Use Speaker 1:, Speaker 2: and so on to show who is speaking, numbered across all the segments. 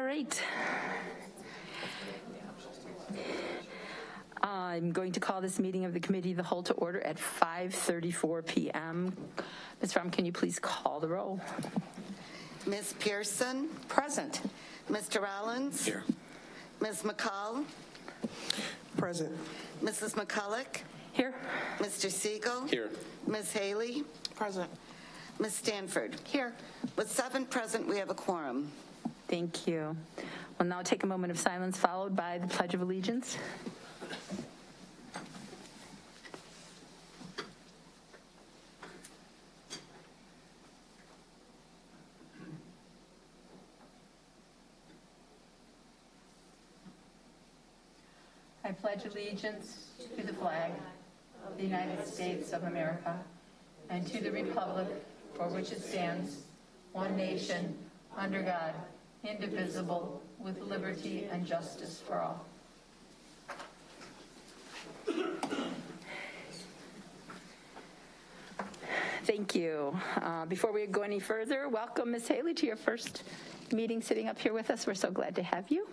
Speaker 1: right. I'm going to call this meeting of the Committee of the Whole to order at 5:34 p.m. Ms. Fromm, can you please call the roll?
Speaker 2: Ms. Pearson?
Speaker 3: Present.
Speaker 2: Mr. Rollins?
Speaker 4: Here.
Speaker 2: Ms. McCall?
Speaker 4: Present.
Speaker 2: Mrs. McCulloch?
Speaker 1: Here.
Speaker 2: Mr. Siegel?
Speaker 4: Here.
Speaker 2: Ms. Haley?
Speaker 3: Present.
Speaker 2: Ms. Stanford?
Speaker 3: Here.
Speaker 2: With 7 present, we have a quorum.
Speaker 1: Thank you. We'll now take a moment of silence followed by the Pledge of Allegiance. I pledge allegiance to the flag of the United States of America and to the republic for which it stands, one nation, under God, indivisible, with liberty and justice for all. Thank you. Before we go any further, welcome Ms. Haley to your first meeting sitting up here with us. We're so glad to have you.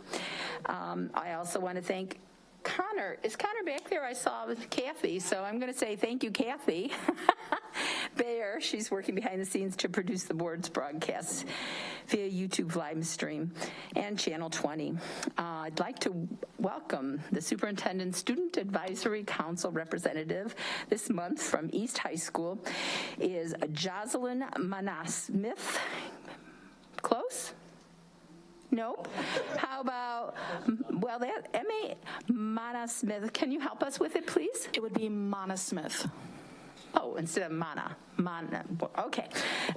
Speaker 1: I also want to thank Connor. Is Connor back there? I saw Kathy, so I'm going to say thank you, Kathy. Bayer, she's working behind the scenes to produce the board's broadcasts via YouTube live stream and Channel 20. I'd like to welcome the Superintendent Student Advisory Council representative this month from East High School is Jocelyn Manasmith. Close? Nope. How about, well, that M.A. Mana Smith. Can you help us with it, please?
Speaker 3: It would be Mana Smith.
Speaker 1: Oh, instead of Mana. Okay.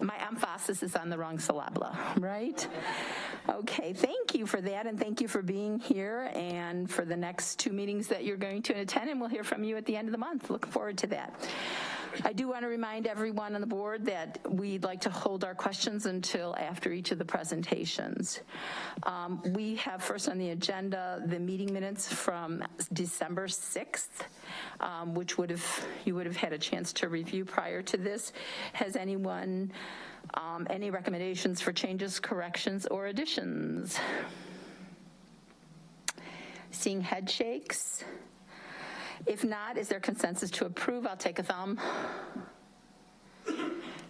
Speaker 1: My emphasis is on the wrong syllable, right? Okay, thank you for that, and thank you for being here and for the next 2 meetings that you're going to attend, and we'll hear from you at the end of the month. Looking forward to that. I do want to remind everyone on the board that we'd like to hold our questions until after each of the presentations. We have first on the agenda the meeting minutes from December 6th, which you would have had a chance to review prior to this. Has anyone any recommendations for changes, corrections, or additions? Seeing head shakes. If not, is there consensus to approve? I'll take a thumb.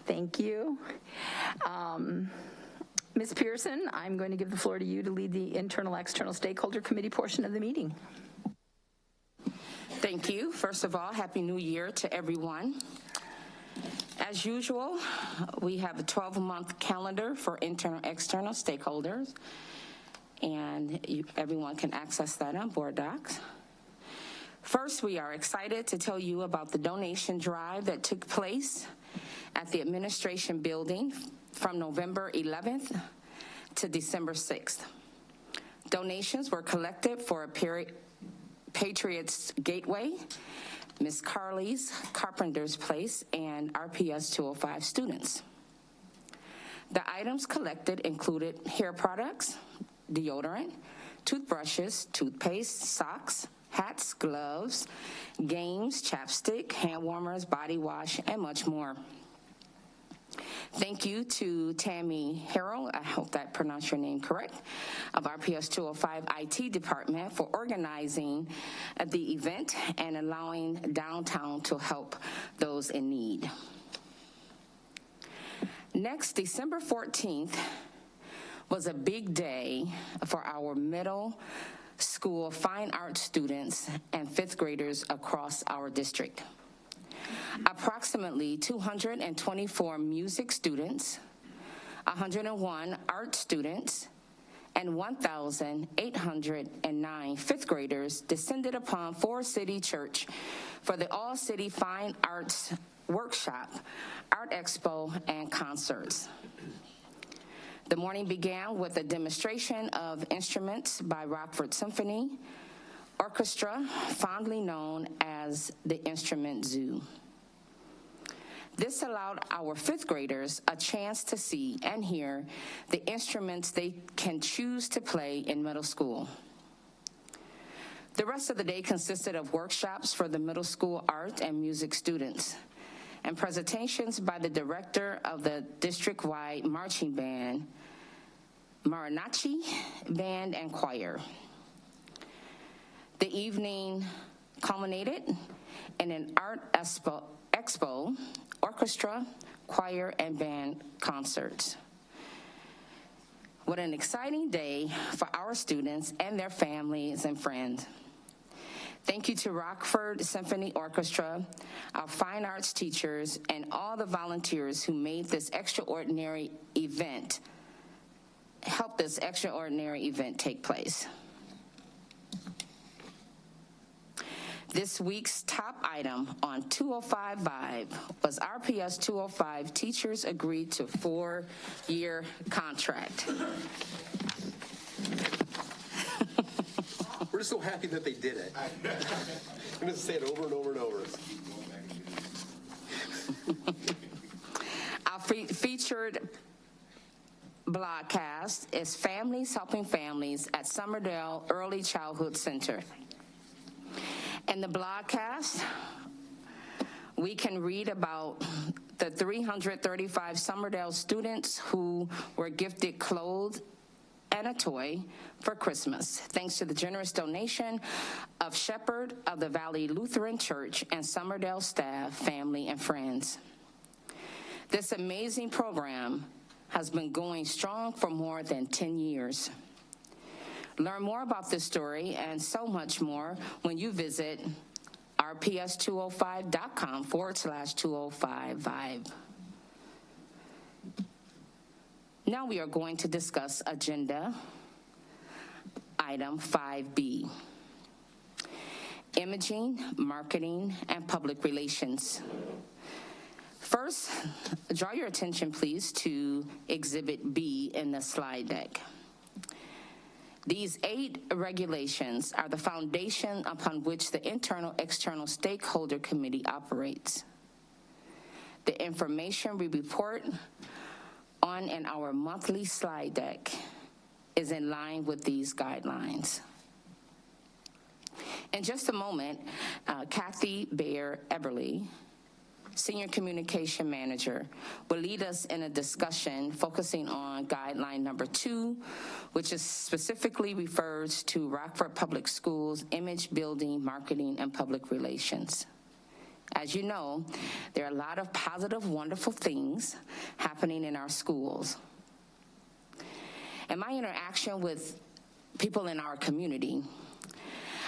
Speaker 1: Thank you. Ms. Pearson, I'm going to give the floor to you to lead the internal-external stakeholder committee portion of the meeting.
Speaker 5: Thank you. First of all, Happy New Year to everyone. As usual, we have a 12-month calendar for internal-external stakeholders, and everyone can access that on Board Docs. First, we are excited to tell you about the donation drive that took place at the administration building from November 11th to December 6th. Donations were collected for a Patriots Gateway, Miss Carly's Carpenter's Place, and RPS 205 students. The items collected included hair products, deodorant, toothbrushes, toothpaste, socks, hats, gloves, games, chapstick, hand warmers, body wash, and much more. Thank you to Tammy Harrell, I hope that pronounced your name correct, of RPS 205 IT department for organizing the event and allowing downtown to help those in need. Next, December 14th was a big day for our middle school fine arts students and 5th graders across our district. Approximately 224 music students, 101 art students, and 1,809 5th graders descended upon Forest City Church for the All-City Fine Arts Workshop, Art Expo, and concerts. The morning began with a demonstration of instruments by Rockford Symphony Orchestra, fondly known as the Instrument Zoo. This allowed our 5th graders a chance to see and hear the instruments they can choose to play in middle school. The rest of the day consisted of workshops for the middle school art and music students, and presentations by the director of the district-wide marching band mariachi band and choir. The evening culminated in an art expo, orchestra, choir, and band concerts. What an exciting day for our students and their families and friends. Thank you to Rockford Symphony Orchestra, our fine arts teachers, and all the volunteers who made this extraordinary event, helped this extraordinary event take place. This week's top item on 205 Vibe was RPS 205 teachers agreed to 4-year contract.
Speaker 3: We're just so happy that they did it. I'm going to say it over and over and over.
Speaker 5: Our featured broadcast is Families Helping Families at Summerdale Early Childhood Center. In the broadcast, we can read about the 335 Summerdale students who were gifted clothes and a toy for Christmas, thanks to the generous donation of Shepherd of the Valley Lutheran Church and Summerdale staff, family, and friends. This amazing program has been going strong for more than 10 years. Learn more about this story and so much more when you visit rps205.com/205vibe. Now we are going to discuss agenda item 5B, imaging, marketing, and public relations. First, draw your attention, please, to Exhibit B in the slide deck. These 8 regulations are the foundation upon which the Internal-External Stakeholder Committee operates. The information we report on in our monthly slide deck is in line with these guidelines. In just a moment, Kathy Bayer-Eberly, Senior Communication Manager, will lead us in a discussion focusing on guideline number 2, which is specifically refers to Rockford Public Schools' image building, marketing, and public relations. As you know, there are a lot of positive, wonderful things happening in our schools. In my interaction with people in our community,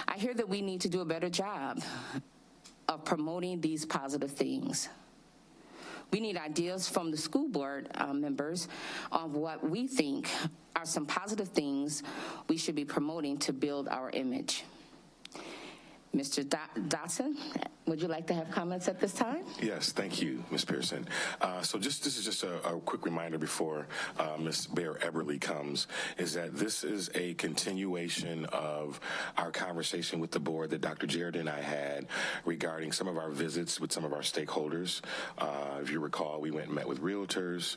Speaker 5: I hear that we need to do a better job of promoting these positive things. We need ideas from the school board members on what we think are some positive things we should be promoting to build our image. Mr. Dotson, would you like to have comments at this time?
Speaker 6: Yes, thank you, Ms. Pearson. This is just a quick reminder before Ms. Bayer-Eberly comes, is that this is a continuation of our conversation with the board that Dr. Jared and I had regarding some of our visits with some of our stakeholders. If you recall, we went and met with realtors,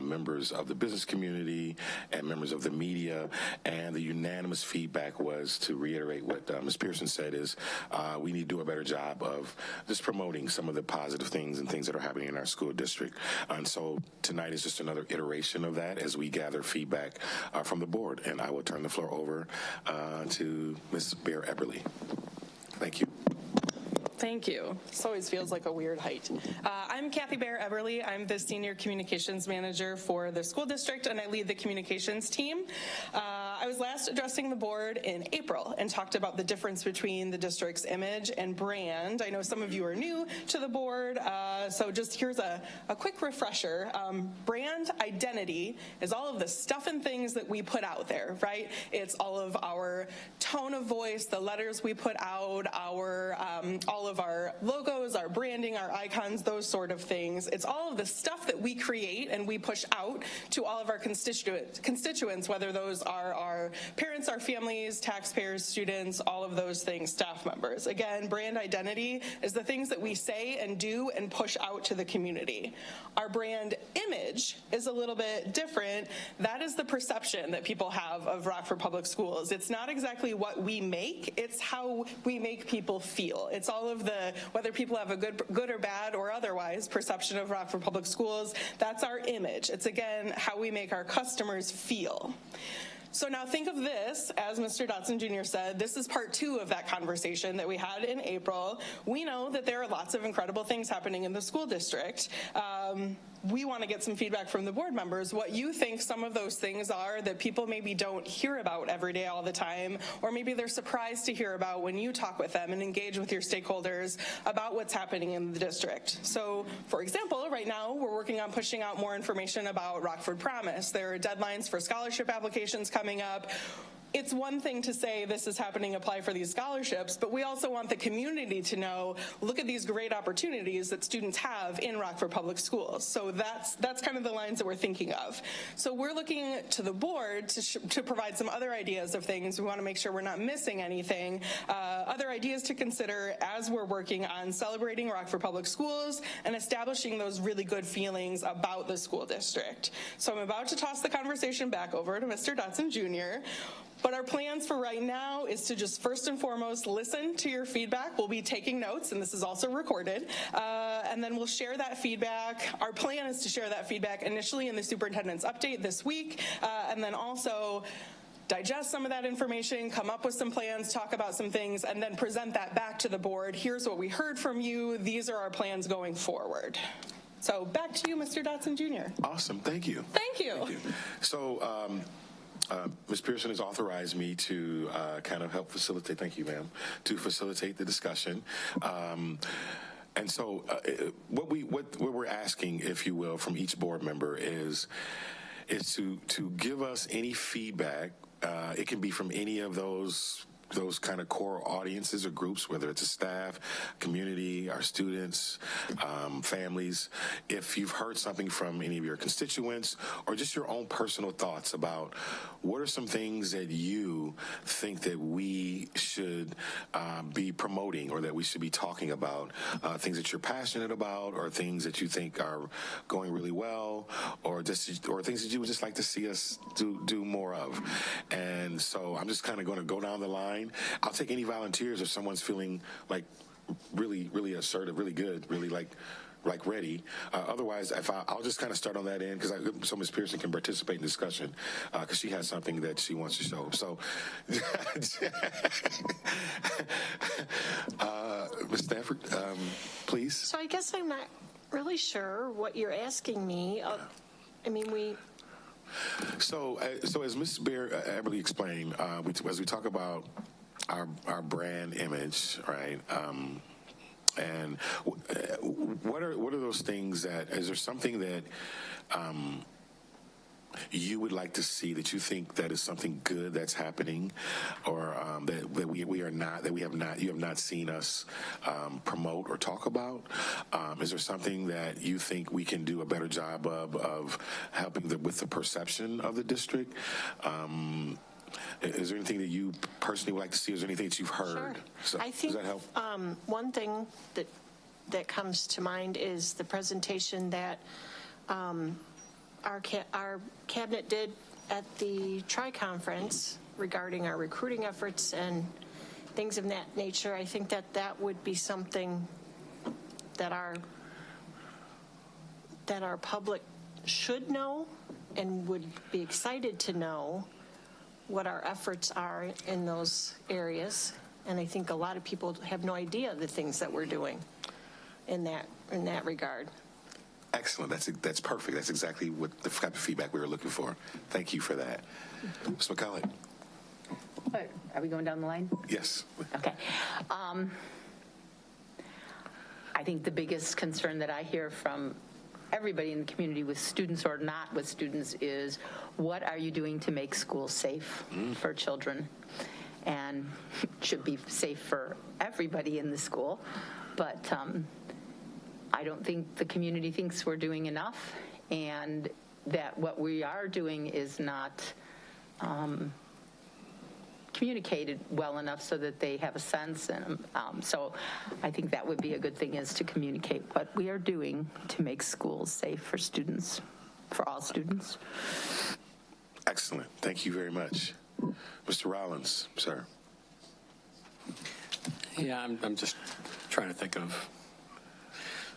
Speaker 6: members of the business community, and members of the media, and the unanimous feedback was, to reiterate what Ms. Pearson said, is we need to do a better job of just promoting some of the positive things and things that are happening in our school district. And so tonight is just another iteration of that as we gather feedback from the board. And I will turn the floor over to Ms. Bayer-Eberly. Thank you.
Speaker 4: Thank you. This always feels like a weird height. I'm Kathy Bayer-Eberly. I'm the Senior Communications Manager for the school district, and I lead the communications team. I was last addressing the board in April and talked about the difference between the district's image and brand. I know some of you are new to the board, so just here's a quick refresher. Brand identity is all of the stuff and things that we put out there, right? It's all of our tone of voice, the letters we put out, our all of our logos, our branding, our icons, those sort of things. It's all of the stuff that we create and we push out to all of our constituents, whether those are our our parents, our families, taxpayers, students, all of those things, staff members. Again, brand identity is the things that we say and do and push out to the community. Our brand image is a little bit different. That is the perception that people have of Rockford Public Schools. It's not exactly what we make, it's how we make people feel. It's all of the, whether people have a good or bad or otherwise perception of Rockford Public Schools, that's our image. It's, again, how we make our customers feel. So now think of this, as Mr. Dotson Jr. said, this is part 2 of that conversation that we had in April. We know that there are lots of incredible things happening in the school district. We want to get some feedback from the board members, what you think some of those things are that people maybe don't hear about every day all the time, or maybe they're surprised to hear about when you talk with them and engage with your stakeholders about what's happening in the district. So, for example, right now we're working on pushing out more information about Rockford Promise. There are deadlines for scholarship applications coming up. It's one thing to say this is happening, apply for these scholarships, but we also want the community to know, look at these great opportunities that students have in Rockford Public Schools. So that's kind of the lines that we're thinking of. So we're looking to the board to provide some other ideas of things. We want to make sure we're not missing anything. Other ideas to consider as we're working on celebrating Rockford Public Schools and establishing those really good feelings about the school district. So I'm about to toss the conversation back over to Mr. Dotson Jr., but our plans for right now is to just first and foremost listen to your feedback. We'll be taking notes, and this is also recorded, and then we'll share that feedback. Our plan is to share that feedback initially in the superintendent's update this week, and then also digest some of that information, come up with some plans, talk about some things, and then present that back to the board. Here's what we heard from you. These are our plans going forward. So back to you, Mr. Dotson Jr.
Speaker 6: Awesome. Thank you.
Speaker 4: Thank you.
Speaker 6: Thank you. So, Ms. Pearson has authorized me to kind of help facilitate, thank you, ma'am, to facilitate the discussion. And so what we're asking, if you will, from each board member is to give us any feedback. It can be from any of those kind of core audiences or groups, whether it's a staff, community, our students, families. If you've heard something from any of your constituents or just your own personal thoughts about what are some things that you think that we should be promoting or that we should be talking about, things that you're passionate about or things that you think are going really well or things that you would just like to see us do more of. And so I'm just kind of going to go down the line. I'll take any volunteers if someone's feeling like really, really assertive, really good, really like ready. Otherwise, I'll just kind of start on that end so Ms. Pearson can participate in discussion because she has something that she wants to show. So, Ms. Stanford, please.
Speaker 7: So I guess I'm not really sure what you're asking me.
Speaker 6: So as Ms. Eberly explained, as we talk about our brand image, right? And what are those things is there something that you would like to see that you think that is something good that's happening, or that you have not seen us promote or talk about? Is there something that you think we can do a better job of helping with the perception of the district? Is there anything that you personally would like to see? Is there anything that you've heard?
Speaker 7: Sure.
Speaker 6: So,
Speaker 7: I think
Speaker 6: does that help?
Speaker 7: One thing that comes to mind is the presentation that our cabinet did at the tri-conference regarding our recruiting efforts and things of that nature. I think that would be something that our public should know and would be excited to know what our efforts are in those areas. And I think a lot of people have no idea the things that we're doing in that regard.
Speaker 6: Excellent. That's perfect. That's exactly what the type of feedback we were looking for. Thank you for that. Ms. McCullough.
Speaker 1: Are we going down the line?
Speaker 6: Yes.
Speaker 1: Okay. I think the biggest concern that I hear from everybody in the community, with students or not with students, is what are you doing to make schools safe for children? And it should be safe for everybody in the school, but I don't think the community thinks we're doing enough, and that what we are doing is not communicated well enough so that they have a sense. And so I think that would be a good thing, is to communicate what we are doing to make schools safe for students, for all students.
Speaker 6: Excellent. Thank you very much. Mr. Rollins, sir.
Speaker 8: Yeah, I'm just trying to think of.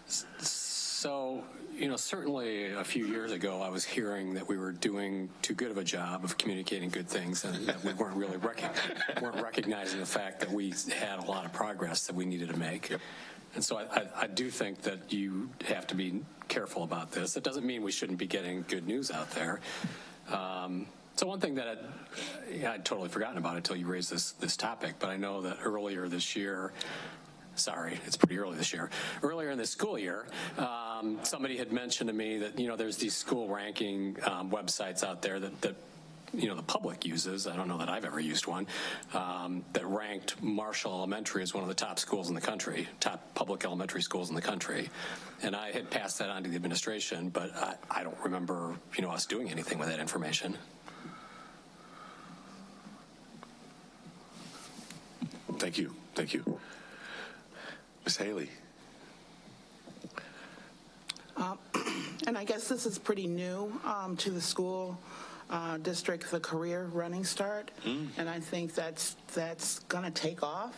Speaker 8: So, certainly a few years ago, I was hearing that we were doing too good of a job of communicating good things, and that we weren't really weren't recognizing the fact that we had a lot of progress that we needed to make.
Speaker 6: Yep.
Speaker 8: And so I do think that you have to be careful about this. It doesn't mean we shouldn't be getting good news out there. So one thing that I'd totally forgotten about until you raised this topic, but I know that earlier this year, sorry, it's pretty early this year, earlier in the school year, somebody had mentioned to me that, there's these school ranking websites out there that the public uses. I don't know that I've ever used one, that ranked Marshall Elementary as one of the top schools in the country, top public elementary schools in the country. And I had passed that on to the administration, but I don't remember, us doing anything with that information.
Speaker 6: Thank you. Thank you. Ms. Haley.
Speaker 9: And I guess this is pretty new to the school district, the career running start, and I think that's going to take off.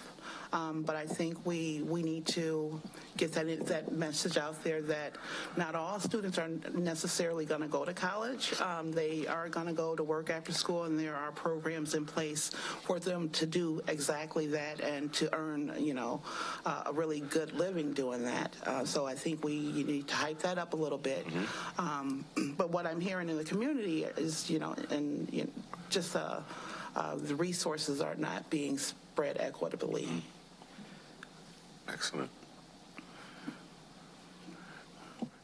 Speaker 9: But I think we need to get that message out there that not all students are necessarily going to go to college. They are going to go to work after school, and there are programs in place for them to do exactly that and to earn, a really good living doing that. So I think you need to hype that up a little bit. But what I'm hearing in the community is, just the resources are not being spread equitably.
Speaker 6: Excellent.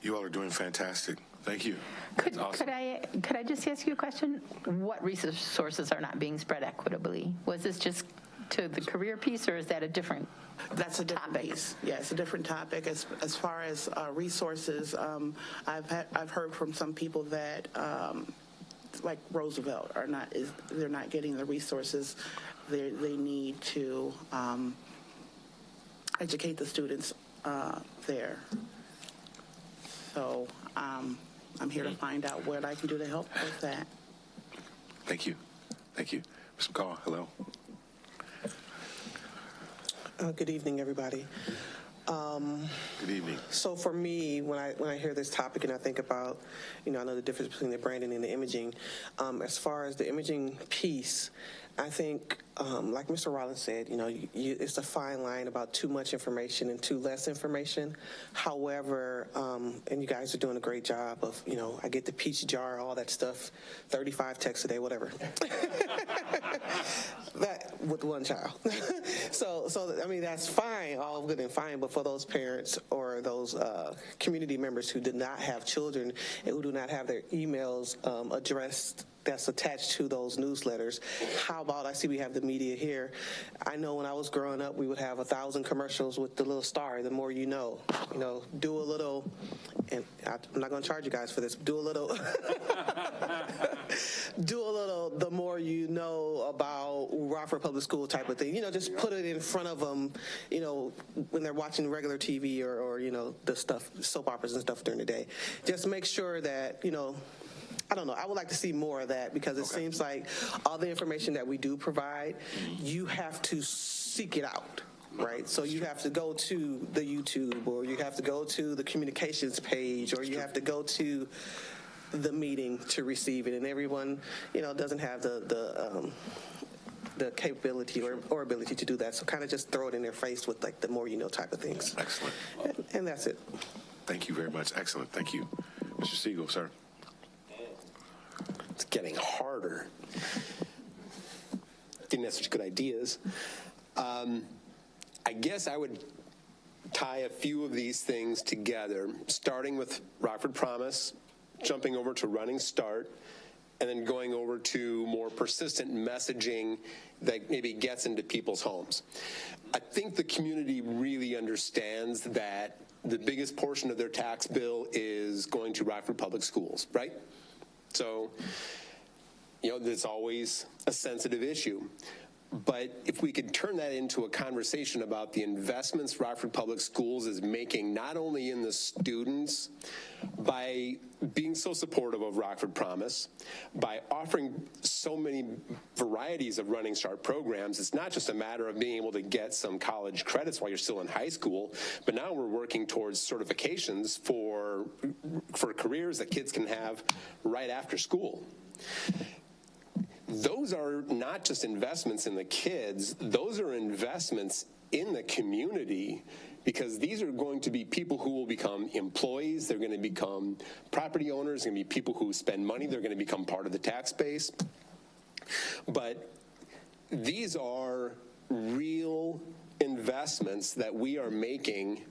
Speaker 6: You all are doing fantastic. Thank you.
Speaker 1: Could I just ask you a question? What resources are not being spread equitably? Was this just to the career piece, or is that a different
Speaker 9: That's a different
Speaker 1: topic?
Speaker 9: piece. Yeah, it's a different topic. As far as resources, I've heard from some people that like Roosevelt they're not getting the resources they need to educate the students there. So I'm here to find out what I can do to help with that.
Speaker 6: Thank you. Thank you. Ms. McCall, hello.
Speaker 10: Good evening, everybody.
Speaker 6: Good evening.
Speaker 10: So for me, when I hear this topic and I think about, I know the difference between the branding and the imaging. As far as the imaging piece, I think, like Mr. Rollins said, it's a fine line about too much information and too less information. However, and you guys are doing a great job of, I get the peach jar, all that stuff, 35 texts a day, whatever. That with one child. So I mean, that's fine, all good and fine, but for those parents or those community members who did not have children and who do not have their emails addressed that's attached to those newsletters. How about, I see we have the media here. I know when I was growing up, we would have 1,000 commercials with the little star, the more you know. Do a little, and I'm not going to charge you guys for this, do a little, the more you know about Rockford Public School type of thing. Just put it in front of them, when they're watching regular TV or the stuff, soap operas and stuff during the day. Just make sure that, I don't know. I would like to see more of that, because it seems like all the information that we do provide, you have to seek it out, right? So you have to go to the YouTube, or you have to go to the communications page, or you have to go to the meeting to receive it. And everyone, doesn't have the capability or ability to do that. So kind of just throw it in their face with like the more you know type of things.
Speaker 6: Excellent.
Speaker 10: And that's it.
Speaker 6: Thank you very much. Excellent. Thank you. Mr. Siegel, sir.
Speaker 3: It's getting harder. Didn't have such good ideas. I guess I would tie a few of these things together, starting with Rockford Promise, jumping over to Running Start, and then going over to more persistent messaging that maybe gets into people's homes. I think the community really understands that the biggest portion of their tax bill is going to Rockford Public Schools, right? So, that's always a sensitive issue. But if we could turn that into a conversation about the investments Rockford Public Schools is making, not only in the students, by being so supportive of Rockford Promise, by offering so many varieties of Running Start programs, it's not just a matter of being able to get some college credits while you're still in high school, but now we're working towards certifications for careers that kids can have right after school. Those are not just investments in the kids, those are investments in the community, because these are going to be people who will become employees, they're going to become property owners, they're going to be people who spend money, they're going to become part of the tax base. But these are real investments that we are making,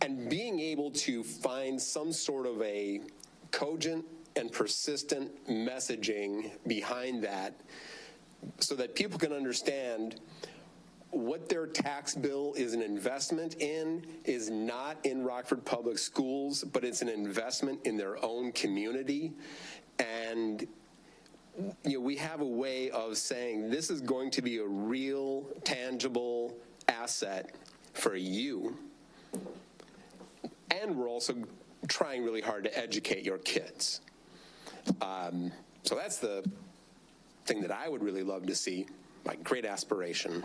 Speaker 3: and being able to find some sort of a cogent and persistent messaging behind that so that people can understand what their tax bill is an investment in is not in Rockford Public Schools, but it's an investment in their own community. And we have a way of saying this is going to be a real, tangible asset for you. And we're also trying really hard to educate your kids. So that's the thing that I would really love to see, like great aspiration.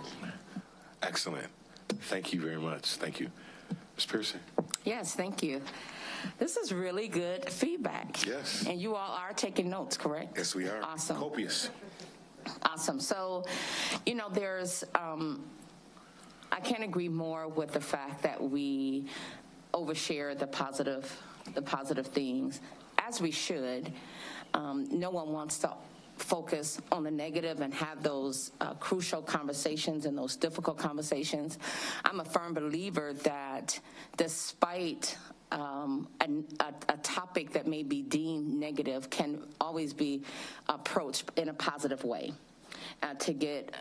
Speaker 6: Excellent. Thank you very much. Thank you. Ms. Pearson.
Speaker 5: Yes, thank you. This is really good feedback.
Speaker 6: Yes.
Speaker 5: And you all are taking notes, correct?
Speaker 6: Yes, we are.
Speaker 5: Awesome.
Speaker 6: Copious.
Speaker 5: Awesome. So, there's, I can't agree more with the fact that we overshare the positive things, as we should. No one wants to focus on the negative and have those crucial conversations and those difficult conversations. I'm a firm believer that despite a topic that may be deemed negative can always be approached in a positive way to get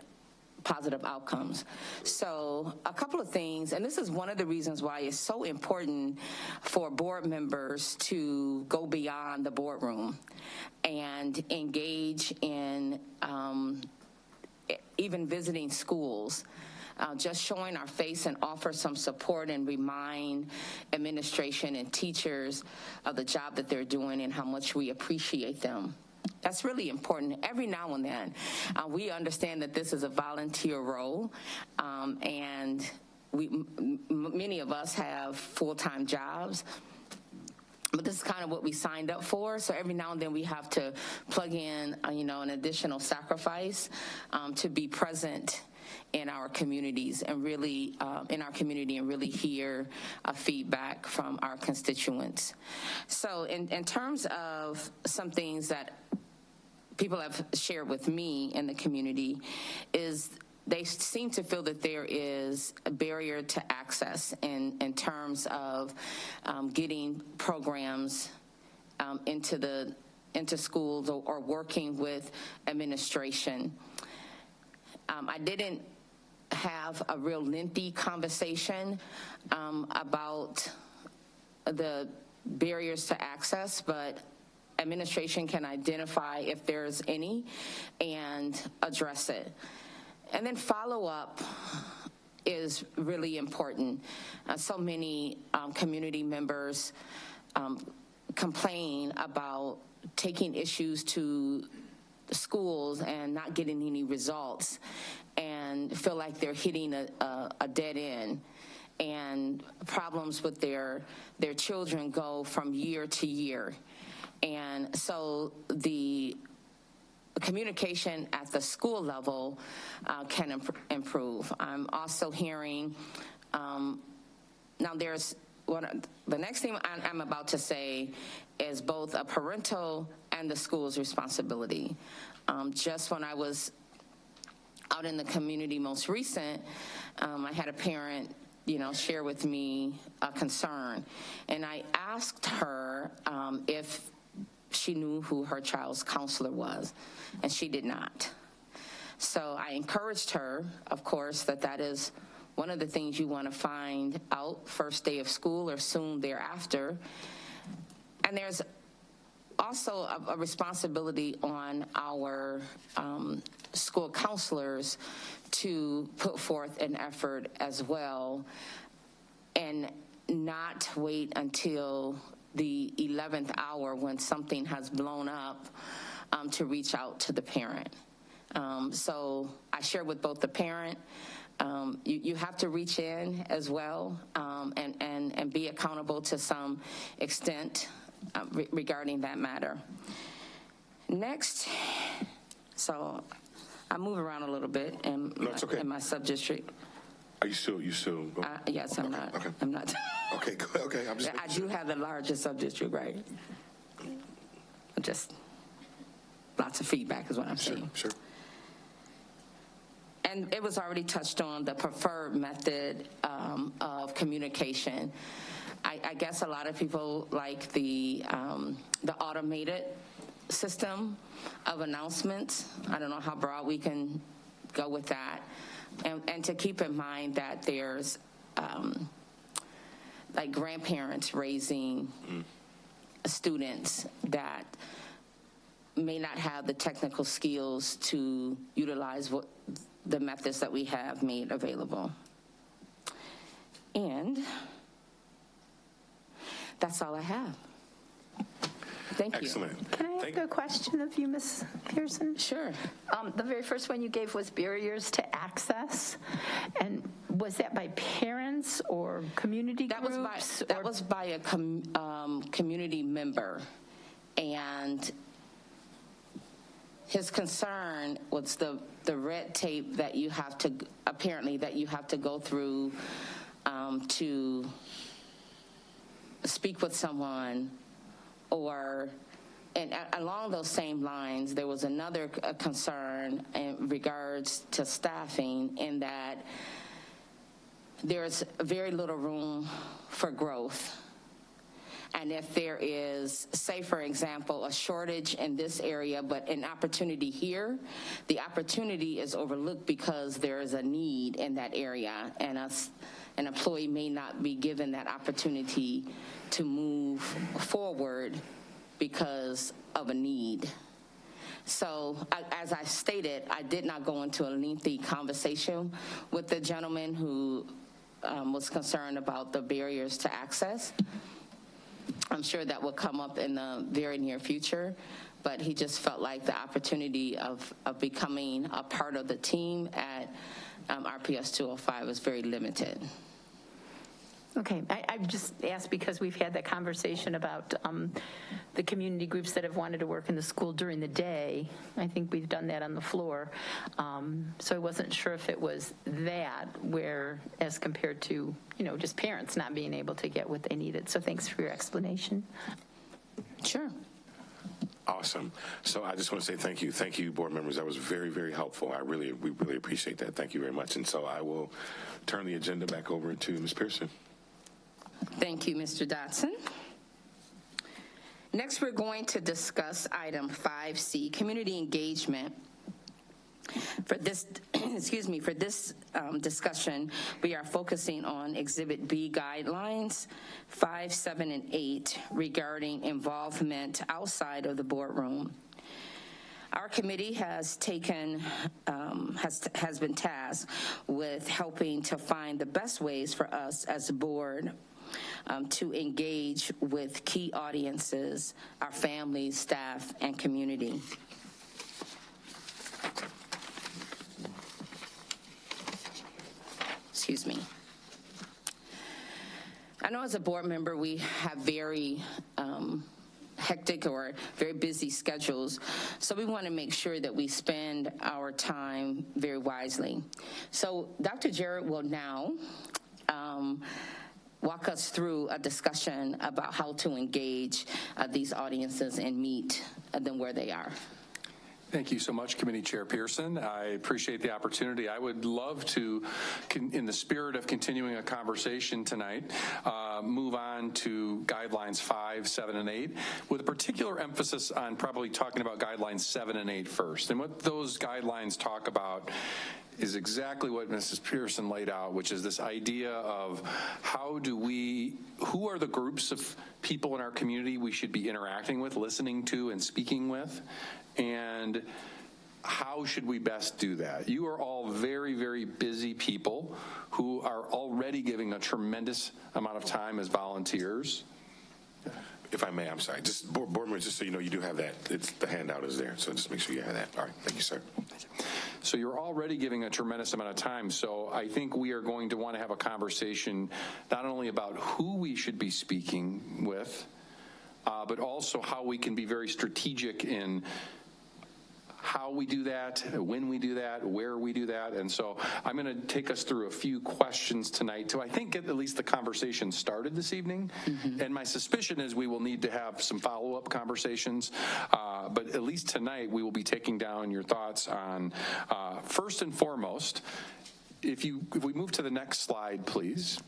Speaker 5: positive outcomes. So a couple of things, and this is one of the reasons why it's so important for board members to go beyond the boardroom and engage in even visiting schools, just showing our face and offer some support and remind administration and teachers of the job that they're doing and how much we appreciate them. That's really important. Every now and then, we understand that this is a volunteer role, and many of us have full-time jobs, but this is kind of what we signed up for. So every now and then we have to plug in, an additional sacrifice to be present in our communities and really hear feedback from our constituents. So in terms of some things that people have shared with me in the community is they seem to feel that there is a barrier to access in terms of getting programs into schools or working with administration. I didn't have a real lengthy conversation about the barriers to access, but administration can identify if there's any and address it. And then follow-up is really important. So many community members complain about taking issues to schools and not getting any results and feel like they're hitting a dead end. And problems with their children go from year to year. And so the communication at the school level can improve. I'm also hearing, now there's, the next thing I'm about to say is both a parental and the school's responsibility. Just when I was out in the community most recent, I had a parent share with me a concern. And I asked her if she knew who her child's counselor was, and she did not. So I encouraged her, of course, that is one of the things you want to find out first day of school or soon thereafter. And there's also a responsibility on our school counselors to put forth an effort as well and not wait until the 11th hour when something has blown up to reach out to the parent. So I share with both the parent, you have to reach in as well and be accountable to some extent regarding that matter. Next, so I move around a little bit in my sub-district.
Speaker 6: Are you still?
Speaker 5: Yes, I'm not.
Speaker 6: Okay.
Speaker 5: I'm not.
Speaker 6: Okay, good. Okay, I'm just.
Speaker 5: I do have the largest sub-district, right? Just lots of feedback is what I'm saying.
Speaker 6: Sure.
Speaker 5: And it was already touched on, the preferred method of communication. I guess a lot of people like the automated system of announcements. I don't know how broad we can go with that. And to keep in mind that there's like grandparents raising students that may not have the technical skills to utilize the methods that we have made available. And that's all I have. Thank you.
Speaker 6: Excellent.
Speaker 1: Can I ask a question of you, Ms. Pearson?
Speaker 5: Sure.
Speaker 1: The very first one you gave was barriers to access. And was that by parents or community groups?
Speaker 5: That was by a community member. And his concern was the red tape that you have to, apparently, that you have to go through to speak with someone, and along those same lines, there was another concern in regards to staffing, in that there's very little room for growth. And if there is, say, for example, a shortage in this area, but an opportunity here, the opportunity is overlooked because there is a need in that area, and an employee may not be given that opportunity to move forward because of a need. So, as I stated, I did not go into a lengthy conversation with the gentleman who was concerned about the barriers to access. I'm sure that will come up in the very near future, but he just felt like the opportunity of becoming a part of the team at RPS 205 was very limited.
Speaker 1: Okay, I just asked because we've had that conversation about the community groups that have wanted to work in the school during the day. I think we've done that on the floor. So I wasn't sure if it was that, where as compared to, just parents not being able to get what they needed. So thanks for your explanation.
Speaker 5: Sure.
Speaker 6: Awesome. So I just want to say thank you. Thank you, board members. That was very, very helpful. We really appreciate that. Thank you very much. And so I will turn the agenda back over to Ms. Pearson.
Speaker 5: Thank you, Mr. Dotson. Next, we're going to discuss item 5C, community engagement. For this, for this discussion, we are focusing on Exhibit B guidelines 5, 7, and 8 regarding involvement outside of the boardroom. Our committee has taken, has been tasked with helping to find the best ways for us as a board to engage with key audiences, our families, staff, and community. Excuse me. I know as a board member we have very hectic or very busy schedules, so we want to make sure that we spend our time very wisely. So Dr. Jarrett will now walk us through a discussion about how to engage these audiences and meet them where they are.
Speaker 11: Thank you so much, Committee Chair Pearson. I appreciate the opportunity. I would love to, in the spirit of continuing a conversation tonight, move on to guidelines 5, 7, and 8, with a particular emphasis on probably talking about guidelines 7 and 8 first. And what those guidelines talk about is exactly what Mrs. Pearson laid out, which is this idea of who are the groups of people in our community we should be interacting with, listening to, and speaking with, and how should we best do that? You are all very, very busy people who are already giving a tremendous amount of time as volunteers.
Speaker 6: If I may, I'm sorry. Just board members, just so you know, you do have that. The handout is there, so just make sure you have that. All right, thank you, sir.
Speaker 11: So you're already giving a tremendous amount of time. So I think we are going to want to have a conversation not only about who we should be speaking with, but also how we can be very strategic in how we do that, when we do that, where we do that. And so I'm going to take us through a few questions tonight to, I think, get at least the conversation started this evening. And my suspicion is we will need to have some follow-up conversations. But at least tonight, we will be taking down your thoughts on, first and foremost, if we move to the next slide, please.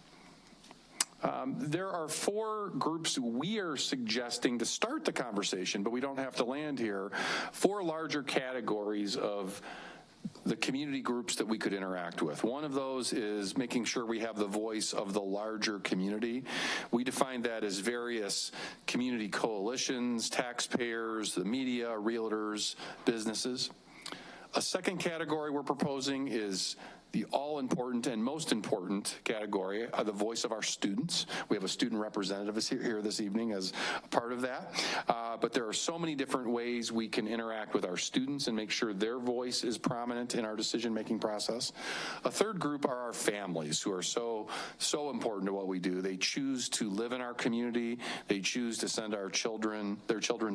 Speaker 11: There are 4 groups we are suggesting to start the conversation, but we don't have to land here. 4 larger categories of the community groups that we could interact with. One of those is making sure we have the voice of the larger community. We define that as various community coalitions, taxpayers, the media, realtors, businesses. A second category we're proposing is the all-important and most important category, the voice of our students. We have a student representative here this evening as a part of that. But there are so many different ways we can interact with our students and make sure their voice is prominent in our decision-making process. A third group are our families, who are so important to what we do. They choose to live in our community. They choose to send their children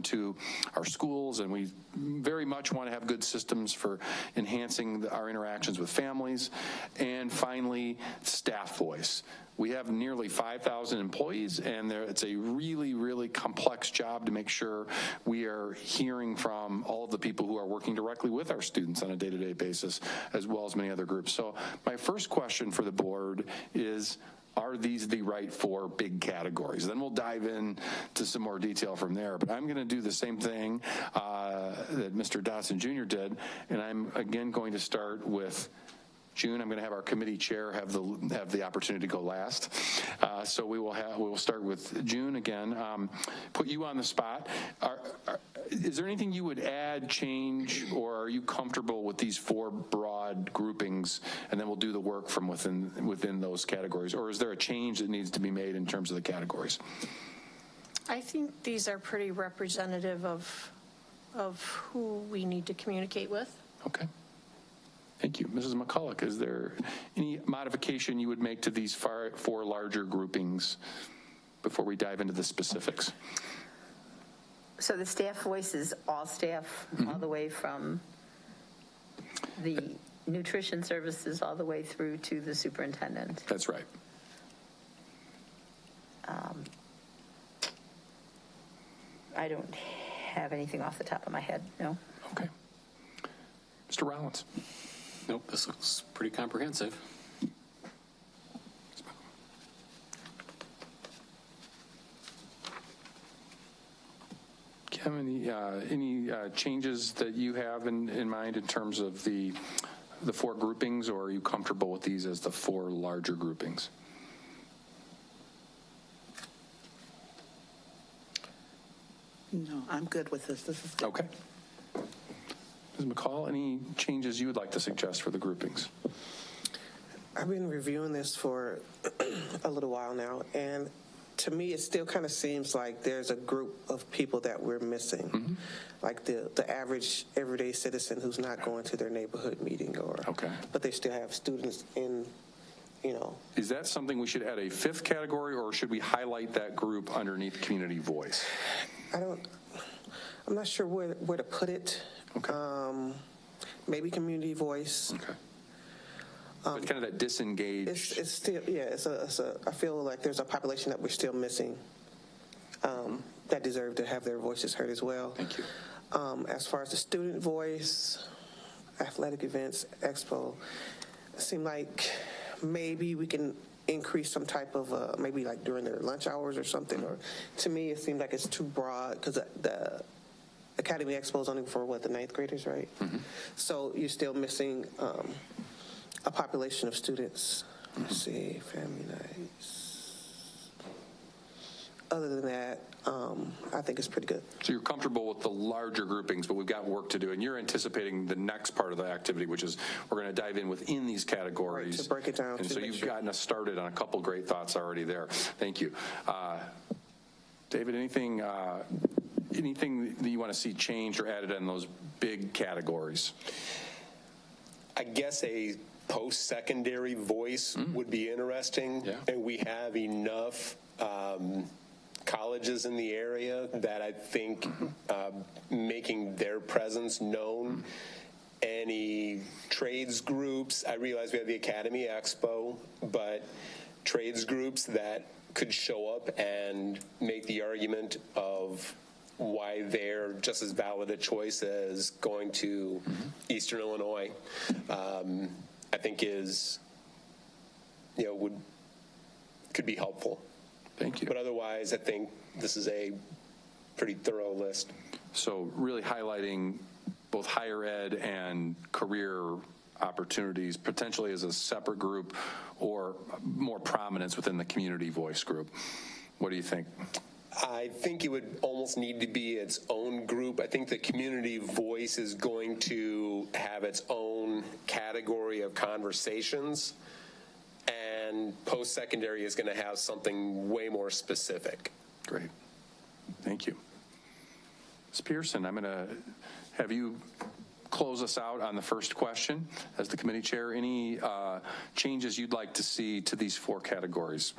Speaker 11: to our schools, and we very much want to have good systems for enhancing our interactions with families. And finally, staff voice. We have nearly 5,000 employees, and it's a really, really complex job to make sure we are hearing from all of the people who are working directly with our students on a day-to-day basis, as well as many other groups. So my first question for the board is, are these the right 4 big categories? Then we'll dive in to some more detail from there. But I'm going to do the same thing that Mr. Dotson Jr. did, and I'm again going to start with June. I'm going to have our committee chair have the opportunity to go last. So we will start with June again. Put you on the spot. Is there anything you would add, change, or are you comfortable with these 4 broad groupings, and then we'll do the work from within those categories? Or is there a change that needs to be made in terms of the categories?
Speaker 7: I think these are pretty representative of who we need to communicate with.
Speaker 11: Okay. Thank you. Mrs. McCulloch, is there any modification you would make to these 4 larger groupings before we dive into the specifics?
Speaker 1: So the staff voice is all staff, all the way from the nutrition services all the way through to the superintendent.
Speaker 11: That's right.
Speaker 1: I don't have anything off the top of my head, no.
Speaker 11: Okay. Mr. Rollins.
Speaker 8: Nope, this looks pretty comprehensive.
Speaker 11: Kevin, any changes that you have in mind in terms of the 4 groupings, or are you comfortable with these as the 4 larger groupings?
Speaker 9: No, I'm good with this. This is good.
Speaker 11: Okay. Ms. McCall, any changes you would like to suggest for the groupings?
Speaker 10: I've been reviewing this for a little while now, and to me, it still kind of seems like there's a group of people that we're missing, like the average everyday citizen who's not going to their neighborhood meeting, but they still have students in,
Speaker 11: Is that something we should add a 5th category, or should we highlight that group underneath community voice?
Speaker 10: I'm not sure where to put it.
Speaker 11: Okay.
Speaker 10: Maybe community voice.
Speaker 11: Okay. But kind of that disengaged.
Speaker 10: It's still, I feel like there's a population that we're still missing that deserve to have their voices heard as well.
Speaker 11: Thank you.
Speaker 10: As far as the student voice, athletic events, expo, it seemed like maybe we can increase some type of, maybe like during their lunch hours or something. Or to me, it seemed like it's too broad because the Academy Expo is only for the 9th graders, right? So you're still missing a population of students. Let's see, family nights. other than that, I think it's pretty good.
Speaker 11: So you're comfortable with the larger groupings, but we've got work to do, and you're anticipating the next part of the activity, which is we're going to dive in within these categories.
Speaker 10: Right, to break it down.
Speaker 11: And so you've gotten us started on a couple great thoughts already there. Thank you. David, anything that you want to see changed or added in those big categories?
Speaker 3: I guess a post-secondary voice would be interesting.
Speaker 11: Yeah.
Speaker 3: And we have enough colleges in the area that I think making their presence known, any trades groups, I realize we have the Academy Expo, but trades groups that could show up and make the argument of why they're just as valid a choice as going to Eastern Illinois, I think is, could be helpful.
Speaker 11: Thank you.
Speaker 3: But otherwise, I think this is a pretty thorough list.
Speaker 11: So really highlighting both higher ed and career opportunities, potentially as a separate group or more prominence within the community voice group. What do you think?
Speaker 3: I think it would almost need to be its own group. I think the community voice is going to have its own category of conversations, and post-secondary is going to have something way more specific.
Speaker 11: Great. Thank you. Ms. Pearson, I'm going to have you close us out on the first question as the committee chair. Any changes you'd like to see to these four categories?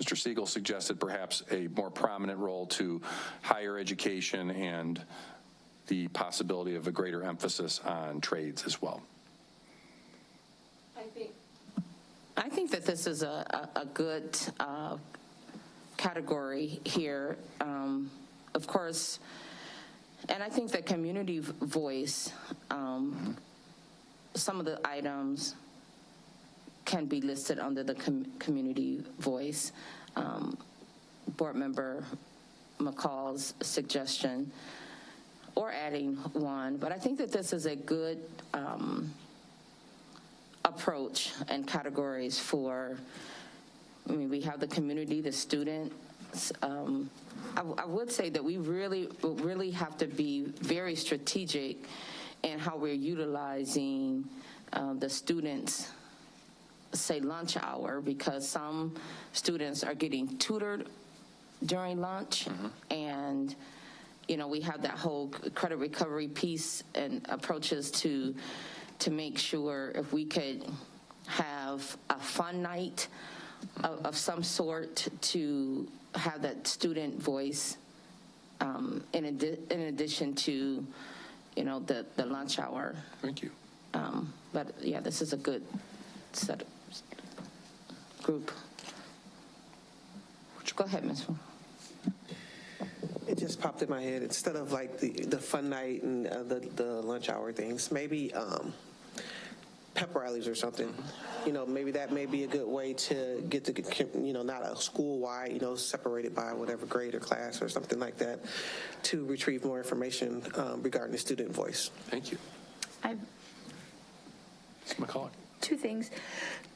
Speaker 11: Mr. Siegel suggested perhaps a more prominent role to higher education and the possibility of a greater emphasis on trades as well.
Speaker 5: I think that this is a good category here. Of course, and I think that community voice, some of the items can be listed under the community voice. Board Member McCall's suggestion, or adding one, but I think that this is a good approach and categories for, we have the community, the students. I would say that we really have to be very strategic in how we're utilizing the students' say lunch hour, because some students are getting tutored during lunch, and we have that whole credit recovery piece and approaches to make sure if we could have a fun night of some sort to have that student voice in addition to the lunch hour.
Speaker 11: Thank you.
Speaker 5: But yeah, this is a good set of group. Go ahead, Ms.
Speaker 10: It just popped in my head. Instead of like the fun night and the lunch hour things, maybe pep rallies or something. Maybe that may be a good way to get the, not a school-wide, separated by whatever grade or class or something like that, to retrieve more information regarding the student voice.
Speaker 11: Thank you.
Speaker 1: I've
Speaker 11: Ms. McCulloch.
Speaker 1: two things.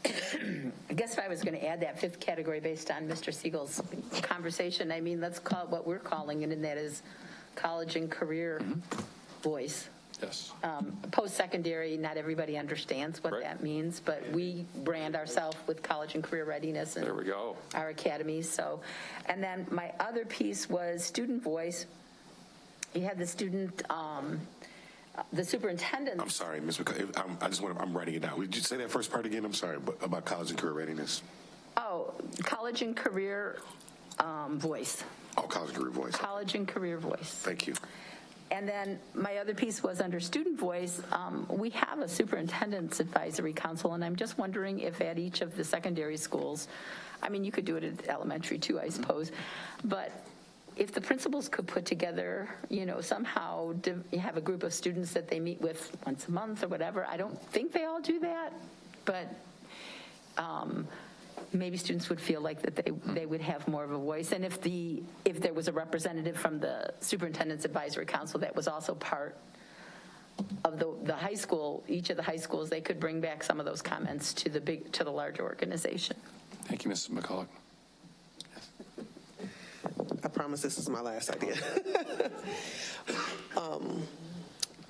Speaker 1: I guess if I was going to add that fifth category based on Mr. Siegel's conversation, let's call it what we're calling it, and that is college and career voice.
Speaker 11: Yes.
Speaker 1: Post-secondary, not everybody understands what that means, but we brand ourselves with college and career readiness and
Speaker 11: there we go.
Speaker 1: Our academies. So, and then my other piece was student voice. You had the student, the superintendent.
Speaker 6: I'm sorry, Ms. McCulloch. I'm writing it down. Would you say that first part again? I'm sorry, but about college and career readiness.
Speaker 1: Oh, college and career voice.
Speaker 6: Oh, college and career voice.
Speaker 1: College and career voice.
Speaker 6: Thank you.
Speaker 1: And then my other piece was under student voice. We have a superintendent's advisory council, and I'm just wondering if at each of the secondary schools, you could do it at elementary too, I suppose, but if the principals could put together, somehow have a group of students that they meet with once a month or whatever. I don't think they all do that, but maybe students would feel like that they would have more of a voice. And if there was a representative from the Superintendent's Advisory Council that was also part of the high school, each of the high schools, they could bring back some of those comments to the larger organization.
Speaker 11: Thank you, Mrs. McCulloch.
Speaker 10: I promise this is my last idea.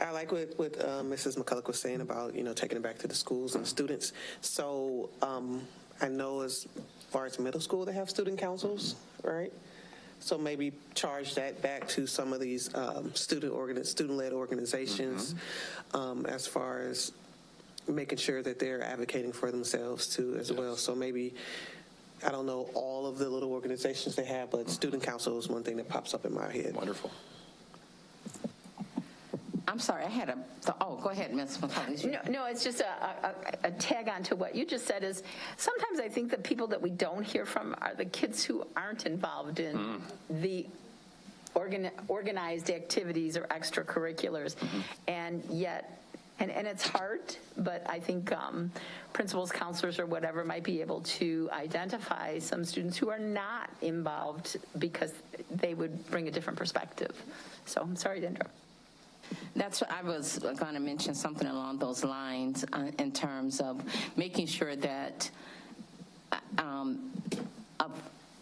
Speaker 10: I like what Mrs. McCulloch was saying about, taking it back to the schools and students. So I know as far as middle school, they have student councils, right? So maybe charge that back to some of these student-led organizations as far as making sure that they're advocating for themselves too as well. So maybe, I don't know all of the little organizations they have, but student council is one thing that pops up in my head.
Speaker 11: Wonderful.
Speaker 5: I'm sorry, I had go ahead, Ms. McCullough.
Speaker 1: No, it's just a tag on to what you just said is sometimes I think the people that we don't hear from are the kids who aren't involved in the organized activities or extracurriculars. And yet, and it's hard, but I think principals, counselors, or whatever might be able to identify some students who are not involved because they would bring a different perspective. So I'm sorry to interrupt.
Speaker 5: That's what I was going to mention, something along those lines in terms of making sure that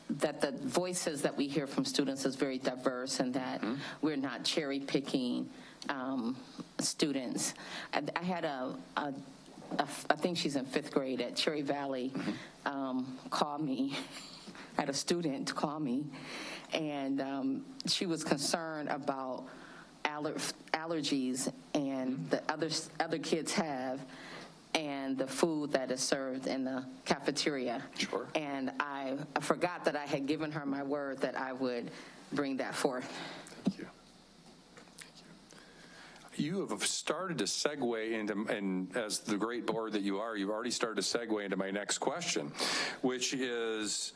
Speaker 5: that the voices that we hear from students is very diverse and that we're not cherry picking students. I had I think she's in 5th grade at Cherry Valley, call me. I had a student call me, and she was concerned about allergies and the other kids have, and the food that is served in the cafeteria.
Speaker 11: Sure.
Speaker 5: And I forgot that I had given her my word that I would bring that forth.
Speaker 11: Thank you. You have started to segue into, and as the great board that you are, you've already started to segue into my next question, which is,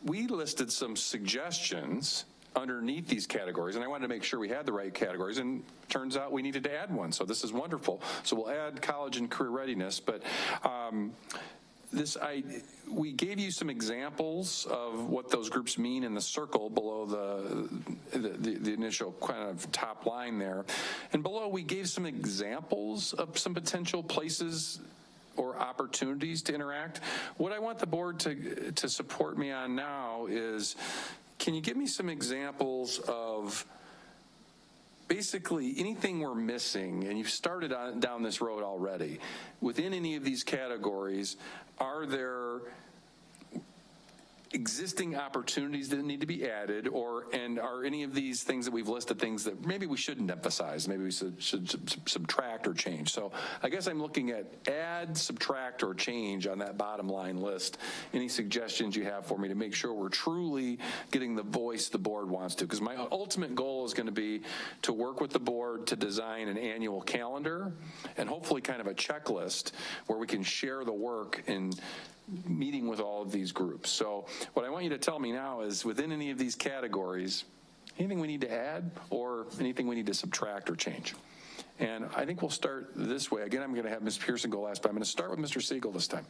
Speaker 11: we listed some suggestions underneath these categories, and I wanted to make sure we had the right categories, and turns out we needed to add one, so this is wonderful. So we'll add college and career readiness, but we gave you some examples of what those groups mean in the circle below the initial kind of top line there, and below we gave some examples of some potential places or opportunities to interact. What I want the board to support me on now is, can you give me some examples of basically anything we're missing, and you've started down this road already, within any of these categories? Are there existing opportunities that need to be added, and are any of these things that we've listed things that maybe we shouldn't emphasize, maybe we should subtract or change? So I guess I'm looking at add, subtract, or change on that bottom line list. Any suggestions you have for me to make sure we're truly getting the voice the board wants to? Because my ultimate goal is going to be to work with the board to design an annual calendar and hopefully kind of a checklist where we can share the work in meeting with all of these groups. So what I want you to tell me now is, within any of these categories, anything we need to add or anything we need to subtract or change? And I think we'll start this way. Again, I'm going to have Ms. Pearson go last, but I'm going to start with Mr. Siegel this time.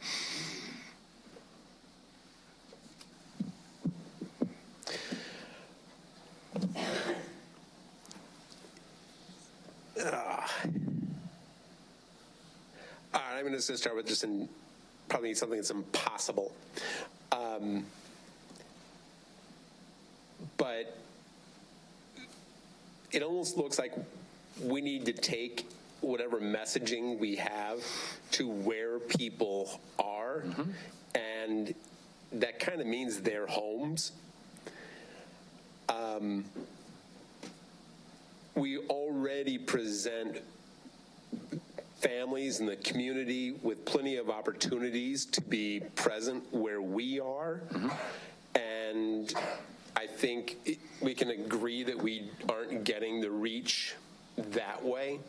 Speaker 3: All right, I'm going to start with just probably something that's impossible. But it almost looks like we need to take whatever messaging we have to where people are, and that kind of means their homes. We already present families in the community with plenty of opportunities to be present where we are. And I think we can agree that we aren't getting the reach that way.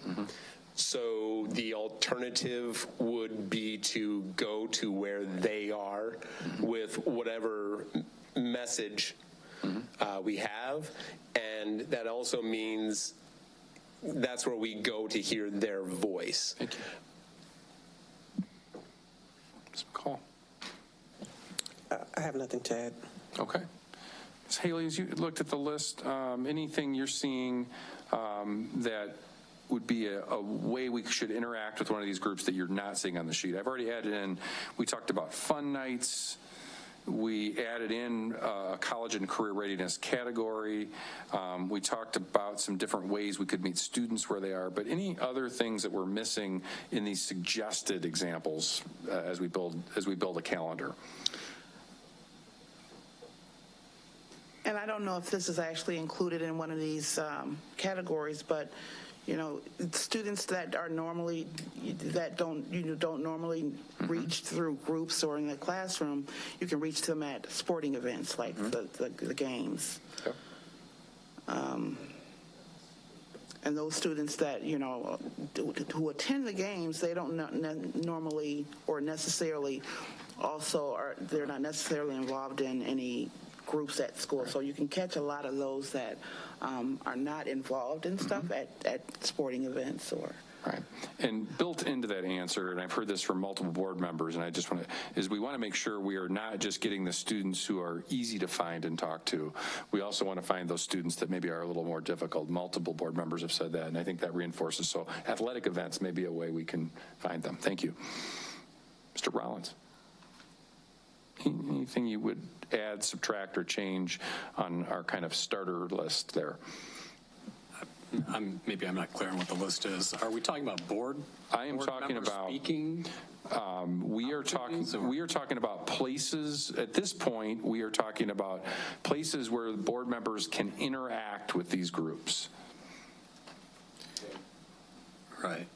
Speaker 3: So the alternative would be to go to where they are with whatever message we have. And that also means that's where we go to hear their voice.
Speaker 11: Thank you. Ms. McCall.
Speaker 10: I have nothing to add.
Speaker 11: Okay. Ms. Haley, as you looked at the list, anything you're seeing that would be a way we should interact with one of these groups that you're not seeing on the sheet? I've already added in, we talked about fun nights, We added in a college and career readiness category. We talked about some different ways we could meet students where they are, but any other things that we're missing in these suggested examples as we build a calendar?
Speaker 9: And I don't know if this is actually included in one of these categories, but students that are normally don't normally reach through groups or in the classroom, you can reach them at sporting events like the games.
Speaker 11: Okay.
Speaker 9: And those students that who attend the games, they don't normally or necessarily they're not necessarily involved in any groups at school. So you can catch a lot of those that are not involved in stuff at sporting events or.
Speaker 11: Right. And built into that answer, and I've heard this from multiple board members, and I just want to, is we want to make sure we are not just getting the students who are easy to find and talk to. We also want to find those students that maybe are a little more difficult. Multiple board members have said that, and I think that reinforces. So athletic events may be a way we can find them. Thank you. Mr. Rollins. Anything you would add, subtract, or change on our kind of starter list there?
Speaker 8: Maybe I'm not clear on what the list is. Are we talking about board?
Speaker 11: I am talking about
Speaker 8: speaking.
Speaker 11: We are talking about places. At this point, we are talking about places where board members can interact with these groups.
Speaker 8: Right.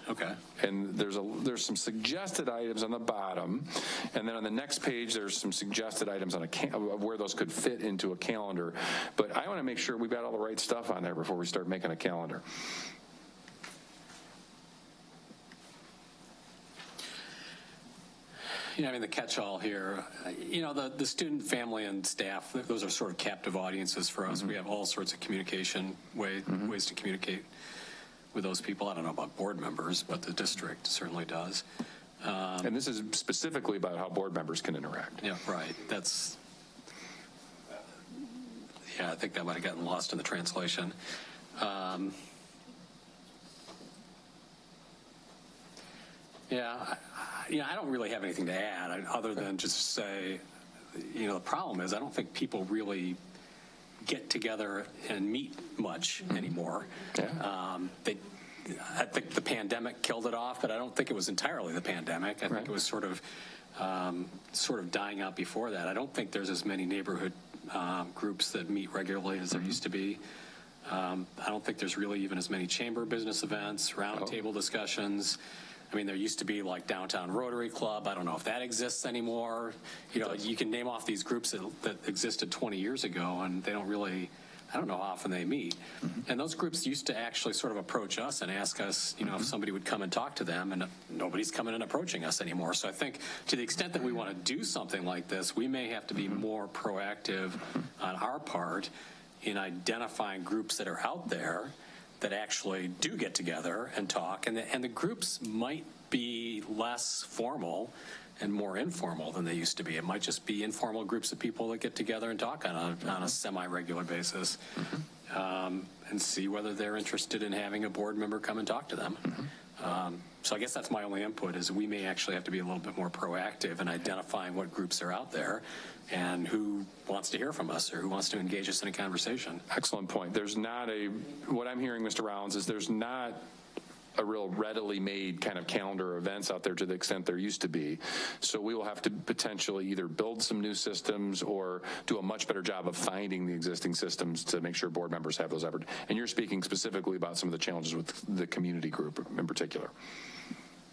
Speaker 8: Okay.
Speaker 11: And there's some suggested items on the bottom, and then on the next page there's some suggested items on of where those could fit into a calendar. But I want to make sure we've got all the right stuff on there before we start making a calendar.
Speaker 8: I mean, the catch-all here, the student, family, and staff, those are sort of captive audiences for us. We have all sorts of communication ways to communicate with those people. I don't know about board members, but the district certainly does.
Speaker 11: And this is specifically about how board members can interact.
Speaker 8: Yeah, right. I think that might have gotten lost in the translation. I don't really have anything to add other than just say, the problem is I don't think people really get together and meet much anymore. Yeah. I think the pandemic killed it off, but I don't think it was entirely the pandemic. I think it was sort of dying out before that. I don't think there's as many neighborhood groups that meet regularly as there used to be. I don't think there's really even as many chamber business events, roundtable discussions. I mean, there used to be like Downtown Rotary Club. I don't know if that exists anymore. You can name off these groups that existed 20 years ago, and they don't really, I don't know how often they meet. And those groups used to actually sort of approach us and ask us, if somebody would come and talk to them, and nobody's coming and approaching us anymore. So I think to the extent that we want to do something like this, we may have to be more proactive on our part in identifying groups that are out there that actually do get together and talk, and the groups might be less formal and more informal than they used to be. It might just be informal groups of people that get together and talk on a semi-regular basis, and see whether they're interested in having a board member come and talk to them. So I guess that's my only input, is we may actually have to be a little bit more proactive in identifying what groups are out there and who wants to hear from us or who wants to engage us in a conversation.
Speaker 11: Excellent point. What I'm hearing, Mr. Rollins, is there's not a real readily made kind of calendar events out there to the extent there used to be. So we will have to potentially either build some new systems or do a much better job of finding the existing systems to make sure board members have those efforts. And you're speaking specifically about some of the challenges with the community group in particular.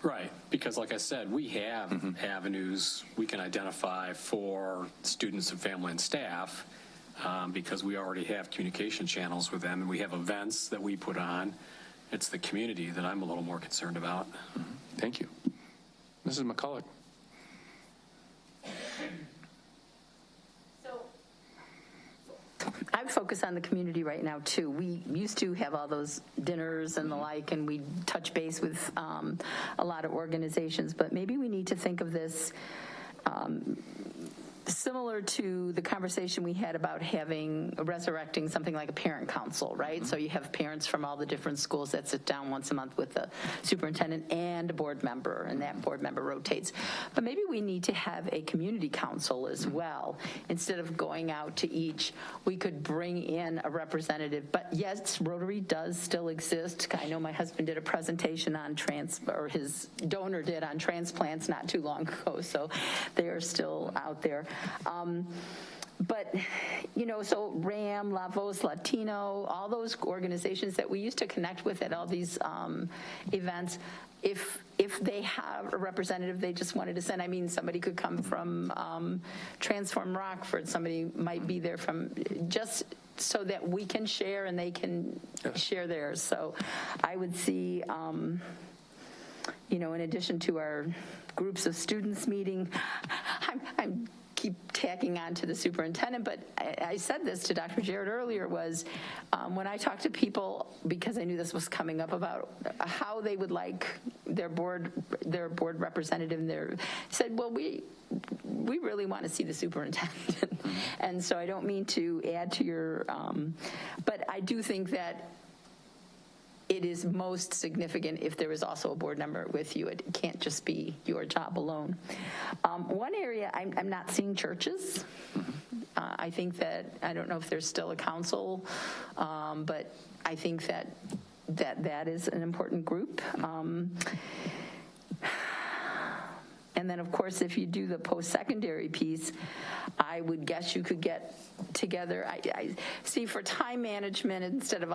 Speaker 8: Right, because like I said, we have avenues we can identify for students and family and staff, because we already have communication channels with them, and we have events that we put on. It's the community that I'm a little more concerned about.
Speaker 11: Thank you. Mrs. McCulloch.
Speaker 1: I focus on the community right now, too. We used to have all those dinners and the like, and we touch base with a lot of organizations, but maybe we need to think of this similar to the conversation we had about resurrecting something like a parent council, right? So you have parents from all the different schools that sit down once a month with the superintendent and a board member, and that board member rotates. But maybe we need to have a community council as well. Instead of going out to each, we could bring in a representative. But yes, Rotary does still exist. I know my husband did a presentation on his donor did on transplants not too long ago, so they are still out there. But, so RAM, La Voz Latino, all those organizations that we used to connect with at all these events, if they have a representative they just wanted to send, somebody could come from Transform Rockford, somebody might be there from just so that we can share and they can share theirs. So I would see, in addition to our groups of students meeting, I'm keep tacking on to the superintendent, but I said this to Dr. Jarrett earlier, was when I talked to people, because I knew this was coming up, about how they would like their board representative, and said, well, we really want to see the superintendent. And so I don't mean to add to your, but I do think that it is most significant if there is also a board member with you. It can't just be your job alone. One area I'm not seeing churches. I think that, I don't know if there's still a council, but I think that is an important group. And then, of course, if you do the post-secondary piece, I would guess you could get together. I see, for time management, instead of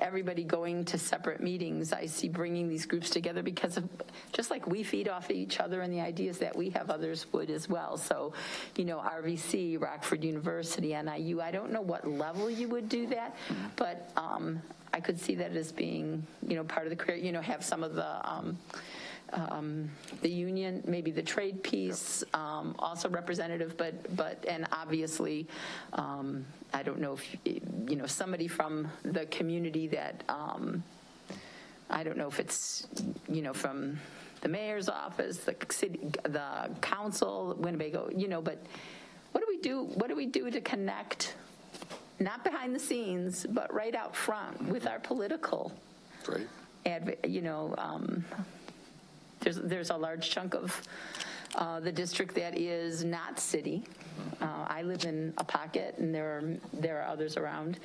Speaker 1: everybody going to separate meetings, I see bringing these groups together, because of, just like we feed off each other and the ideas that we have, others would as well. So, RVC, Rockford University, NIU, I don't know what level you would do that, but I could see that as being, part of the career, have some of the union, maybe the trade piece, also representative, but and obviously, I don't know if, somebody from the community that, I don't know if it's, from the mayor's office, the city, the council, Winnebago, but what do we do to connect, not behind the scenes, but right out front with our political,
Speaker 11: right.
Speaker 1: There's a large chunk of the district that is not city. I live in a pocket, and there are others around.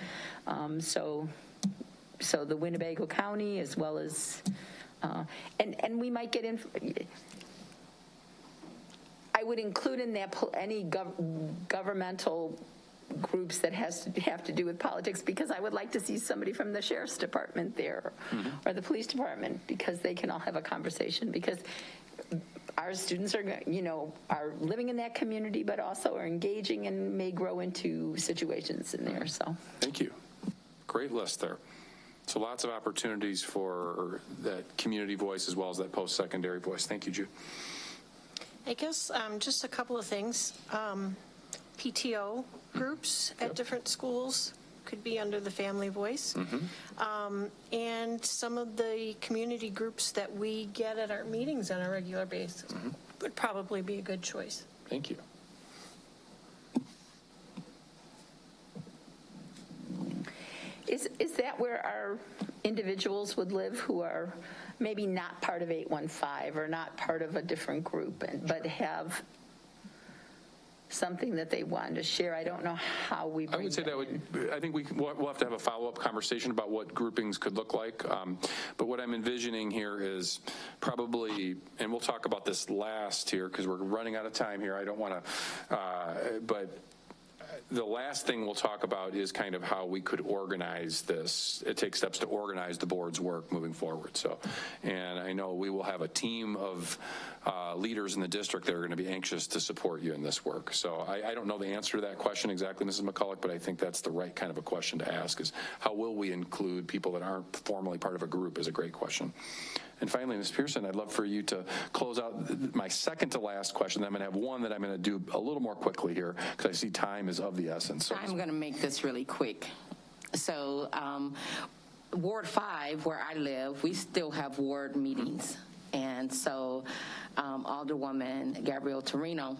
Speaker 1: So the Winnebago County, as well as, and we might get in. I would include in that any governmental groups that have to do with politics, because I would like to see somebody from the sheriff's department there, or the police department, because they can all have a conversation, because our students are living in that community, but also are engaging and may grow into situations in there. So
Speaker 11: thank you. Great list there. So lots of opportunities for that community voice as well as that post-secondary voice. Thank you, Jude.
Speaker 7: I guess just a couple of things. PTO groups at different schools could be under the family voice. And some of the community groups that we get at our meetings on a regular basis would probably be a good choice.
Speaker 11: Thank you.
Speaker 1: Is that where our individuals would live who are maybe not part of 815 or not part of a different group, but have something that they want to share? I don't know how we bring
Speaker 11: I would say that would, I think we'll have to have a follow-up conversation about what groupings could look like. But what I'm envisioning here is probably, and we'll talk about this last here because we're running out of time here. I don't want to, but the last thing we'll talk about is kind of how we could organize this. It takes steps to organize the board's work moving forward. So, and I know we will have a team of leaders in the district that are going to be anxious to support you in this work. So I don't know the answer to that question exactly, Mrs. McCulloch, but I think that's the right kind of a question to ask, is how will we include people that aren't formally part of a group, is a great question. And finally, Ms. Pearson, I'd love for you to close out my second to last question. I'm going to have one that I'm going to do a little more quickly here because I see time is of the essence. So
Speaker 5: I'm going to make this really quick. So Ward 5, where I live, we still have ward meetings. And so Alderwoman Gabrielle Torino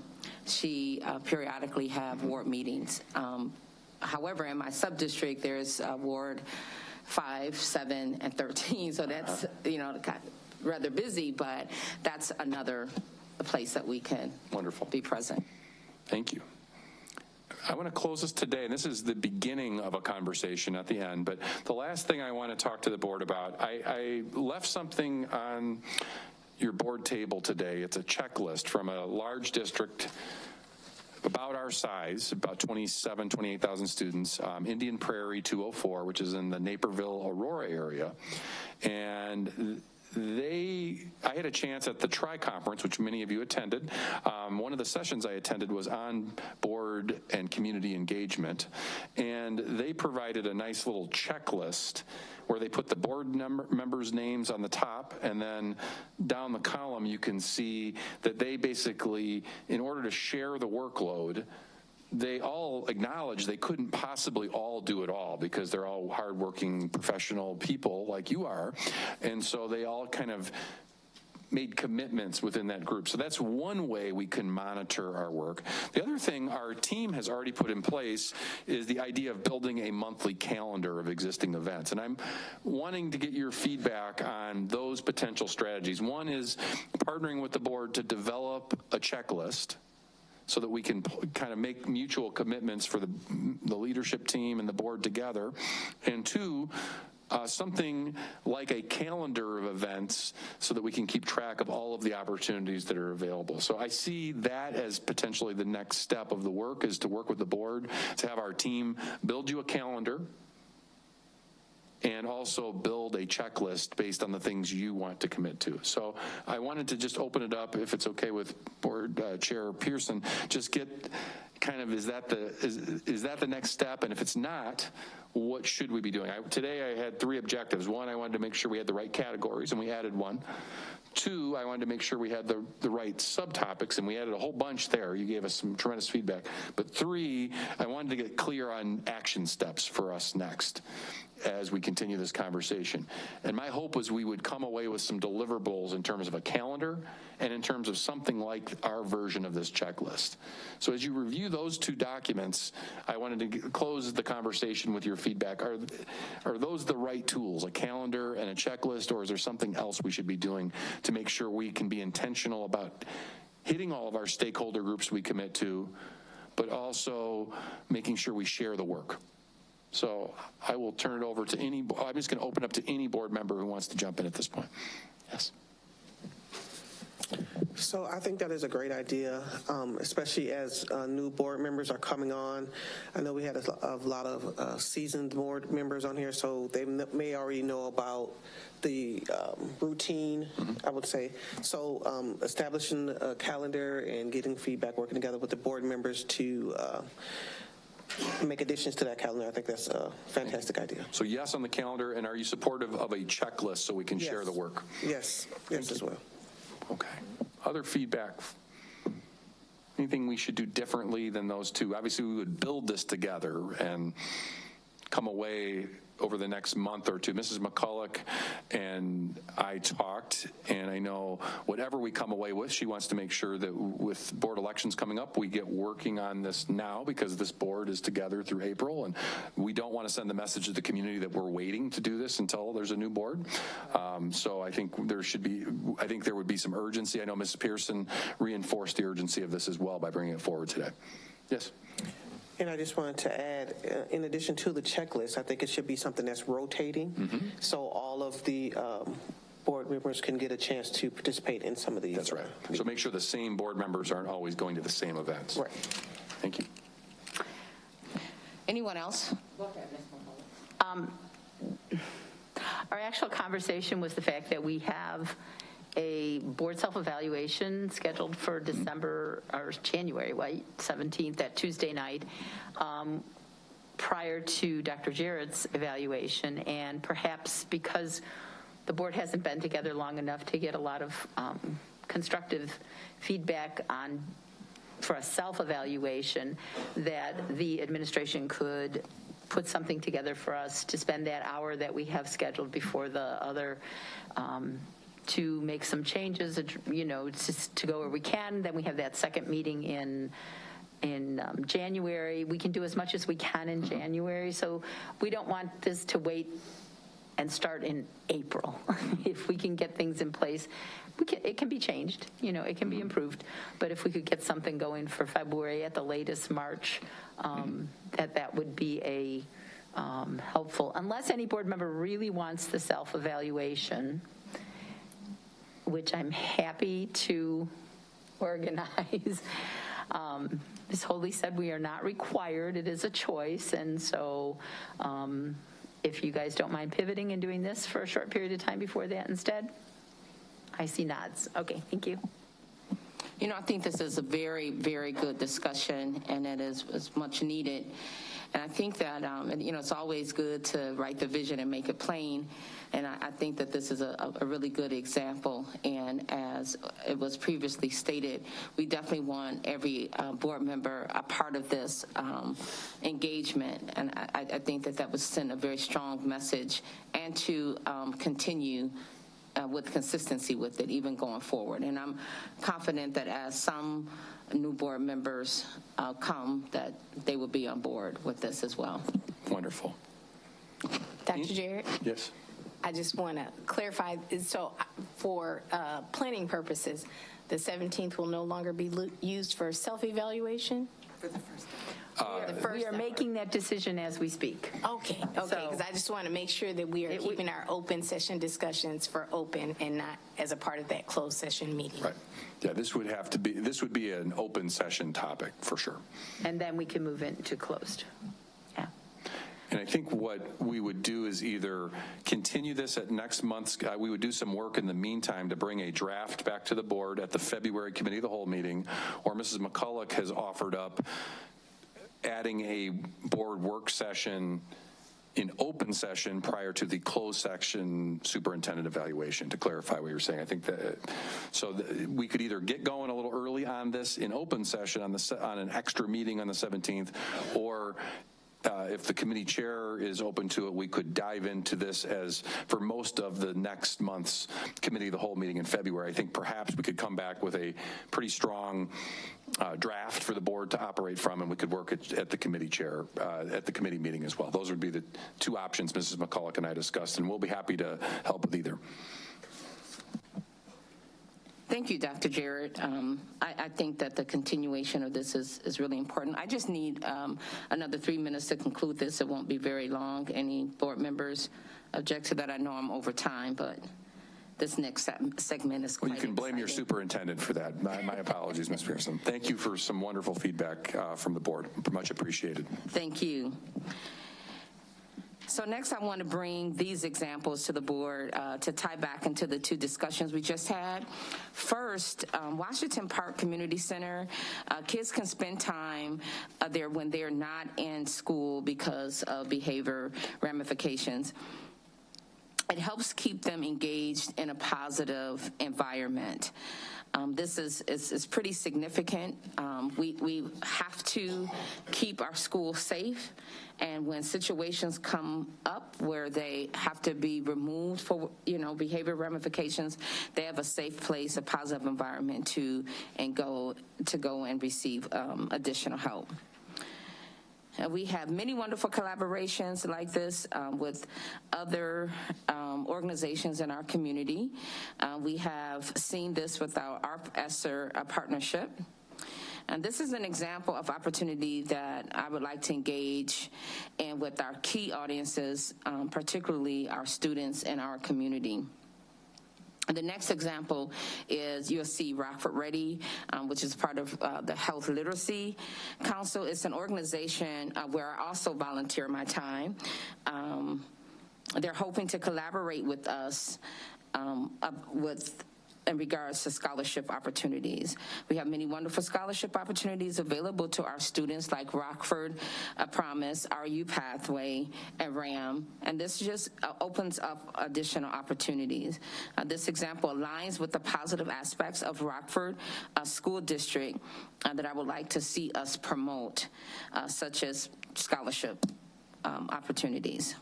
Speaker 5: she periodically have ward meetings. However, in my sub-district, there's Ward 5, 7, and 13, so that's, rather busy, but that's another place that we can be present.
Speaker 11: Thank you. I want to close this today, and this is the beginning of a conversation at the end, but the last thing I want to talk to the board about, I left something on your board table today. It's a checklist from a large district about our size, about 28,000 students, Indian Prairie 204, which is in the Naperville, Aurora area. And I had a chance at the Tri-Conference, which many of you attended. One of the sessions I attended was on board and community engagement, and they provided a nice little checklist where they put the board members' names on the top, and then down the column you can see that they basically, in order to share the workload, they all acknowledge they couldn't possibly all do it all because they're all hardworking professional people like you are. And so they all kind of made commitments within that group. So that's one way we can monitor our work. The other thing our team has already put in place is the idea of building a monthly calendar of existing events. And I'm wanting to get your feedback on those potential strategies. One is partnering with the board to develop a checklist so that we can kind of make mutual commitments for the leadership team and the board together. And two, something like a calendar of events so that we can keep track of all of the opportunities that are available. So I see that as potentially the next step of the work, is to work with the board, to have our team build you a calendar and also build a checklist based on the things you want to commit to. So I wanted to just open it up, if it's okay with Board Chair Pearson, just get kind of, is that the next step? And if it's not, what should we be doing? Today I had 3 objectives. One, I wanted to make sure we had the right categories, and we added one. 2, I wanted to make sure we had the right subtopics, and we added a whole bunch there. You gave us some tremendous feedback. But 3, I wanted to get clear on action steps for us next as we continue this conversation. And my hope was we would come away with some deliverables in terms of a calendar and in terms of something like our version of this checklist. So as you review those 2 documents, I wanted to close the conversation with your feedback. Are those the right tools, a calendar and a checklist, or is there something else we should be doing to make sure we can be intentional about hitting all of our stakeholder groups we commit to, but also making sure we share the work? So I will turn it over to I'm just going to open up to any board member who wants to jump in at this point. Yes.
Speaker 10: So I think that is a great idea, especially as new board members are coming on. I know we had a lot of seasoned board members on here, so they may already know about the routine, I would say. So establishing a calendar and getting feedback, working together with the board members to make additions to that calendar. I think that's a fantastic idea.
Speaker 11: So yes on the calendar, and are you supportive of a checklist so we can share the work?
Speaker 10: Yes, yes as well.
Speaker 11: Okay. Other feedback? Anything we should do differently than those 2? Obviously, we would build this together and come away over the next month or 2. Mrs. McCulloch and I talked, and I know whatever we come away with, she wants to make sure that with board elections coming up, we get working on this now, because this board is together through April, and we don't want to send the message to the community that we're waiting to do this until there's a new board. So I think there would be some urgency. I know Mrs. Pearson reinforced the urgency of this as well by bringing it forward today. Yes.
Speaker 10: And I just wanted to add, in addition to the checklist, I think it should be something that's rotating, so all of the board members can get a chance to participate in some of these.
Speaker 11: That's right. So make sure the same board members aren't always going to the same events.
Speaker 10: Right.
Speaker 11: Thank you.
Speaker 5: Anyone else?
Speaker 1: Our actual conversation was the fact that we have a board self-evaluation scheduled for December or January 17th, that Tuesday night, prior to Dr. Jarrett's evaluation. And perhaps because the board hasn't been together long enough to get a lot of constructive feedback for a self-evaluation, that the administration could put something together for us to spend that hour that we have scheduled before the other to make some changes, to go where we can. Then we have that second meeting in January. We can do as much as we can in January, so we don't want this to wait and start in April. If we can get things in place, it can be changed, it can be improved, but if we could get something going for February, at the latest March, that would be helpful, unless any board member really wants the self-evaluation, which I'm happy to organize. Ms. Holy said we are not required, it is a choice, and so if you guys don't mind pivoting and doing this for a short period of time before that instead. I see nods. Okay, thank you.
Speaker 5: I think this is a very, very good discussion, and it is much needed. And I think that, it's always good to write the vision and make it plain. And I think that this is a really good example. And as it was previously stated, we definitely want every board member a part of this engagement. And I think that would send a very strong message, and to continue with consistency with it, even going forward. And I'm confident that as some new board members come, that they will be on board with this as well.
Speaker 11: Wonderful.
Speaker 12: Dr. Jarrett?
Speaker 11: Yes.
Speaker 12: I just want to clarify, so for planning purposes, the 17th will no longer be used for self-evaluation?
Speaker 2: For the first
Speaker 1: We are making that decision as we speak.
Speaker 12: Okay, because I just want to make sure that we are keeping our open session discussions for open and not as a part of that closed session meeting.
Speaker 11: Right. Yeah, this would be an open session topic for sure.
Speaker 1: And then we can move into closed. Yeah.
Speaker 11: And I think what we would do is either continue this at next month's, we would do some work in the meantime to bring a draft back to the board at the February Committee of the Whole meeting, or Mrs. McCulloch has offered up adding a board work session in open session prior to the closed section superintendent evaluation, to clarify what you're saying. I think that, we could either get going a little early on this in open session on an extra meeting on the 17th, or if the committee chair is open to it, we could dive into this as for most of the next month's committee of the whole meeting in February. I think perhaps we could come back with a pretty strong draft for the board to operate from, and we could work at the committee chair at the committee meeting as well. Those would be the two options Mrs. McCulloch and I discussed, and we'll be happy to help with either.
Speaker 5: Thank you, Dr. Jarrett. I think that the continuation of this is really important. I just need another 3 minutes to conclude this. It won't be very long. Any board members object to that? I know I'm over time, but this next segment is quite
Speaker 11: You can blame your superintendent for that. My apologies, Ms. Pearson. Thank you for some wonderful feedback from the board. Much appreciated.
Speaker 5: Thank you. So next I want to bring these examples to the board to tie back into the two discussions we just had. First, Washington Park Community Center, kids can spend time there when they're not in school because of behavior ramifications. It helps keep them engaged in a positive environment. This is pretty significant. We have to keep our schools safe, and when situations come up where they have to be removed for behavior ramifications, they have a safe place, a positive environment to go and receive additional help. We have many wonderful collaborations like this with other organizations in our community. We have seen this with our ARP-ESSER partnership. And this is an example of opportunity that I would like to engage in with our key audiences, particularly our students in our community. The next example is USC Rockford Ready, which is part of the Health Literacy Council. It's an organization where I also volunteer my time. They're hoping to collaborate with us in regards to scholarship opportunities. We have many wonderful scholarship opportunities available to our students, like Rockford Promise, RU Pathway, and RAM, and this just opens up additional opportunities. This example aligns with the positive aspects of Rockford School District that I would like to see us promote, such as scholarship opportunities.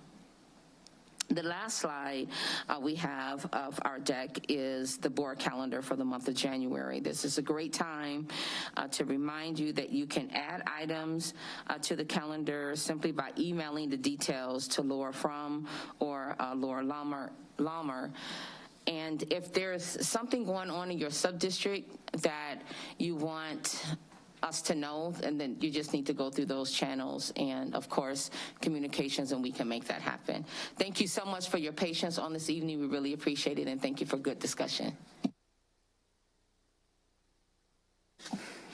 Speaker 5: The last slide we have of our deck is the board calendar for the month of January. This is a great time to remind you that you can add items to the calendar simply by emailing the details to Laura Frum or Laura Lalmer. And if there's something going on in your sub-district that you want us to know, and then you just need to go through those channels and, of course, communications, and we can make that happen. Thank you so much for your patience on this evening. We really appreciate it, and thank you for good discussion.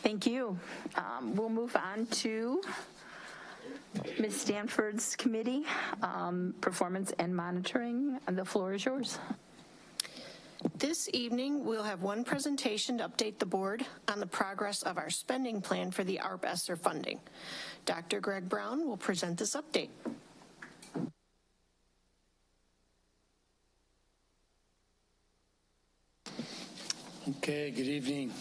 Speaker 1: Thank you. We'll move on to Ms. Stanford's committee, performance and monitoring. The floor is yours.
Speaker 7: This evening, we'll have one presentation to update the board on the progress of our spending plan for the ARP ESSER funding. Dr. Greg Brown will present this update.
Speaker 13: Okay, good evening.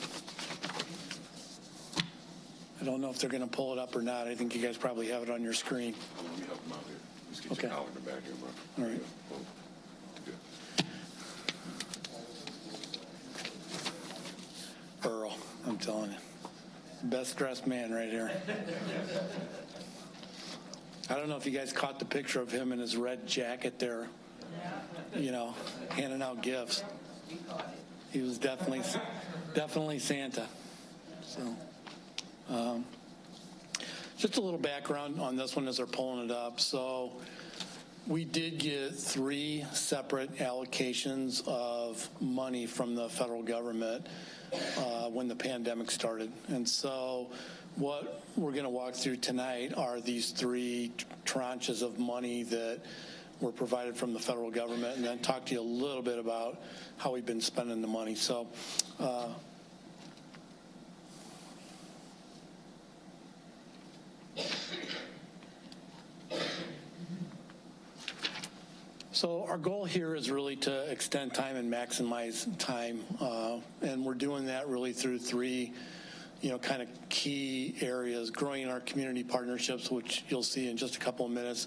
Speaker 13: I don't know if they're going to pull it up or not. I think you guys probably have it on your screen.
Speaker 6: Let me help them out here. Let's get
Speaker 13: Okay.
Speaker 6: your calendar back here, bro.
Speaker 13: All right.
Speaker 6: Good.
Speaker 13: Earl, I'm telling you. Best dressed man right here. I don't know if you guys caught the picture of him in his red jacket there, you know, handing out gifts. He was definitely Santa. So, just a little background on this one as they're pulling it up. So, we did get 3 separate allocations of money from the federal government when the pandemic started. And so what we're going to walk through tonight are these 3 tranches of money that were provided from the federal government, and then talk to you a little bit about how we've been spending the money. So So our goal here is really to extend time and maximize time, and we're doing that really through 3, kind of key areas: growing our community partnerships, which you'll see in just a couple of minutes,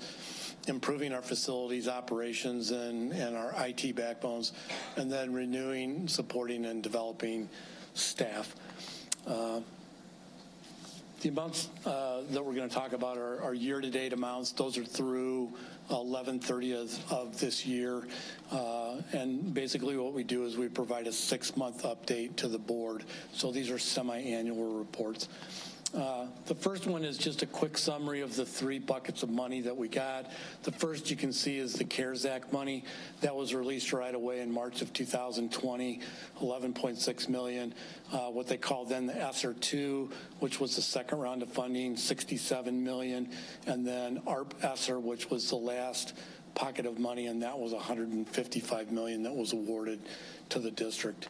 Speaker 13: improving our facilities operations and our IT backbones, and then renewing, supporting, and developing staff. The amounts that we're going to talk about are year-to-date amounts. Those are through 11/30 of this year. And basically what we do is we provide a 6-month update to the board. So these are semi-annual reports. The first one is just a quick summary of the 3 buckets of money that we got. The first you can see is the CARES Act money that was released right away in March of 2020, $11.6 million. What they called then the ESSER 2, which was the second round of funding, $67 million. And then ARP ESSER, which was the last pocket of money, and that was $155 million that was awarded to the district.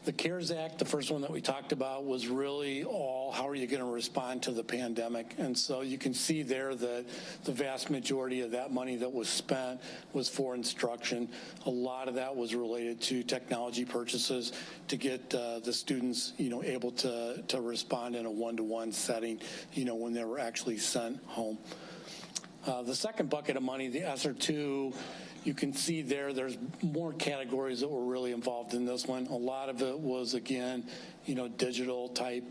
Speaker 13: The CARES Act, the first one that we talked about, was really all how are you going to respond to the pandemic. And so you can see there that the vast majority of that money that was spent was for instruction. A lot of that was related to technology purchases to get the students, able to respond in a one-to-one setting, when they were actually sent home. The second bucket of money, the ESSER 2, you can see there's more categories that were really involved in this one. A lot of it was, again, digital type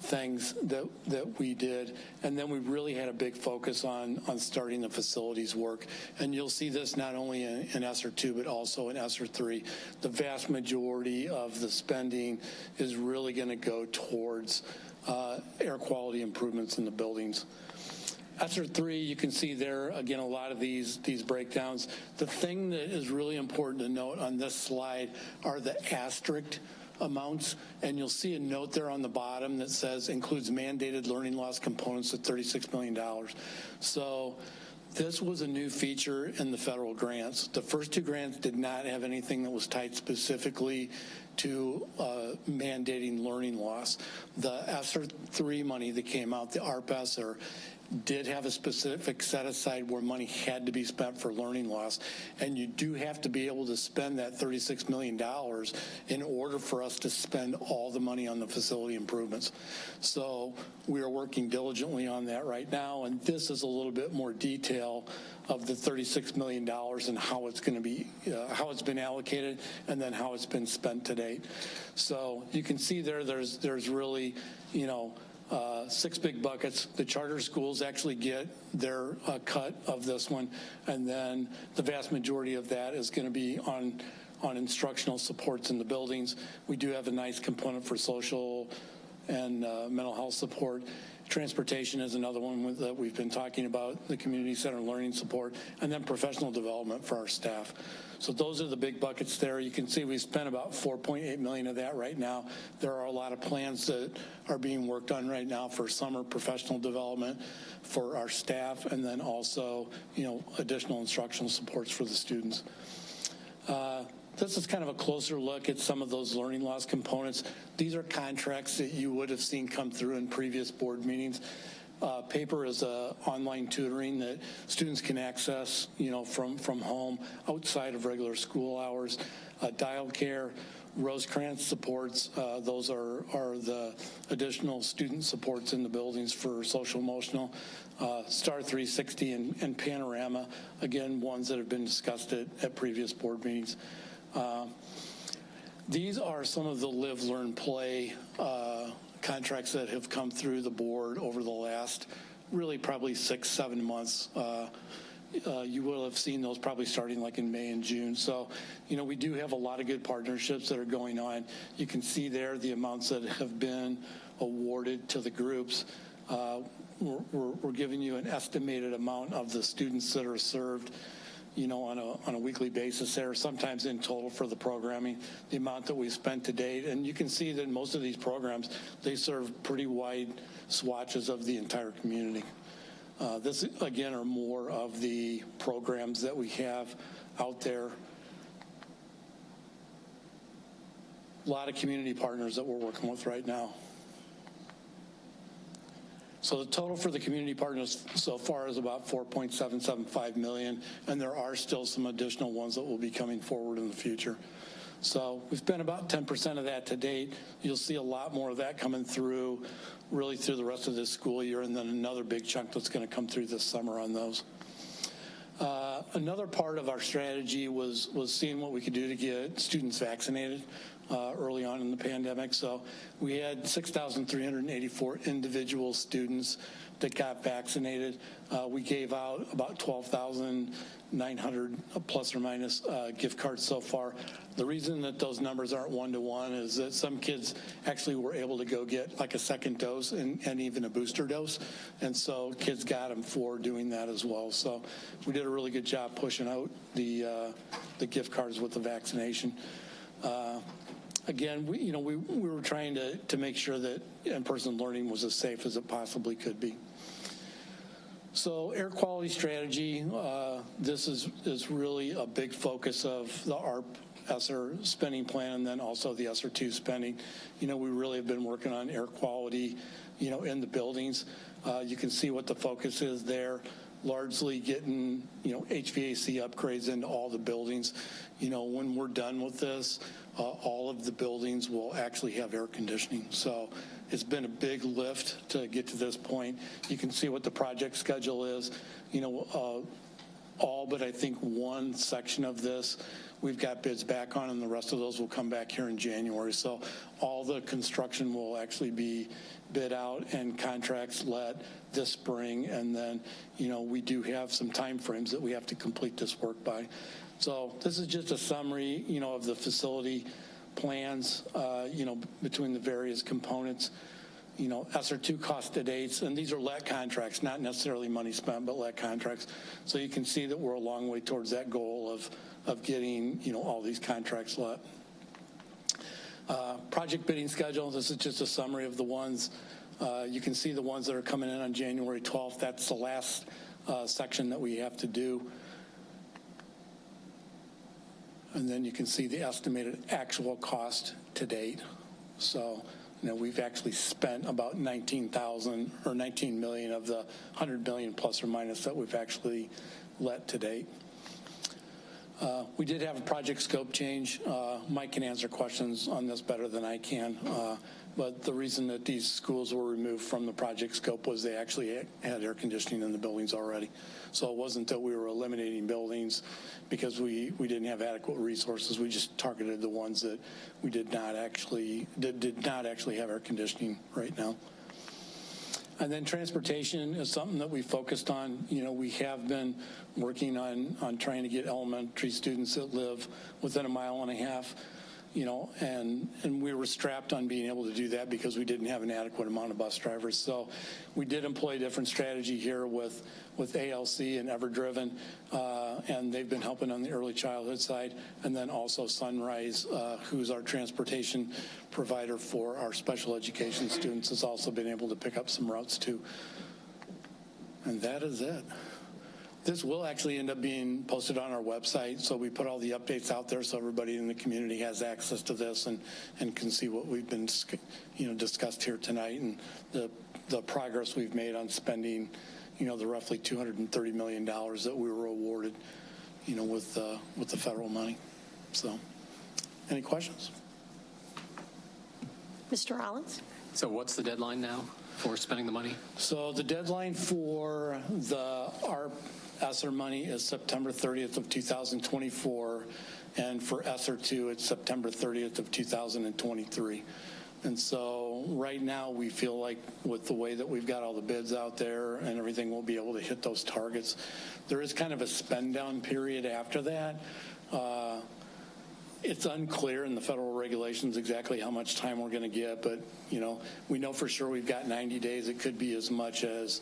Speaker 13: things that we did. And then we really had a big focus on starting the facilities work. And you'll see this not only in ESSER 2, but also in ESSER 3. The vast majority of the spending is really going to go towards air quality improvements in the buildings. ESSER 3, you can see there, again, a lot of these breakdowns. The thing that is really important to note on this slide are the asterisk amounts, and you'll see a note there on the bottom that says includes mandated learning loss components of $36 million. So this was a new feature in the federal grants. The first 2 grants did not have anything that was tied specifically to mandating learning loss. The ESSER 3 money that came out, the ARP ESSER, did have a specific set aside where money had to be spent for learning loss, and you do have to be able to spend that $36 million in order for us to spend all the money on the facility improvements. So we are working diligently on that right now, and this is a little bit more detail of the $36 million and how it's going to be, how it's been allocated, and then how it's been spent to date. So you can see there's really, 6 big buckets. The charter schools actually get their cut of this one, and then the vast majority of that is going to be on instructional supports in the buildings. We do have a nice component for social and mental health support. Transportation is another one that we've been talking about, the community center learning support, and then professional development for our staff. So those are the big buckets there. You can see we spent about $4.8 million of that right now. There are a lot of plans that are being worked on right now for summer professional development for our staff, and then also, additional instructional supports for the students. This is kind of a closer look at some of those learning loss components. These are contracts that you would have seen come through in previous board meetings. Paper is online tutoring that students can access, from home outside of regular school hours. Dial care, Rosecrans supports, those are the additional student supports in the buildings for social emotional. Star 360 and Panorama, again, ones that have been discussed at previous board meetings. These are some of the live, learn, play contracts that have come through the board over the last really probably 6-7 months. You will have seen those probably starting like in May and June. So, we do have a lot of good partnerships that are going on. You can see there the amounts that have been awarded to the groups. We're giving you an estimated amount of the students that are served, on a weekly basis there, sometimes in total for the programming, the amount that we spent to date. And you can see that most of these programs, they serve pretty wide swatches of the entire community. This, again, are more of the programs that we have out there. A lot of community partners that we're working with right now. So the total for the community partners so far is about $4.775 million, and there are still some additional ones that will be coming forward in the future. So we've spent about 10% of that to date. You'll see a lot more of that coming through really through the rest of this school year, and then another big chunk that's going to come through this summer on those. Another part of our strategy was seeing what we could do to get students vaccinated early on in the pandemic. So we had 6,384 individual students that got vaccinated. We gave out about 12,900 plus or minus gift cards so far. The reason that those numbers aren't one-to-one is that some kids actually were able to go get like a second dose and even a booster dose. And so kids got them for doing that as well. So we did a really good job pushing out the gift cards with the vaccination. Again, we were trying to make sure that in-person learning was as safe as it possibly could be. So air quality strategy, this is really a big focus of the ARP ESSER spending plan, and then also the ESSER 2 spending. We really have been working on air quality, in the buildings. You can see what the focus is there. Largely getting, HVAC upgrades into all the buildings. When we're done with this, all of the buildings will actually have air conditioning. So it's been a big lift to get to this point. You can see what the project schedule is. All but I think one section of this we've got bids back on, and the rest of those will come back here in January. So all the construction will actually be bid out and contracts let this spring, and then we do have some time frames that we have to complete this work by. So this is just a summary of the facility plans between the various components. ESSER 2 cost to dates, and these are let contracts, not necessarily money spent, but let contracts. So you can see that we're a long way towards that goal of getting all these contracts let. Project bidding schedule, this is just a summary of the ones. You can see the ones that are coming in on January 12th. That's the last section that we have to do. And then you can see the estimated actual cost to date So, we've actually spent about 19,000 or 19 million of the 100 million plus or minus that we've actually let to date. We did have a project scope change. Mike can answer questions on this better than I can. But the reason that these schools were removed from the project scope was they actually had air conditioning in the buildings already. So it wasn't that we were eliminating buildings because we didn't have adequate resources. We just targeted the ones that we did not actually have air conditioning right now. And then transportation is something that we focused on. We have been working on trying to get elementary students that live within 1.5 miles, and we were strapped on being able to do that because we didn't have an adequate amount of bus drivers. So we did employ a different strategy here with ALC and Everdriven, and they've been helping on the early childhood side, and then also Sunrise, who's our transportation provider for our special education students, has also been able to pick up some routes too. And that is it. This will actually end up being posted on our website, so we put all the updates out there so everybody in the community has access to this and can see what we've been discussed here tonight and the progress we've made on spending the roughly $230 million that we were awarded with the federal money. So any questions?
Speaker 7: Mr. Rollins?
Speaker 8: So what's the deadline now for spending the money?
Speaker 13: So the deadline for our ESSER money is September 30th of 2024, and for ESSER 2, it's September 30th of 2023. And so right now we feel like with the way that we've got all the bids out there and everything, we'll be able to hit those targets. There is kind of a spend down period after that. It's unclear in the federal regulations exactly how much time we're going to get, but we know for sure we've got 90 days. It could be as much as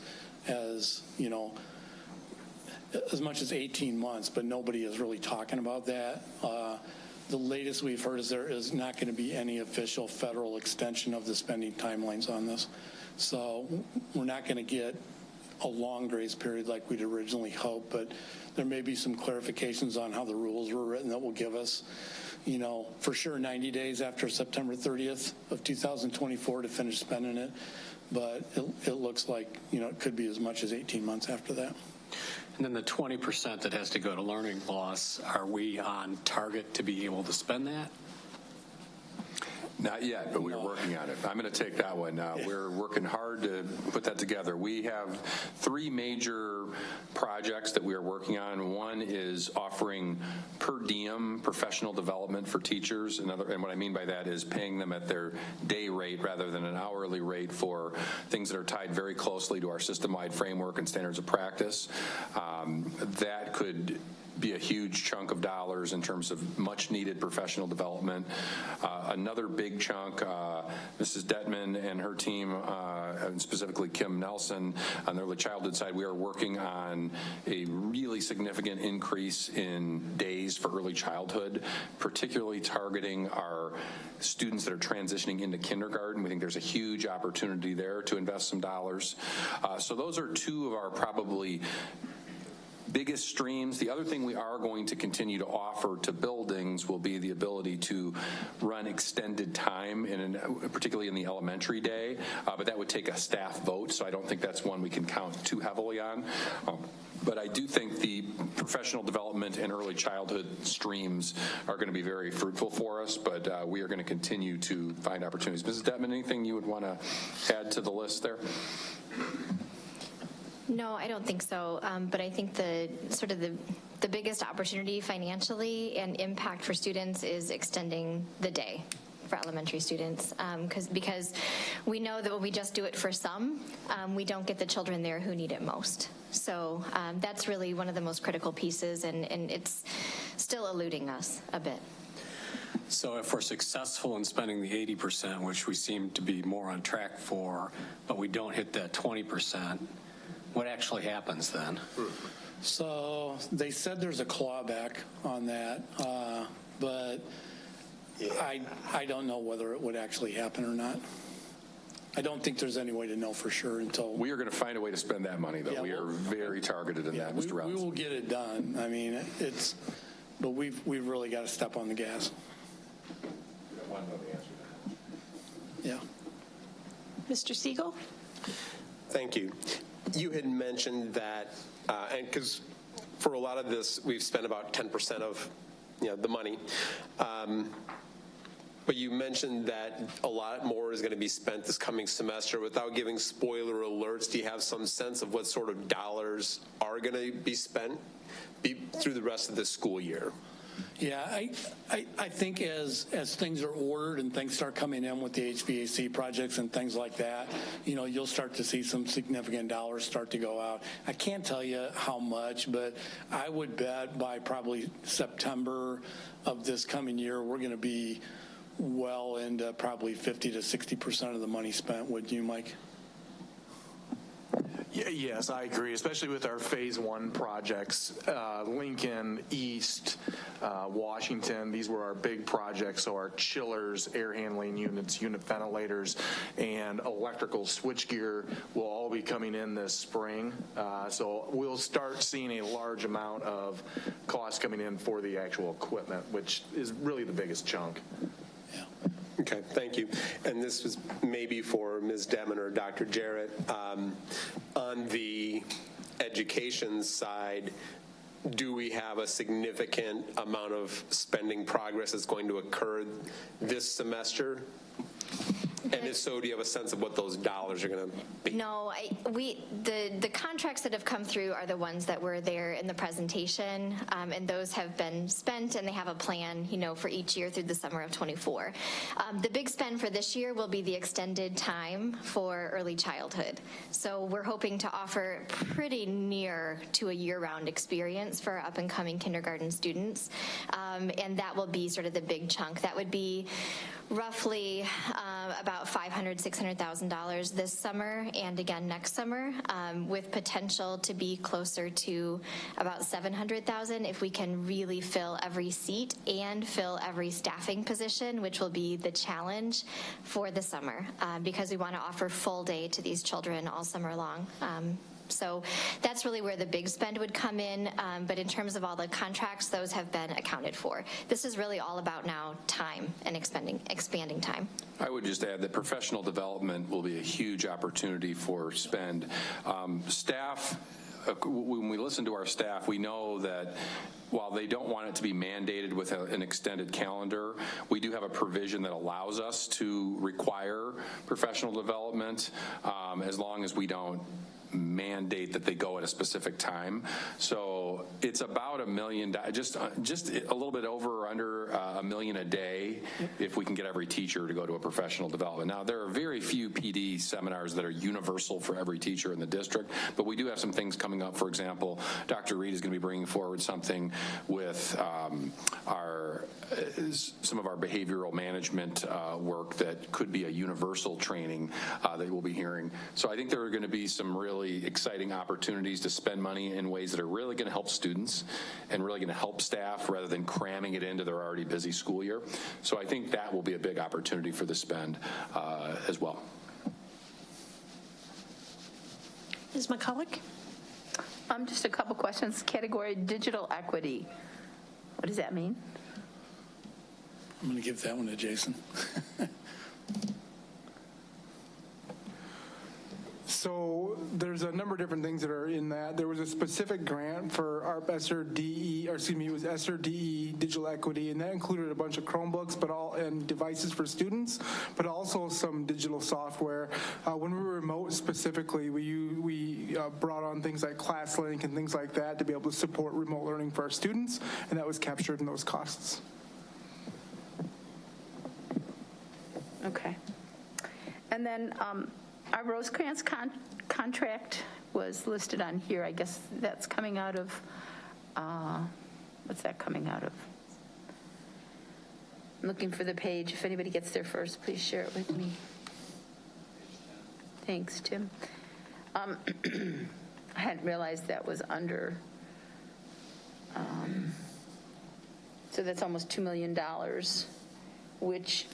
Speaker 13: 18 months, but nobody is really talking about that. The latest we've heard is there is not going to be any official federal extension of the spending timelines on this. So we're not going to get a long grace period like we'd originally hoped, but there may be some clarifications on how the rules were written that will give us, for sure 90 days after September 30th of 2024 to finish spending it. But it looks like, it could be as much as 18 months after that.
Speaker 8: And then the 20% that has to go to learning loss, are we on target to be able to spend that?
Speaker 11: Not yet, but we're working on it. I'm going to take that one. We're working hard to put that together. We have 3 major projects that we are working on. One is offering per diem professional development for teachers. And what I mean by that is paying them at their day rate rather than an hourly rate for things that are tied very closely to our system-wide framework and standards of practice. That could be a huge chunk of dollars in terms of much needed professional development. Another big chunk, Mrs. Detman and her team, and specifically Kim Nelson on the early childhood side, we are working on a really significant increase in days for early childhood, particularly targeting our students that are transitioning into kindergarten. We think there's a huge opportunity there to invest some dollars. So those are 2 of our probably biggest streams. The other thing we are going to continue to offer to buildings will be the ability to run extended time, particularly in the elementary day, but that would take a staff vote, so I don't think that's one we can count too heavily on. But I do think the professional development and early childhood streams are going to be very fruitful for us, but we are going to continue to find opportunities. Mrs. Detman, anything you would want to add to the list there?
Speaker 14: No, I don't think so. But I think the biggest opportunity financially and impact for students is extending the day for elementary students, because we know that when we just do it for some, we don't get the children there who need it most. So that's really one of the most critical pieces, and it's still eluding us a bit.
Speaker 8: So if we're successful in spending the 80%, which we seem to be more on track for, but we don't hit that 20%, what actually happens then?
Speaker 13: So they said there's a clawback on that, but I don't know whether it would actually happen or not. I don't think there's any way to know for sure until...
Speaker 11: We are going to find a way to spend that money, though. Yeah, we are very targeted in that, Mr. Rounds.
Speaker 13: We will get it done. I mean, but we've really got to step on the gas. Yeah.
Speaker 7: Mr. Siegel?
Speaker 3: Thank you. You had mentioned that, and because for a lot of this, we've spent about 10% of the money. But you mentioned that a lot more is going to be spent this coming semester. Without giving spoiler alerts, do you have some sense of what sort of dollars are going to be spent through the rest of the school year?
Speaker 13: Yeah, I think as things are ordered and things start coming in with the HVAC projects and things like that, you'll start to see some significant dollars start to go out. I can't tell you how much, but I would bet by probably September of this coming year, we're going to be well into probably 50 to 60% of the money spent. Would you, Mike?
Speaker 15: Yes, I agree, especially with our phase 1 projects. Lincoln, East, Washington, these were our big projects. So our chillers, air handling units, unit ventilators, and electrical switchgear will all be coming in this spring. So we'll start seeing a large amount of costs coming in for the actual equipment, which is really the biggest chunk.
Speaker 3: Okay, thank you. And this was maybe for Ms. Demmin or Dr. Jarrett. On the education side, do we have a significant amount of spending progress that's going to occur this semester? And if so, do you have a sense of what those dollars are going to be?
Speaker 14: No, the contracts that have come through are the ones that were there in the presentation, and those have been spent, and they have a plan, for each year through the summer of '24. The big spend for this year will be the extended time for early childhood. So we're hoping to offer pretty near to a year-round experience for our up-and-coming kindergarten students, and that will be sort of the big chunk. That would be roughly about $500,000, $600,000 this summer and again next summer, with potential to be closer to about $700,000 if we can really fill every seat and fill every staffing position, which will be the challenge for the summer, because we want to offer full day to these children all summer long. So that's really where the big spend would come in. But in terms of all the contracts, those have been accounted for. This is really all about now time and expanding time.
Speaker 11: I would just add that professional development will be a huge opportunity for spend. Staff, when we listen to our staff, we know that while they don't want it to be mandated with an extended calendar, we do have a provision that allows us to require professional development as long as we don't mandate that they go at a specific time. So it's about $1 million, just a little bit over or under $1 million a day if we can get every teacher to go to a professional development. Now, there are very few PD seminars that are universal for every teacher in the district, but we do have some things coming up. For example, Dr. Reed is going to be bringing forward something with some of our behavioral management work that could be a universal training that we'll be hearing. So I think there are going to be some really exciting opportunities to spend money in ways that are really going to help students and really going to help staff rather than cramming it into their already busy school year. So I think that will be a big opportunity for the spend as well.
Speaker 7: Ms. McCulloch?
Speaker 1: Just a couple questions. Category digital equity. What does that mean?
Speaker 13: I'm going to give that one to Jason.
Speaker 16: So there's a number of different things that are in that. There was a specific grant for ARP ESSER DE, or excuse me, it was ESSER DE digital equity, and that included a bunch of Chromebooks, and devices for students, but also some digital software. When we were remote specifically, we brought on things like ClassLink and things like that to be able to support remote learning for our students, and that was captured in those costs.
Speaker 1: Okay. And then our Rosecrans contract was listed on here. I guess that's coming out of, what's that coming out of? I'm looking for the page. If anybody gets there first, please share it with me. Thanks, Tim. I hadn't realized that was under, so that's almost $2 million, which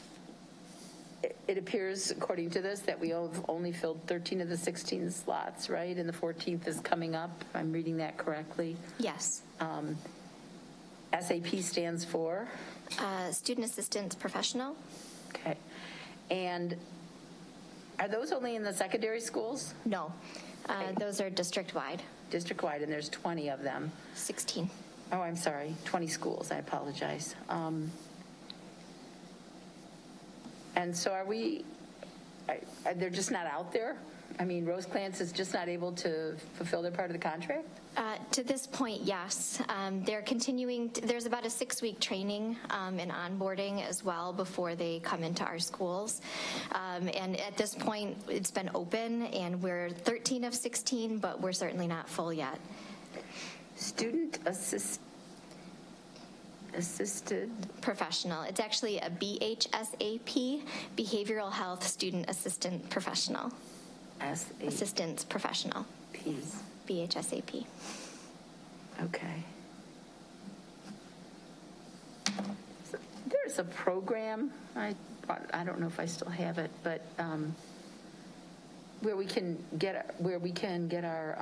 Speaker 1: it appears, according to this, that we have only filled 13 of the 16 slots, right? And the 14th is coming up, if I'm reading that correctly.
Speaker 14: Yes.
Speaker 1: SAP stands for?
Speaker 14: Student Assistance Professional.
Speaker 1: Okay. And Are those only in the secondary schools?
Speaker 14: No, those are district-wide.
Speaker 1: District-wide, and there's 20 of them.
Speaker 14: 16.
Speaker 1: Oh, I'm sorry, 20 schools, I apologize. And so they're just not out there? I mean, Rosecrans is just not able to fulfill their part of the contract?
Speaker 14: To this point, yes. They're continuing, there's about a 6-week training and onboarding as well before they come into our schools. And at this point, it's been open, and we're 13 of 16, but we're certainly not full yet.
Speaker 1: Student assisted
Speaker 14: professional. It's actually a BHSAP, Behavioral Health Student Assistant Professional. Assistance Professional. BHSAP.
Speaker 1: Okay. So there's a program, I don't know if I still have it, but where we can get our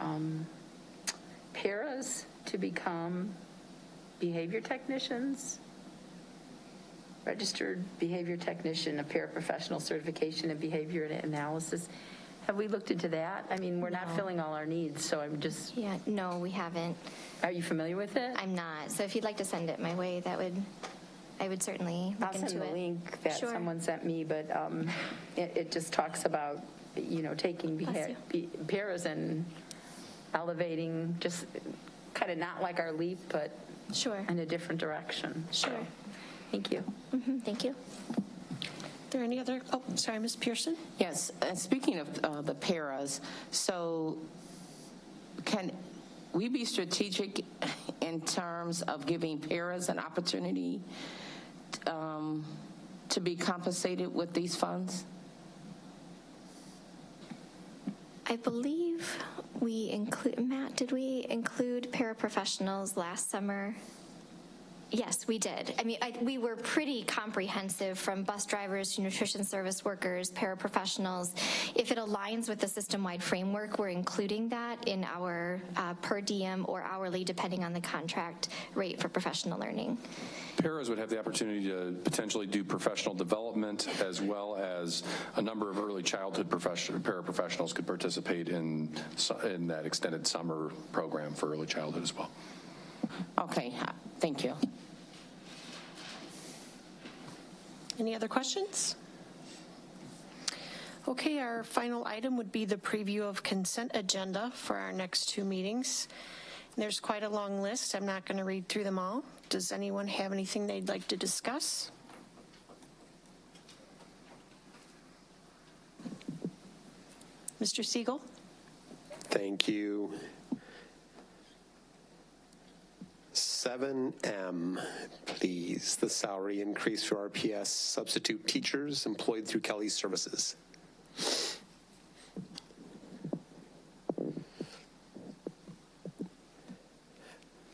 Speaker 1: paras to become behavior technicians, registered behavior technician, a paraprofessional certification in behavior analysis. Have we looked into that? I mean, we're not filling all our needs, so I'm just...
Speaker 14: Yeah, no, we haven't.
Speaker 1: Are you familiar with it?
Speaker 14: I'm not. So if you'd like to send it my way, I would certainly look into it.
Speaker 1: I'll send the link that
Speaker 14: Sure.
Speaker 1: someone sent me, but it just talks about, taking paras and elevating, just kind of not like our LEAP, but
Speaker 14: sure,
Speaker 1: in a different direction.
Speaker 14: Sure.
Speaker 1: So, thank you.
Speaker 14: Thank you.
Speaker 7: Are there any other, sorry, Ms. Pearson?
Speaker 5: Yes, and speaking of the paras, so can we be strategic in terms of giving paras an opportunity to be compensated with these funds?
Speaker 14: I believe we include, Matt, did we include paraprofessionals last summer? Yes, we did. I mean, we were pretty comprehensive, from bus drivers to nutrition service workers, paraprofessionals. If it aligns with the system-wide framework, we're including that in our per diem or hourly, depending on the contract rate for professional learning.
Speaker 11: Paras would have the opportunity to potentially do professional development, as well as a number of early childhood paraprofessionals could participate in that extended summer program for early childhood as well.
Speaker 5: Okay, thank you.
Speaker 7: Any other questions? Okay, our final item would be the preview of consent agenda for our next 2 meetings. There's quite a long list. I'm not going to read through them all. Does anyone have anything they'd like to discuss? Mr. Siegel?
Speaker 3: Thank you. 7M, please. The salary increase for RPS substitute teachers employed through Kelly's Services.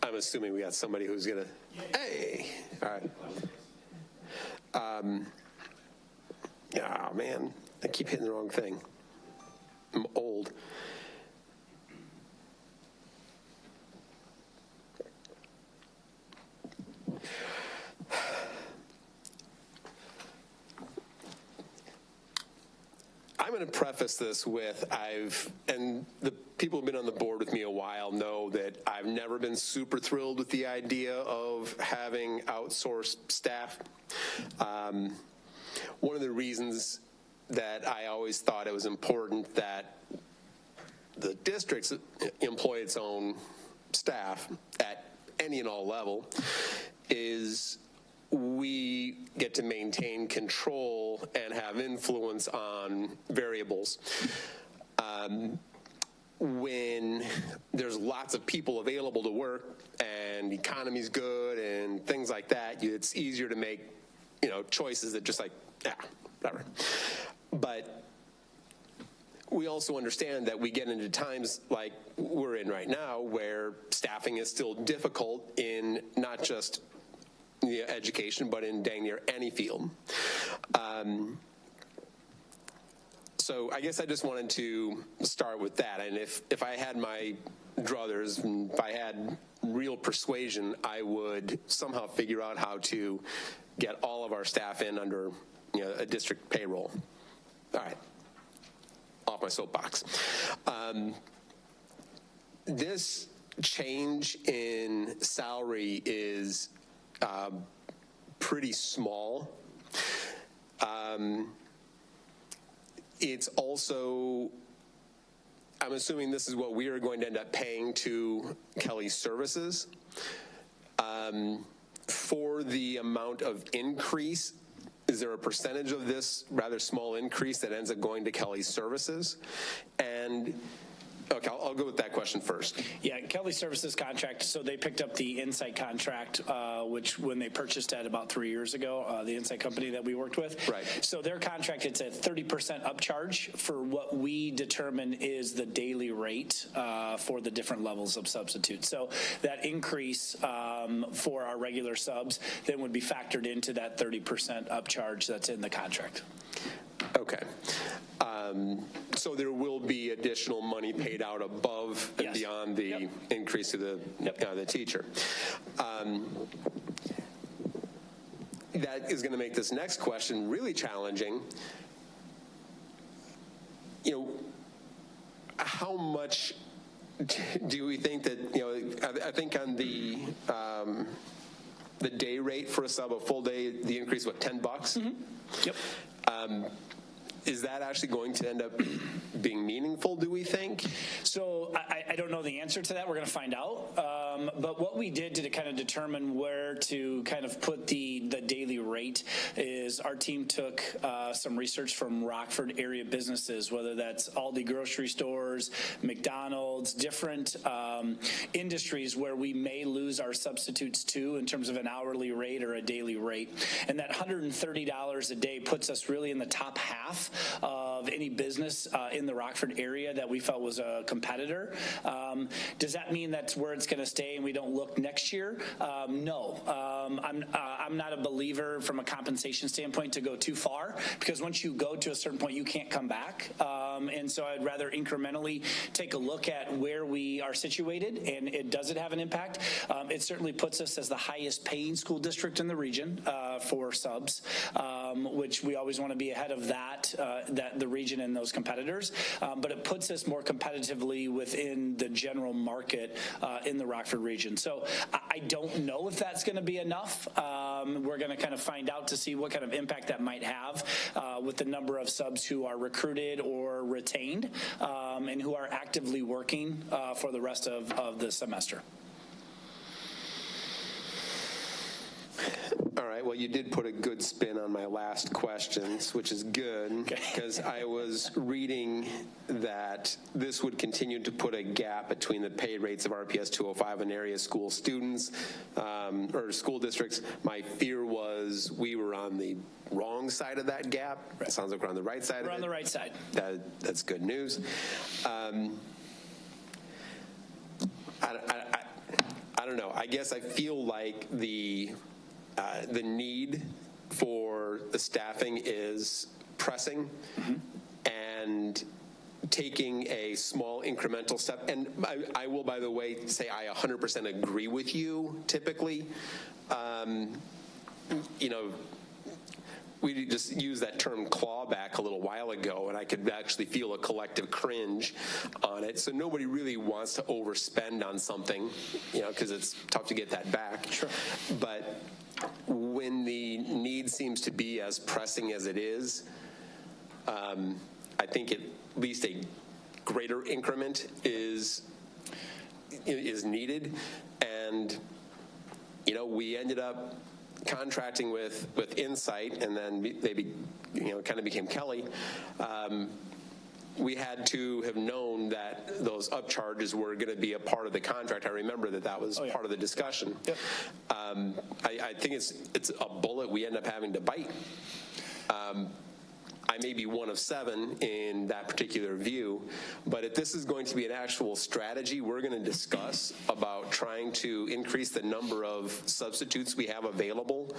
Speaker 3: I'm assuming we got somebody who's going to... Hey! All right. Oh, man. I keep hitting the wrong thing. I'm old. I'm going to preface this with and the people who've been on the board with me a while know that I've never been super thrilled with the idea of having outsourced staff. One of the reasons that I always thought it was important that the districts employ its own staff at any and all level is we get to maintain control and have influence on variables. When there's lots of people available to work and the economy's good and things like that, it's easier to make, choices that just like, whatever. But we also understand that we get into times like we're in right now where staffing is still difficult in not just education, but in dang near any field. So I guess I just wanted to start with that. And if I had my druthers, and if I had real persuasion, I would somehow figure out how to get all of our staff in under a district payroll. All right. off my soapbox. This change in salary is pretty small. It's also, I'm assuming this is what we are going to end up paying to Kelly's services. For the amount of increase, is there a percentage of this rather small increase that ends up going to Kelly's services? And okay, I'll go with that question first.
Speaker 17: Yeah, Kelly Services contract, so they picked up the Insight contract, which when they purchased that about 3 years ago, the Insight company that we worked with.
Speaker 3: Right.
Speaker 17: So their contract, it's a 30% upcharge for what we determine is the daily rate for the different levels of substitutes. So that increase for our regular subs then would be factored into that 30% upcharge that's in the contract.
Speaker 3: Okay. So there will be additional money paid out above and beyond the increase to the teacher. That is going to make this next question really challenging. You know, how much do we think that, you know, I think on the day rate for a sub, a full day, the increase, what, $10? Mm-hmm.
Speaker 17: Yep.
Speaker 3: Is that actually going to end up being meaningful, do we think?
Speaker 17: So I don't know the answer to that. We're going to find out. But what we did to kind of determine where to kind of put the daily rate is our team took some research from Rockford area businesses, whether that's Aldi grocery stores, McDonald's, different industries where we may lose our substitutes to in terms of an hourly rate or a daily rate. And that $130 a day puts us really in the top half of any business in the Rockford area that we felt was a competitor. Does that mean that's where it's going to stay and we don't look next year? No. I'm not a believer from a compensation standpoint to go too far, because once you go to a certain point, you can't come back. And so I'd rather incrementally take a look at where we are situated, and does it have an impact? It certainly puts us as the highest paying school district in the region for subs, which we always want to be ahead of that the region and those competitors. But it puts us more competitively within the general market in the Rockford region. So I don't know if that's going to be enough. We're going to kind of find out to see what kind of impact that might have with the number of subs who are recruited or retained and who are actively working for the rest of the semester.
Speaker 3: All right, well, you did put a good spin on my last questions, which is good, because I was reading that this would continue to put a gap between the pay rates of RPS 205 and area school students or school districts. My fear was we were on the wrong side of that gap. It sounds like we're on the right side of it.
Speaker 17: We're on the right side.
Speaker 3: That's good news. I don't know. I guess I feel like the need for the staffing is pressing, and taking a small incremental step. And I will, by the way, say I 100% agree with you typically. You know, we just used that term clawback a little while ago, and I could actually feel a collective cringe on it. So nobody really wants to overspend on something, you know, because it's tough to get that back. Sure. But when the need seems to be as pressing as it is, I think at least a greater increment is needed. And, you know, we ended up contracting with Insight, and then they kind of became Kelly. We had to have known that those upcharges were going to be a part of the contract. I remember that was part of the discussion. Yep. I think it's a bullet we end up having to bite. I may be one of 7 in that particular view, but if this is going to be an actual strategy we're going to discuss about trying to increase the number of substitutes we have available,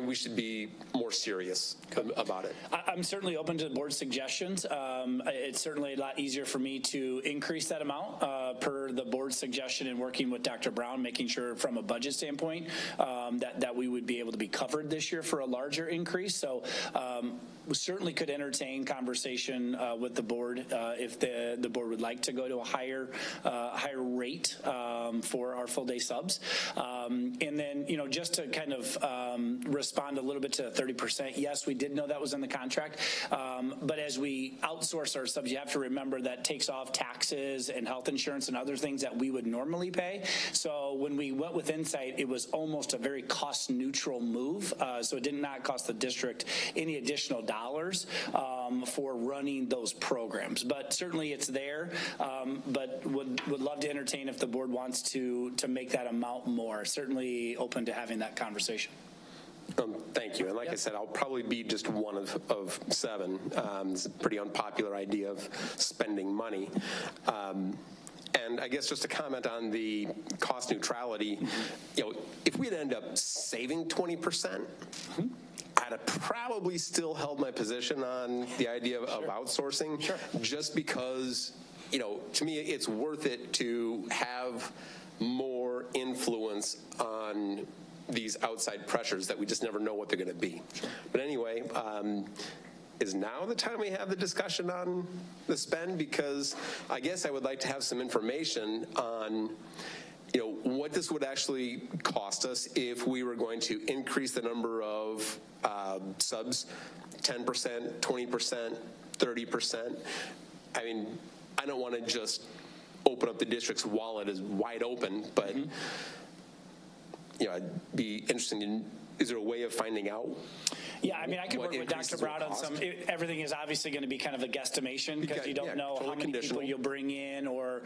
Speaker 3: we should be more serious about it.
Speaker 17: I'm certainly open to the board's suggestions. It's certainly a lot easier for me to increase that amount per the board's suggestion and working with Dr. Brown, making sure from a budget standpoint that we would be able to be covered this year for a larger increase. So we certainly could entertain conversation with the board if the board would like to go to a higher rate for our full day subs. And then, just to kind of respond a little bit to the 30%, yes, we did know that was in the contract. But as we outsource our subs, you have to remember that takes off taxes and health insurance and other things that we would normally pay. So when we went with Insight, it was almost a very cost neutral move. So it did not cost the district any additional dollars for running those programs. But certainly it's there, but would love to entertain if the board wants to make that amount more. Certainly open to having that conversation.
Speaker 3: Thank you. And like I said, I'll probably be just one of 7. It's a pretty unpopular idea of spending money. And I guess just to comment on the cost neutrality, if we'd end up saving 20%, I'd have probably still held my position on the idea of outsourcing, just because, to me, it's worth it to have more influence on these outside pressures that we just never know what they're going to be. But anyway, is now the time we have the discussion on the spend? Because I guess I would like to have some information on what this would actually cost us if we were going to increase the number of subs 10%, 20%, 30%. I mean, I don't want to just open up the district's wallet as wide open, but I'd be interested in, is there a way of finding out?
Speaker 17: Yeah, I mean, I could work with Dr. Brown on some. Everything is obviously going to be kind of a guesstimation because you don't know how many people you'll bring in or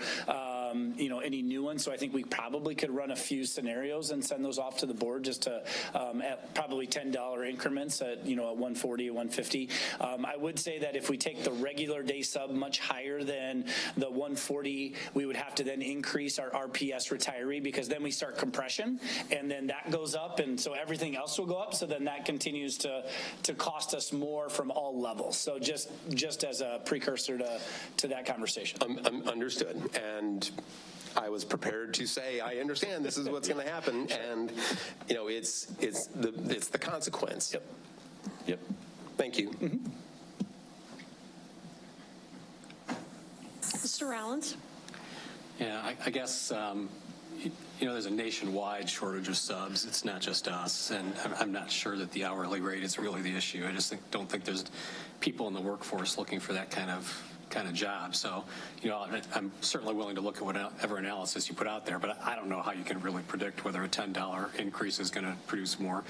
Speaker 17: any new ones. So I think we probably could run a few scenarios and send those off to the board just to at probably $10 increments at at 140 or 150. I would say that if we take the regular day sub much higher than the 140, we would have to then increase our RPS retiree because then we start compression and then that goes up and so everything else will go up. So then that continues to cost us more from all levels. So just as a precursor to that conversation.
Speaker 3: Understood. And I was prepared to say, I understand this is what's going to happen, and it's the consequence.
Speaker 17: Yep.
Speaker 3: Thank you.
Speaker 7: Mr. Rollins?
Speaker 8: Yeah, I guess there's a nationwide shortage of subs. It's not just us, and I'm not sure that the hourly rate is really the issue. I just don't think there's people in the workforce looking for that kind of job. So, I'm certainly willing to look at whatever analysis you put out there, but I don't know how you can really predict whether a $10 increase is going to produce more.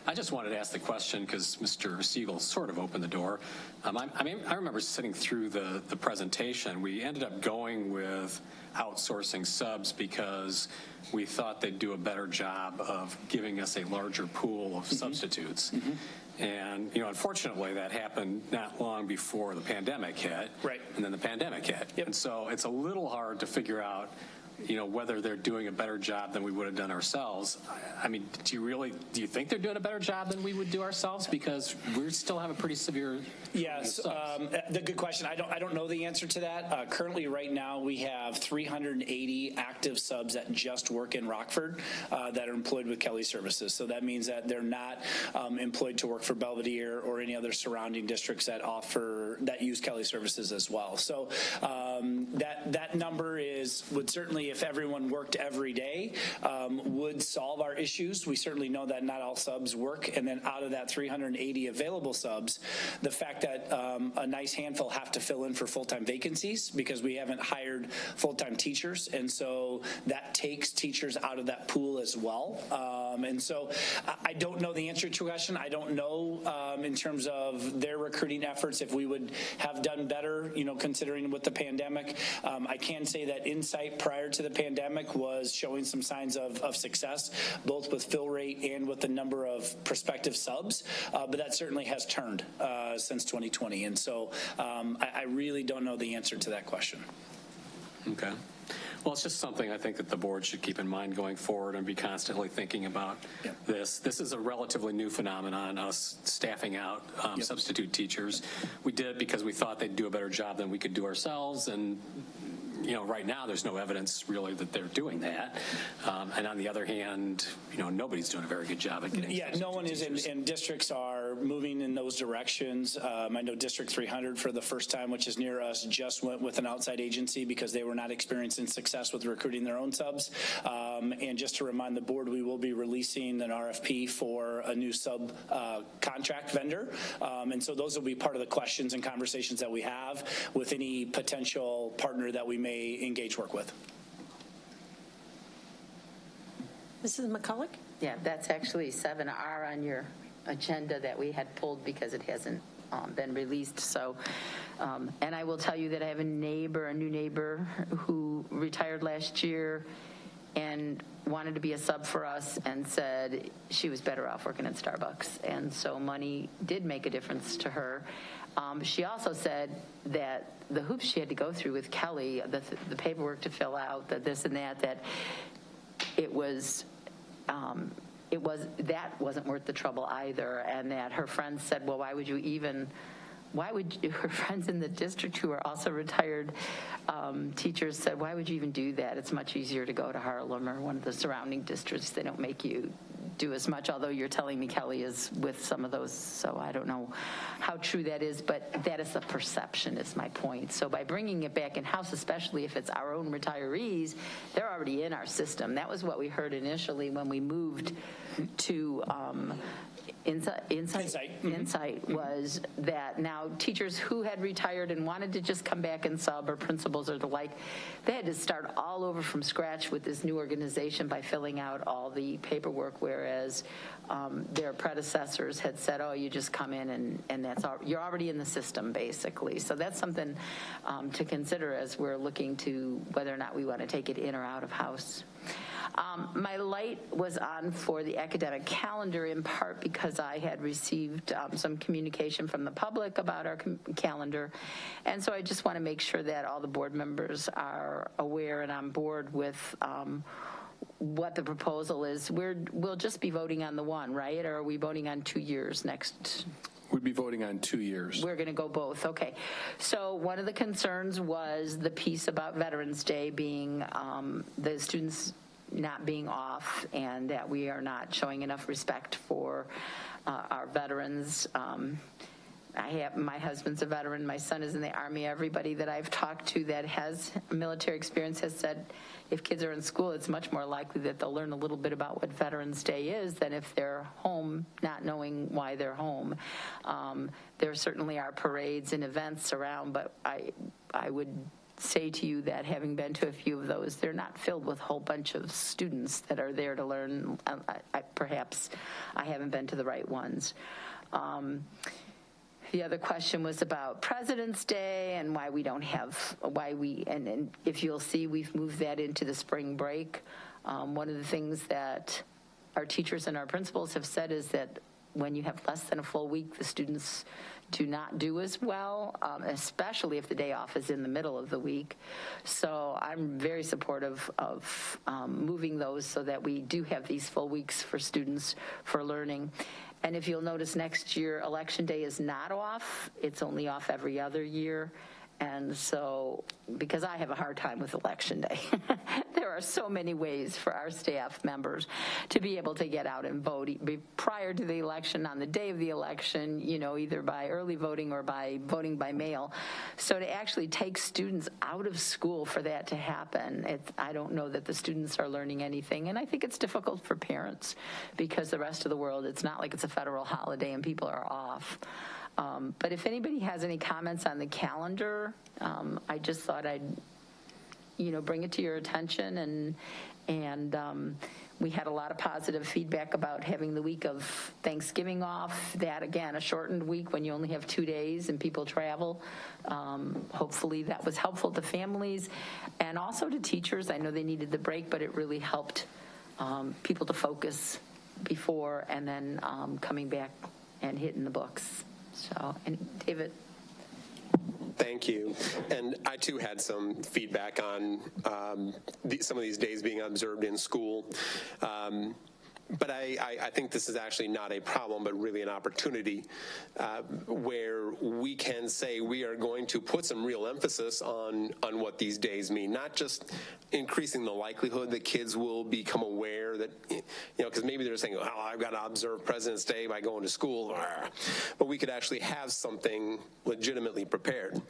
Speaker 8: I just wanted to ask the question because Mr. Siegel sort of opened the door. I remember sitting through the presentation. We ended up going with outsourcing subs because we thought they'd do a better job of giving us a larger pool of substitutes. And, unfortunately, that happened not long before the pandemic hit. Right. And then the pandemic hit. Yep. And so it's a little hard to figure out, whether they're doing a better job than we would have done ourselves. I mean, do you think they're doing a better job than we would do ourselves? Because we still have a pretty severe.
Speaker 17: Yes, the good question. I don't know the answer to that. Currently, right now, we have 380 active subs that just work in Rockford that are employed with Kelly Services. So that means that they're not employed to work for Belvedere or any other surrounding districts that use Kelly Services as well. So that number would certainly, if everyone worked every day, would solve our issues. We certainly know that not all subs work. And then out of that 380 available subs, the fact that a nice handful have to fill in for full-time vacancies because we haven't hired full-time teachers. And so that takes teachers out of that pool as well. And so I don't know the answer to your question. I don't know in terms of their recruiting efforts if we would have done better, considering with the pandemic. I can say that Insight prior to the pandemic was showing some signs of success, both with fill rate and with the number of prospective subs. But that certainly has turned since 2020. And so I really don't know the answer to that question.
Speaker 8: Okay. Well, it's just something I think that the board should keep in mind going forward and be constantly thinking about this. This is a relatively new phenomenon, us staffing out substitute teachers. We did because we thought they'd do a better job than we could do ourselves, and right now there's no evidence really that they're doing that. And on the other hand, nobody's doing a very good job at getting.
Speaker 17: Yeah, no one is, and districts are moving in those directions. I know District 300 for the first time, which is near us, just went with an outside agency because they were not experiencing success with recruiting their own subs. And just to remind the board, we will be releasing an RFP for a new sub contract vendor. And so those will be part of the questions and conversations that we have with any potential partner that we may engage work with.
Speaker 7: Mrs. McCulloch?
Speaker 1: Yeah, that's actually 7R on your agenda that we had pulled because it hasn't been released. So, and I will tell you that I have a new neighbor who retired last year and wanted to be a sub for us and said she was better off working at Starbucks. And so money did make a difference to her. She also said that the hoops she had to go through with Kelly, the paperwork to fill out, that this and that it wasn't worth the trouble either. And that her friends said, well, her friends in the district who are also retired teachers said, why would you even do that? It's much easier to go to Harlem or one of the surrounding districts. They don't make you do as much, although you're telling me Kelly is with some of those, so I don't know how true that is, but that is the perception is my point. So by bringing it back in-house, especially if it's our own retirees, they're already in our system. That was what we heard initially when we moved to Insight was that now teachers who had retired and wanted to just come back and sub, or principals or the like, they had to start all over from scratch with this new organization by filling out all the paperwork, whereas their predecessors had said, oh, you just come in and that's all, you're already in the system, basically. So that's something to consider as we're looking to whether or not we want to take it in or out of house. My light was on for the academic calendar in part because I had received some communication from the public about our calendar. And so I just want to make sure that all the board members are aware and on board with what the proposal is. We'll just be voting on the one, right? Or are we voting on 2 years next?
Speaker 11: We'd be voting on 2 years.
Speaker 1: We're going to go both. Okay. So one of the concerns was the piece about Veterans Day being the students not being off and that we are not showing enough respect for our veterans. My husband's a veteran. My son is in the Army. Everybody that I've talked to that has military experience has said if kids are in school, it's much more likely that they'll learn a little bit about what Veterans Day is than if they're home not knowing why they're home. There certainly are parades and events around, but I would say to you that having been to a few of those, they're not filled with a whole bunch of students that are there to learn. Perhaps I haven't been to the right ones. The other question was about President's Day and why we don't have, and if you'll see, we've moved that into the spring break. One of the things that our teachers and our principals have said is that when you have less than a full week, the students do not do as well, especially if the day off is in the middle of the week. So I'm very supportive of moving those so that we do have these full weeks for students for learning. And if you'll notice, next year, Election Day is not off. It's only off every other year. And so, because I have a hard time with Election Day, there are so many ways for our staff members to be able to get out and vote prior to the election, on the day of the election, either by early voting or by voting by mail. So to actually take students out of school for that to happen, I don't know that the students are learning anything. And I think it's difficult for parents because the rest of the world, it's not like it's a federal holiday and people are off. But if anybody has any comments on the calendar, I just thought I'd, bring it to your attention. And we had a lot of positive feedback about having the week of Thanksgiving off. That, again, a shortened week when you only have 2 days and people travel. Hopefully that was helpful to families and also to teachers. I know they needed the break, but it really helped people to focus before and then coming back and hitting the books. So, and David.
Speaker 3: Thank you. And I, too, had some feedback on some of these days being observed in school. But I think this is actually not a problem, but really an opportunity where we can say we are going to put some real emphasis on what these days mean, not just increasing the likelihood that kids will become aware that, because maybe they're saying, oh, I've got to observe President's Day by going to school, but we could actually have something legitimately prepared.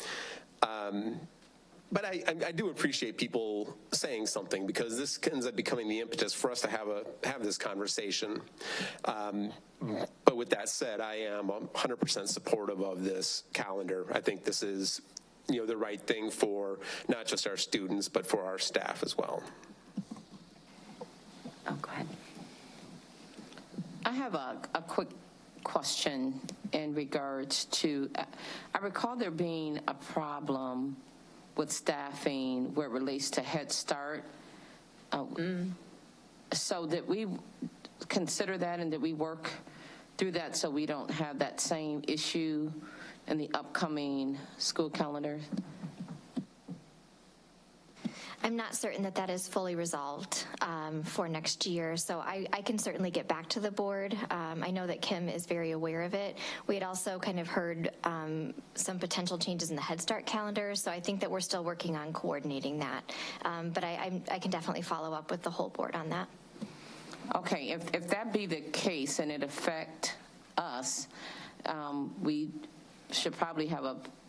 Speaker 3: But I do appreciate people saying something, because this ends up becoming the impetus for us to have this conversation. But with that said, I am 100% supportive of this calendar. I think this is, the right thing for not just our students, but for our staff as well.
Speaker 5: Oh, go ahead. I have a quick question in regards to, I recall there being a problem with staffing where it relates to Head Start. So did we consider that, and did we work through that so we don't have that same issue in the upcoming school calendar?
Speaker 14: I'm not certain that that is fully resolved for next year, so I can certainly get back to the board. I know that Kim is very aware of it. We had also kind of heard some potential changes in the Head Start calendar, so I think that we're still working on coordinating that. But I can definitely follow up with the whole board on that.
Speaker 5: Okay, if that be the case and it affect us, we should probably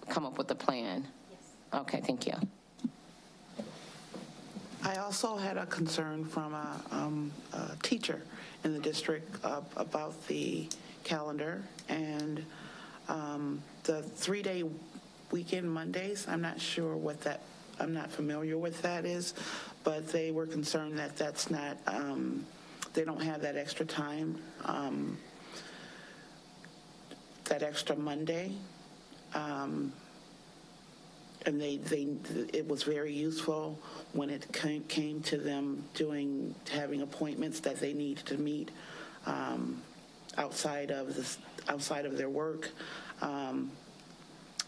Speaker 5: come up with a plan. Yes. Okay, thank you.
Speaker 9: I also had a concern from a teacher in the district about the calendar and the 3-day weekend Mondays. I'm not sure what that, I'm not familiar with that is, but they were concerned that that's not, they don't have that extra time, that extra Monday. And it was very useful when it came to them having appointments that they needed to meet outside of their work.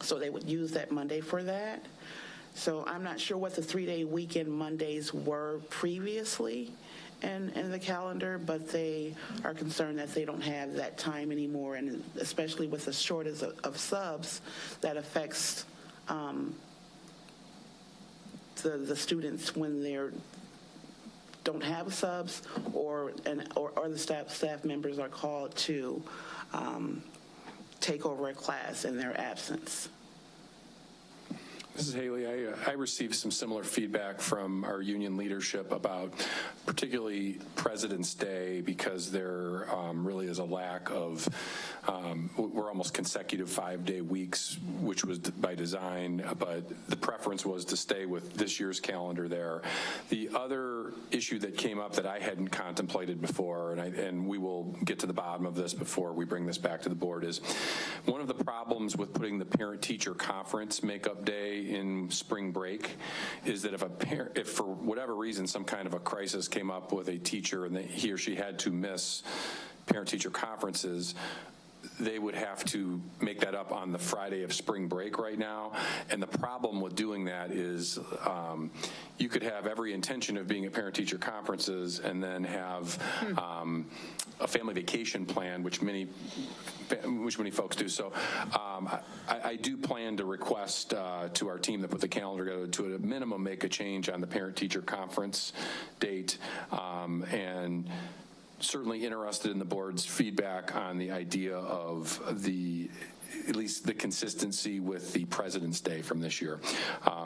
Speaker 9: So they would use that Monday for that. So I'm not sure what the 3-day weekend Mondays were previously in the calendar, but they are concerned that they don't have that time anymore, and especially with the shortage of subs, that affects the students when they don't have subs, or the staff members are called to take over a class in their absence.
Speaker 11: Mrs. Haley, I received some similar feedback from our union leadership about particularly President's Day, because there really is a lack of, we're almost consecutive 5-day weeks, which was by design, but the preference was to stay with this year's calendar there. The other issue that came up that I hadn't contemplated before, and we will get to the bottom of this before we bring this back to the board, is one of the problems with putting the parent-teacher conference makeup day in spring break is that if for whatever reason some kind of a crisis came up with a teacher and he or she had to miss parent-teacher conferences, they would have to make that up on the Friday of spring break right now. And the problem with doing that is you could have every intention of being at parent-teacher conferences and then have a family vacation plan, which many folks do. So I do plan to request to our team that put the calendar together to at a minimum make a change on the parent-teacher conference date, and certainly interested in the board's feedback on the idea of at least the consistency with the President's Day from this year.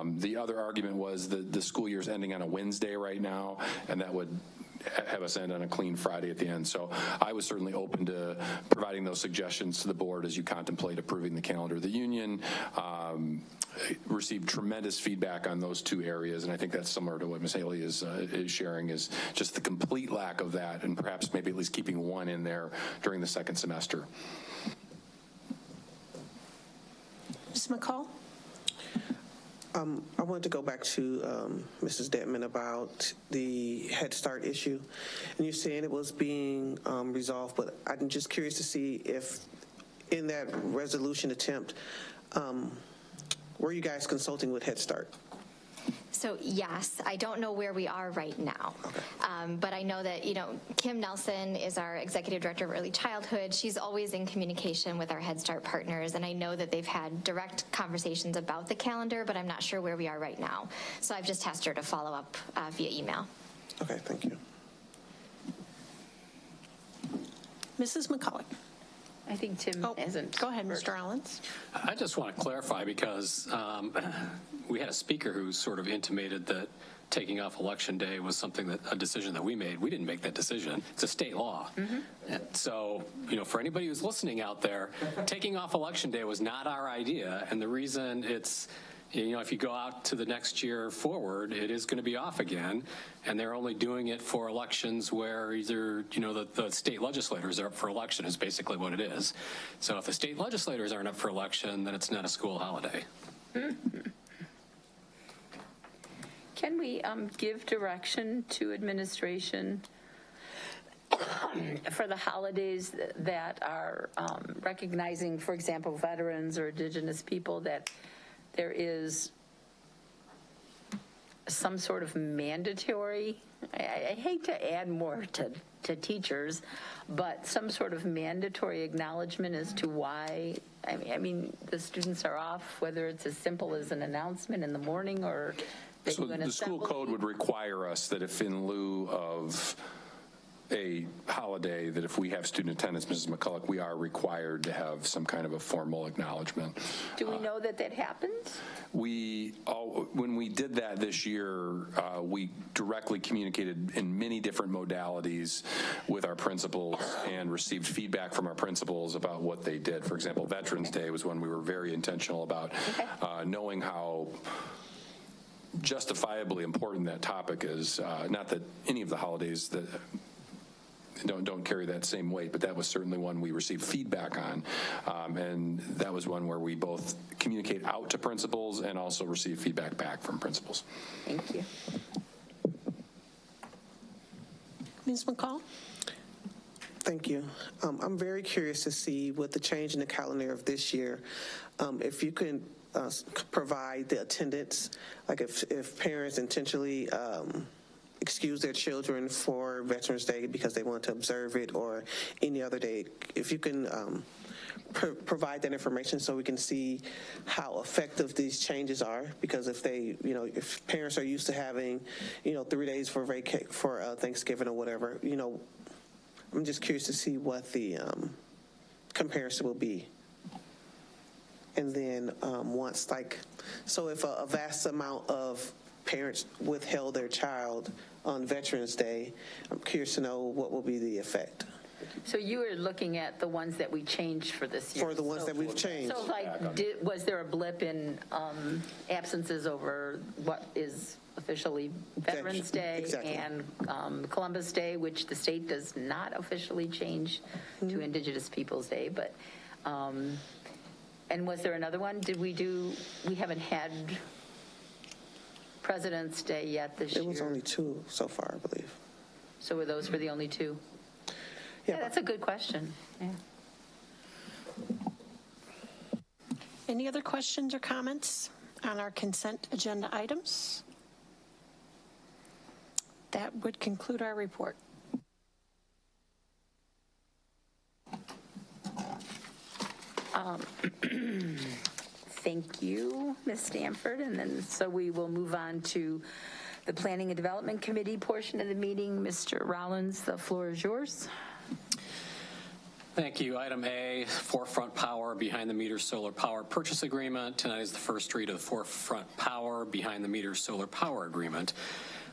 Speaker 11: The other argument was that the school year is ending on a Wednesday right now, and that would have us end on a clean Friday at the end. So I was certainly open to providing those suggestions to the board as you contemplate approving the calendar. The union received tremendous feedback on those two areas, and I think that's similar to what Ms. Haley is sharing, is just the complete lack of that, and perhaps maybe at least keeping one in there during the second semester.
Speaker 7: Ms. McCall?
Speaker 10: I wanted to go back to Mrs. Detman about the Head Start issue. And you're saying it was being resolved, but I'm just curious to see if in that resolution attempt, were you guys consulting with Head Start?
Speaker 14: So yes, I don't know where we are right now. But I know that, Kim Nelson is our Executive Director of Early Childhood. She's always in communication with our Head Start partners, and I know that they've had direct conversations about the calendar, but I'm not sure where we are right now. So I've just asked her to follow up via email.
Speaker 10: Okay, thank you.
Speaker 7: Mrs. McCulloch.
Speaker 1: I think Tim hasn't.
Speaker 7: Go ahead, Mr. Rollins.
Speaker 8: I just want to clarify because we had a speaker who sort of intimated that taking off Election Day was a decision that we made. We didn't make that decision. It's a state law. And so, for anybody who's listening out there, taking off Election Day was not our idea. And the reason it's, if you go out to the next year forward, it is going to be off again. And they're only doing it for elections where either, the state legislators are up for election is basically what it is. So if the state legislators aren't up for election, then it's not a school holiday.
Speaker 1: Can we give direction to administration for the holidays that are recognizing, for example, veterans or Indigenous people, that there is some sort of mandatory, I hate to add more to teachers, but some sort of mandatory acknowledgement as to why, I mean, the students are off, whether it's as simple as an announcement in the morning or they
Speaker 11: So
Speaker 1: do an
Speaker 11: the school code would require us that if in lieu of a holiday, that if we have student attendance, Mrs. McCulloch, we are required to have some kind of a formal acknowledgement.
Speaker 1: Do we know that happens?
Speaker 11: When we did that this year, we directly communicated in many different modalities with our principals and received feedback from our principals about what they did. For example, Veterans Day was one we were very intentional about, knowing how justifiably important that topic is. Not that any of the holidays that don't carry that same weight, but that was certainly one we received feedback on, and that was one where we both communicate out to principals and also receive feedback back from principals.
Speaker 1: Thank you.
Speaker 7: Ms. McCall?
Speaker 10: Thank you. I'm very curious to see with the change in the calendar of this year, if you can provide the attendance, like if parents intentionally excuse their children for Veterans Day because they want to observe it or any other day, if you can provide that information so we can see how effective these changes are, because if they, if parents are used to having, 3 days for Thanksgiving or whatever, I'm just curious to see what the comparison will be. And then once, so if a vast amount of parents withheld their child on Veterans Day, I'm curious to know what will be the effect.
Speaker 1: So you were looking at the ones that we changed for this year.
Speaker 10: For the ones that we've changed.
Speaker 1: So was there a blip in absences over what is officially Veterans Day and Columbus Day, which the state does not officially change to Indigenous Peoples Day, but and was there another one? We haven't had President's Day yet this year.
Speaker 10: It was only 2 so far, I believe.
Speaker 1: So were those the only 2? Yeah, that's a good question. Yeah.
Speaker 7: Any other questions or comments on our consent agenda items? That would conclude our report.
Speaker 1: Thank you, Ms. Stanford. And then so we will move on to the Planning and Development Committee portion of the meeting. Mr. Rollins, the floor is yours.
Speaker 8: Thank you. Item A, Forefront Power Behind the Meter Solar Power Purchase Agreement. Tonight is the first read of the Forefront Power Behind the Meter Solar Power Agreement.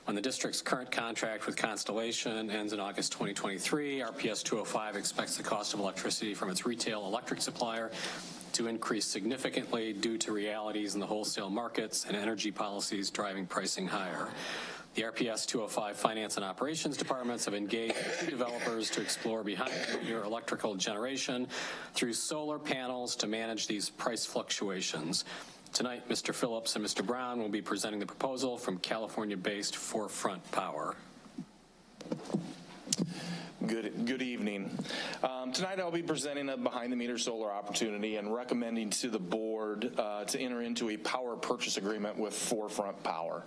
Speaker 8: When the district's current contract with Constellation ends in August 2023, RPS 205 expects the cost of electricity from its retail electric supplier to increase significantly due to realities in the wholesale markets and energy policies driving pricing higher. The RPS 205 Finance and Operations Departments have engaged developers to explore behind-the-meter electrical generation through solar panels to manage these price fluctuations. Tonight, Mr. Phillips and Mr. Brown will be presenting the proposal from California-based Forefront Power.
Speaker 15: Good evening. Tonight I'll be presenting a behind-the-meter solar opportunity and recommending to the board to enter into a power purchase agreement with Forefront Power.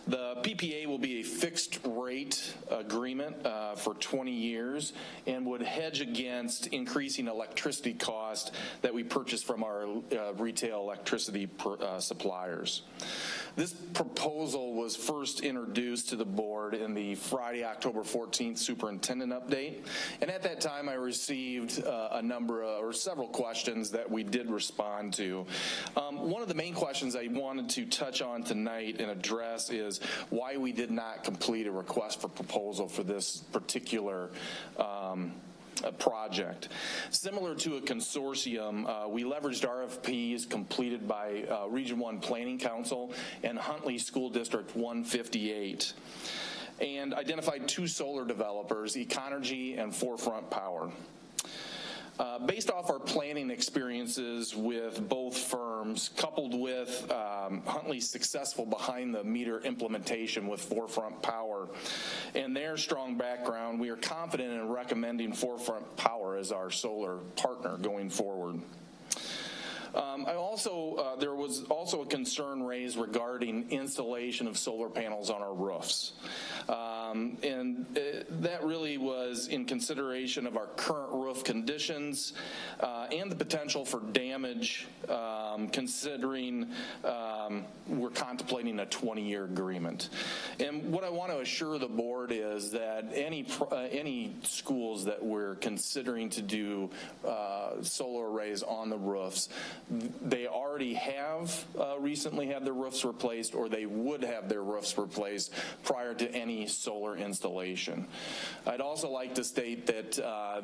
Speaker 15: The PPA will be a fixed rate agreement for 20 years and would hedge against increasing electricity cost that we purchase from our retail electricity suppliers. This proposal was first introduced to the board in the Friday, October 14th superintendent update, and at that time I received several questions that we did respond to. One of the main questions I wanted to touch on tonight and address is why we did not complete a request for proposal for this particular project. Similar to a consortium, we leveraged RFPs completed by Region 1 Planning Council and Huntley School District 158 and identified two solar developers, Econergy and Forefront Power. Based off our planning experiences with both firms, coupled with Huntley's successful behind-the-meter implementation with Forefront Power and their strong background, we are confident in recommending Forefront Power as our solar partner going forward. There was also a concern raised regarding installation of solar panels on our roofs. That really was in consideration of our current roof conditions and the potential for damage, considering we're contemplating a 20-year agreement. And what I want to assure the board is that any schools that we're considering to do solar arrays on the roofs, they already have recently had their roofs replaced, or they would have their roofs replaced prior to any solar installation. I'd also like to state that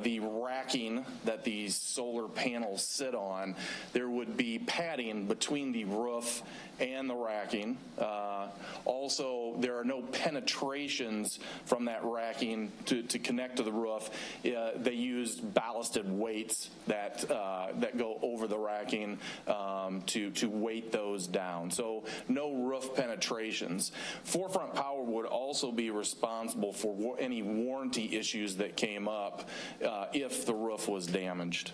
Speaker 15: the racking that these solar panels sit on, there would be padding between the roof and the racking. Also, there are no penetrations from that racking to connect to the roof. They used ballasted weights that go over the racking to weight those down. So no roof penetrations. Forefront Power would also be responsible for any warranty issues that came up if the roof was damaged.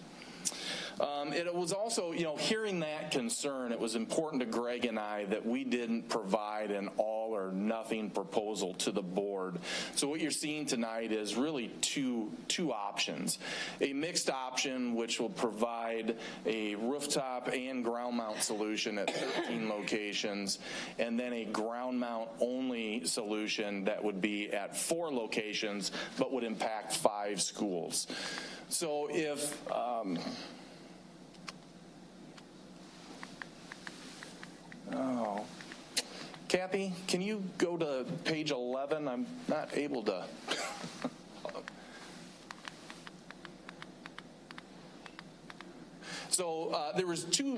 Speaker 15: It was also, hearing that concern, it was important to Greg and I that we didn't provide an all or nothing proposal to the board. So what you're seeing tonight is really two options. A mixed option, which will provide a rooftop and ground mount solution at 13 locations, and then a ground mount only solution that would be at 4 locations, but would impact 5 schools. So if Kathy, can you go to page 11? I'm not able to. So there was 2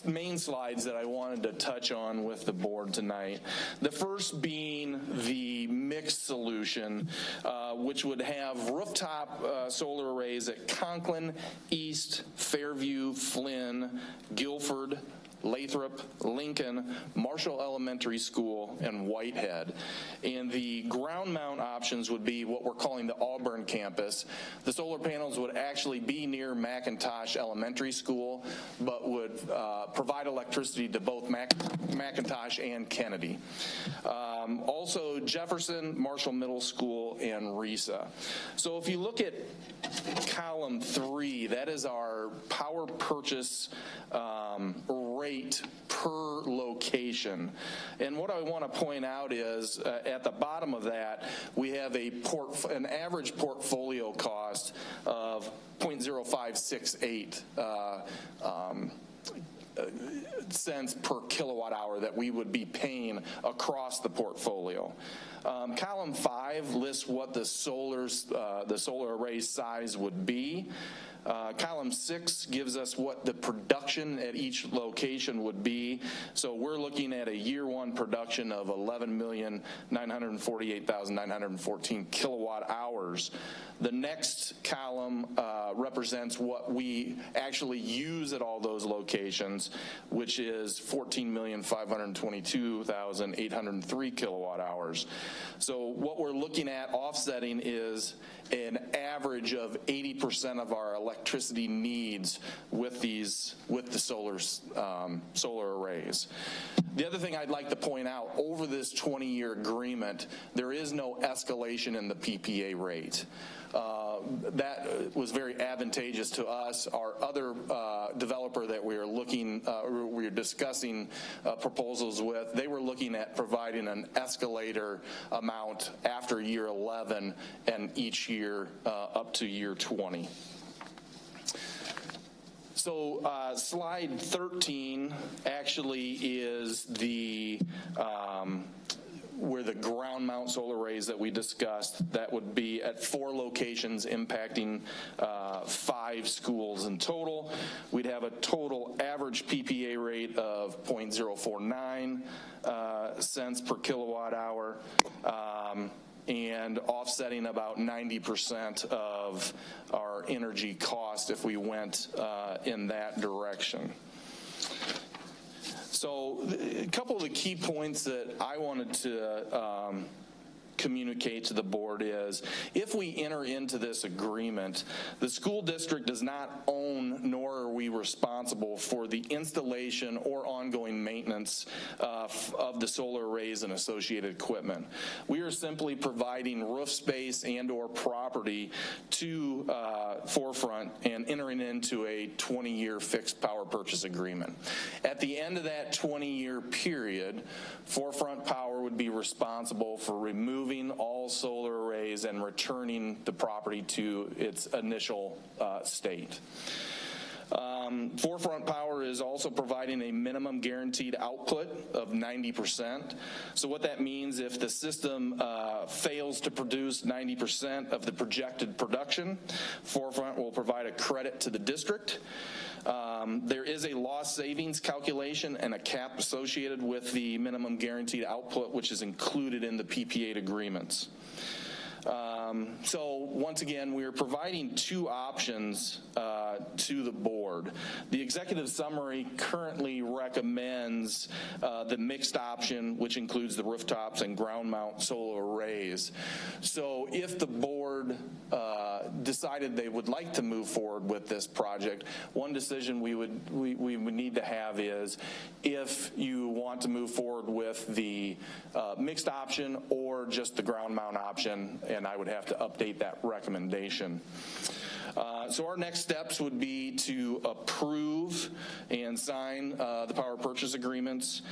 Speaker 15: main slides that I wanted to touch on with the board tonight. The first being the mixed solution, which would have rooftop solar arrays at Conklin, East, Fairview, Flynn, Guilford, Lathrop, Lincoln, Marshall Elementary School, and Whitehead. And the ground mount options would be what we're calling the Auburn campus. The solar panels would actually be near McIntosh Elementary School, but would provide electricity to both McIntosh and Kennedy. Also Jefferson, Marshall Middle School, and RESA. So if you look at column 3, that is our power purchase rate per location. And what I want to point out is at the bottom of that, we have an average portfolio cost of 0.0568 cents per kilowatt hour that we would be paying across the portfolio. Column 5 lists what the solar array size would be. Column 6 gives us what the production at each location would be. So we're looking at a year 1 production of 11,948,914 kilowatt hours. The next column represents what we actually use at all those locations. turbines, which is 14,522,803 kilowatt hours. So what we're looking at offsetting is an average of 80% of our electricity needs with the solar arrays. The other thing I'd like to point out, over this 20-year agreement, there is no escalation in the PPA rate. That was very advantageous to us. Our other developer that we are discussing proposals with, they were looking at providing an escalator amount after year 11 and each year up to year 20. So slide 13 actually is the where the ground mount solar arrays that we discussed. That would be at 4 locations impacting 5 schools in total. We'd have a total average PPA rate of 0.049 cents per kilowatt hour, and offsetting about 90% of our energy cost if we went in that direction. So a couple of the key points that I wanted to communicate to the board is, if we enter into this agreement, the school district does not own nor are we responsible for the installation or ongoing maintenance of the solar arrays and associated equipment. We are simply providing roof space and or property to Forefront and entering into a 20-year fixed power purchase agreement. At the end of that 20-year period, Forefront Power would be responsible for removing all solar arrays and returning the property to its initial state. Forefront Power is also providing a minimum guaranteed output of 90%. So what that means, if the system fails to produce 90% of the projected production, Forefront will provide a credit to the district. There is a lost savings calculation and a cap associated with the minimum guaranteed output, which is included in the PPA agreements. So once again, we are providing 2 options to the board. The executive summary currently recommends the mixed option, which includes the rooftops and ground mount solar arrays. So if the board decided they would like to move forward with this project, one decision we would need to have is if you want to move forward with the mixed option or just the ground mount option, and I would have to update that recommendation. So our next steps would be to approve and sign the power purchase agreements.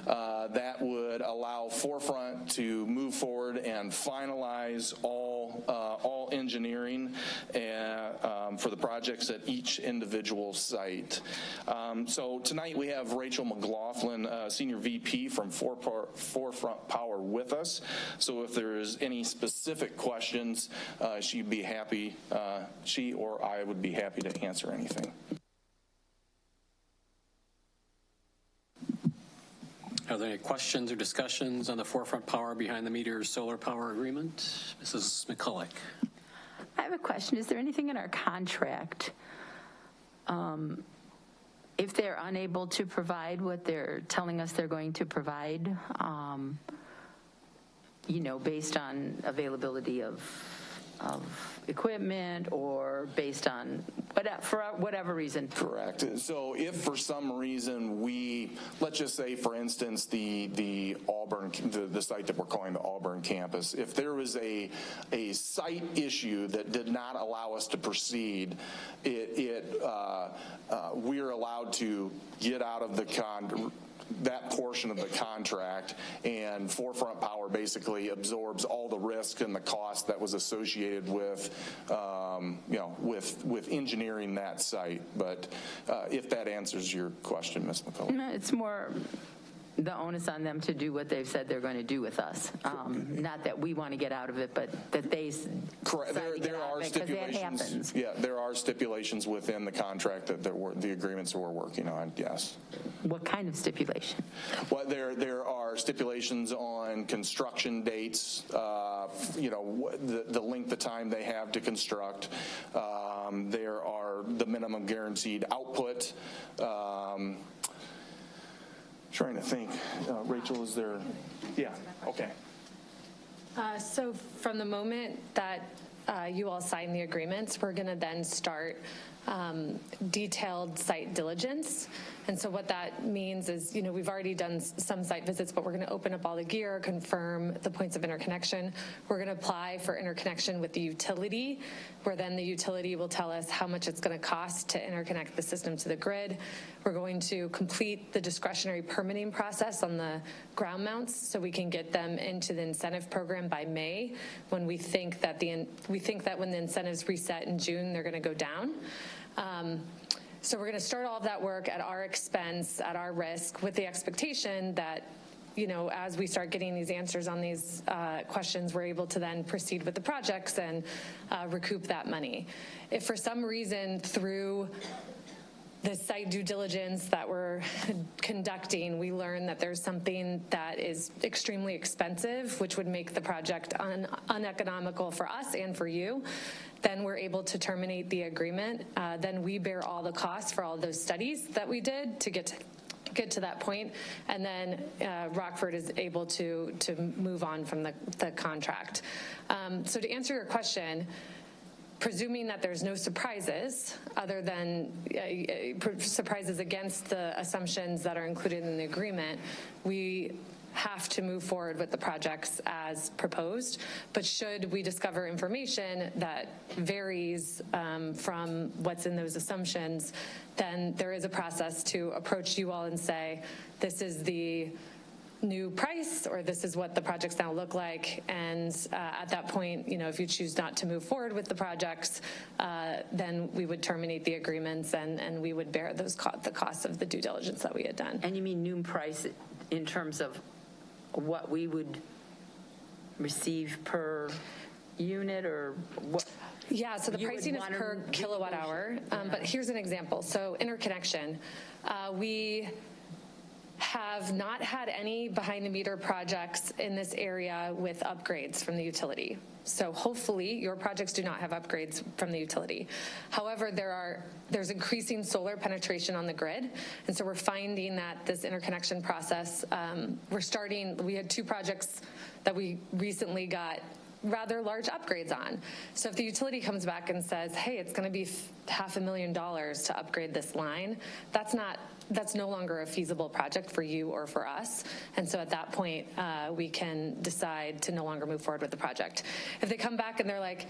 Speaker 15: That would allow Forefront to move forward and finalize all engineering for the projects at each individual site. So tonight we have Rachel McLaughlin, Senior VP from Forefront Power with us. So if there's any specific questions, she'd be happy, she or I would be happy to answer anything.
Speaker 8: Are there any questions or discussions on the Forefront Power behind the meter solar power agreement? Mrs. McCulloch.
Speaker 1: I have a question. Is there anything in our contract, if they're unable to provide what they're telling us they're going to provide, based on availability of equipment or based on for whatever reason?
Speaker 15: Correct. So if for some reason let's just say, for instance, the Auburn, the site that we're calling the Auburn campus, if there was a site issue that did not allow us to proceed, we're allowed to get out of that portion of the contract, and Forefront Power basically absorbs all the risk and the cost that was associated with engineering that site. But if that answers your question, Ms. McCulloch.
Speaker 1: No, it's more the onus on them to do what they've said they're going to do with us. Not that we want to get out of it, but that they
Speaker 15: correct. There are stipulations. Yeah, there are stipulations within the contract that the agreements that we're working on. Yes.
Speaker 1: What kind of stipulation?
Speaker 15: Well, there are stipulations on construction dates. The length of time they have to construct. There are the minimum guaranteed output. Trying to think. Rachel, is there? Yeah, okay.
Speaker 18: So from the moment that you all sign the agreements, we're going to then start detailed site diligence. And so what that means is, we've already done some site visits, but we're going to open up all the gear, confirm the points of interconnection. We're going to apply for interconnection with the utility, where then the utility will tell us how much it's going to cost to interconnect the system to the grid. We're going to complete the discretionary permitting process on the ground mounts so we can get them into the incentive program by May, when we think that when the incentives reset in June, they're going to go down. So we're going to start all of that work at our expense, at our risk, with the expectation that, as we start getting these answers on these questions, we're able to then proceed with the projects and recoup that money. If for some reason through the site due diligence that we're conducting, we learn that there's something that is extremely expensive, which would make the project uneconomical for us and for you, then we're able to terminate the agreement. Then we bear all the costs for all those studies that we did to get to that point, and then Rockford is able to move on from the contract. So to answer your question, presuming that there's no surprises other than surprises against the assumptions that are included in the agreement, we have to move forward with the projects as proposed. But should we discover information that varies from what's in those assumptions, then there is a process to approach you all and say, this is the new price, or this is what the projects now look like. And at that point, if you choose not to move forward with the projects, then we would terminate the agreements and we would bear the costs of the due diligence that we had done.
Speaker 1: And you mean new price in terms of what we would receive per unit, or what?
Speaker 18: Yeah, so the pricing is per kilowatt hour. But here's an example. So interconnection, we have not had any behind-the-meter projects in this area with upgrades from the utility. So hopefully your projects do not have upgrades from the utility. However, there's increasing solar penetration on the grid, and so we're finding that this interconnection process, we had 2 projects that we recently got rather large upgrades on. So if the utility comes back and says, hey, it's going to be $500,000 to upgrade this line, that's no longer a feasible project for you or for us. And so at that point, we can decide to no longer move forward with the project. If they come back and they're like,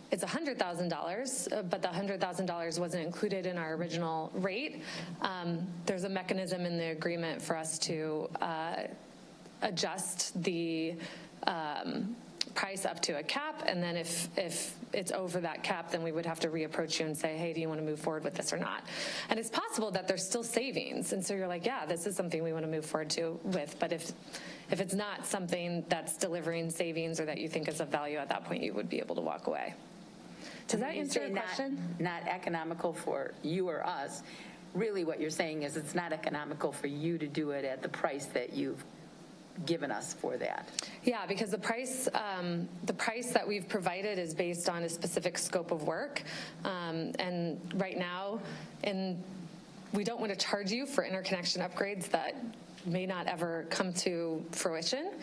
Speaker 18: it's $100,000, but the $100,000 wasn't included in our original rate, there's a mechanism in the agreement for us to adjust the price up to a cap, and then if it's over that cap, then we would have to reapproach you and say, hey, do you want to move forward with this or not? And it's possible that there's still savings, and so you're like, yeah, this is something we want to move forward with, but if it's not something that's delivering savings or that you think is of value at that point, you would be able to walk away. Does that answer your question?
Speaker 1: Not economical for you or us. Really what you're saying is it's not economical for you to do it at the price that you've given us for that.
Speaker 18: Yeah, because the price that we've provided is based on a specific scope of work, and right now, we don't want to charge you for interconnection upgrades that may not ever come to fruition.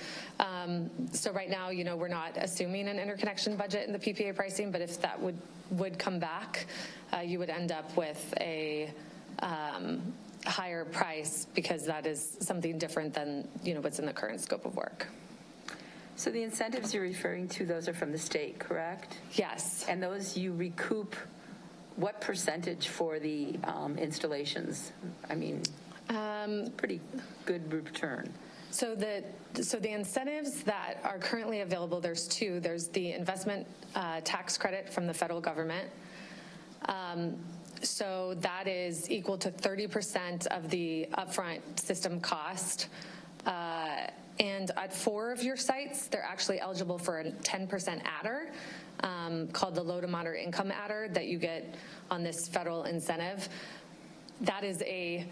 Speaker 18: So right now, we're not assuming an interconnection budget in the PPA pricing, but if that would come back, you would end up with a higher price, because that is something different than what's in the current scope of work.
Speaker 1: So the incentives you're referring to, those are from the state, correct?
Speaker 18: Yes.
Speaker 1: And those you recoup what percentage for the installations? I mean, pretty good return.
Speaker 18: So the incentives that are currently available, there's 2. There's the investment tax credit from the federal government. So that is equal to 30% of the upfront system cost. And at 4 of your sites, they're actually eligible for a 10% adder called the low to moderate income adder that you get on this federal incentive. That is a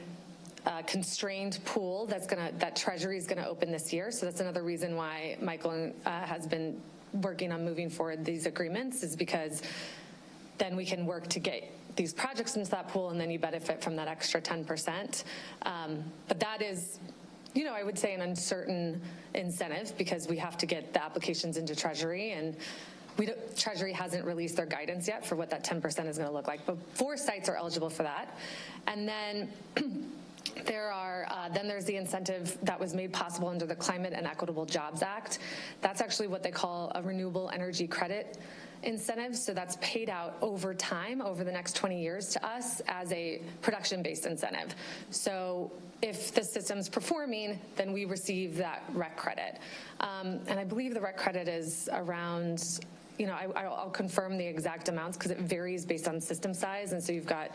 Speaker 18: constrained pool that Treasury is going to open this year. So that's another reason why Michael has been working on moving forward these agreements, is because then we can work to get these projects into that pool, and then you benefit from that extra 10%. But that is I would say an uncertain incentive because we have to get the applications into Treasury, and Treasury hasn't released their guidance yet for what that 10% is going to look like. But 4 sites are eligible for that. And then there's the incentive that was made possible under the Climate and Equitable Jobs Act. That's actually what they call a renewable energy credit incentive. So that's paid out over time, over the next 20 years to us as a production-based incentive. So if the system's performing, then we receive that REC credit. And I believe the REC credit is around, I'll confirm the exact amounts because it varies based on system size. And so you've got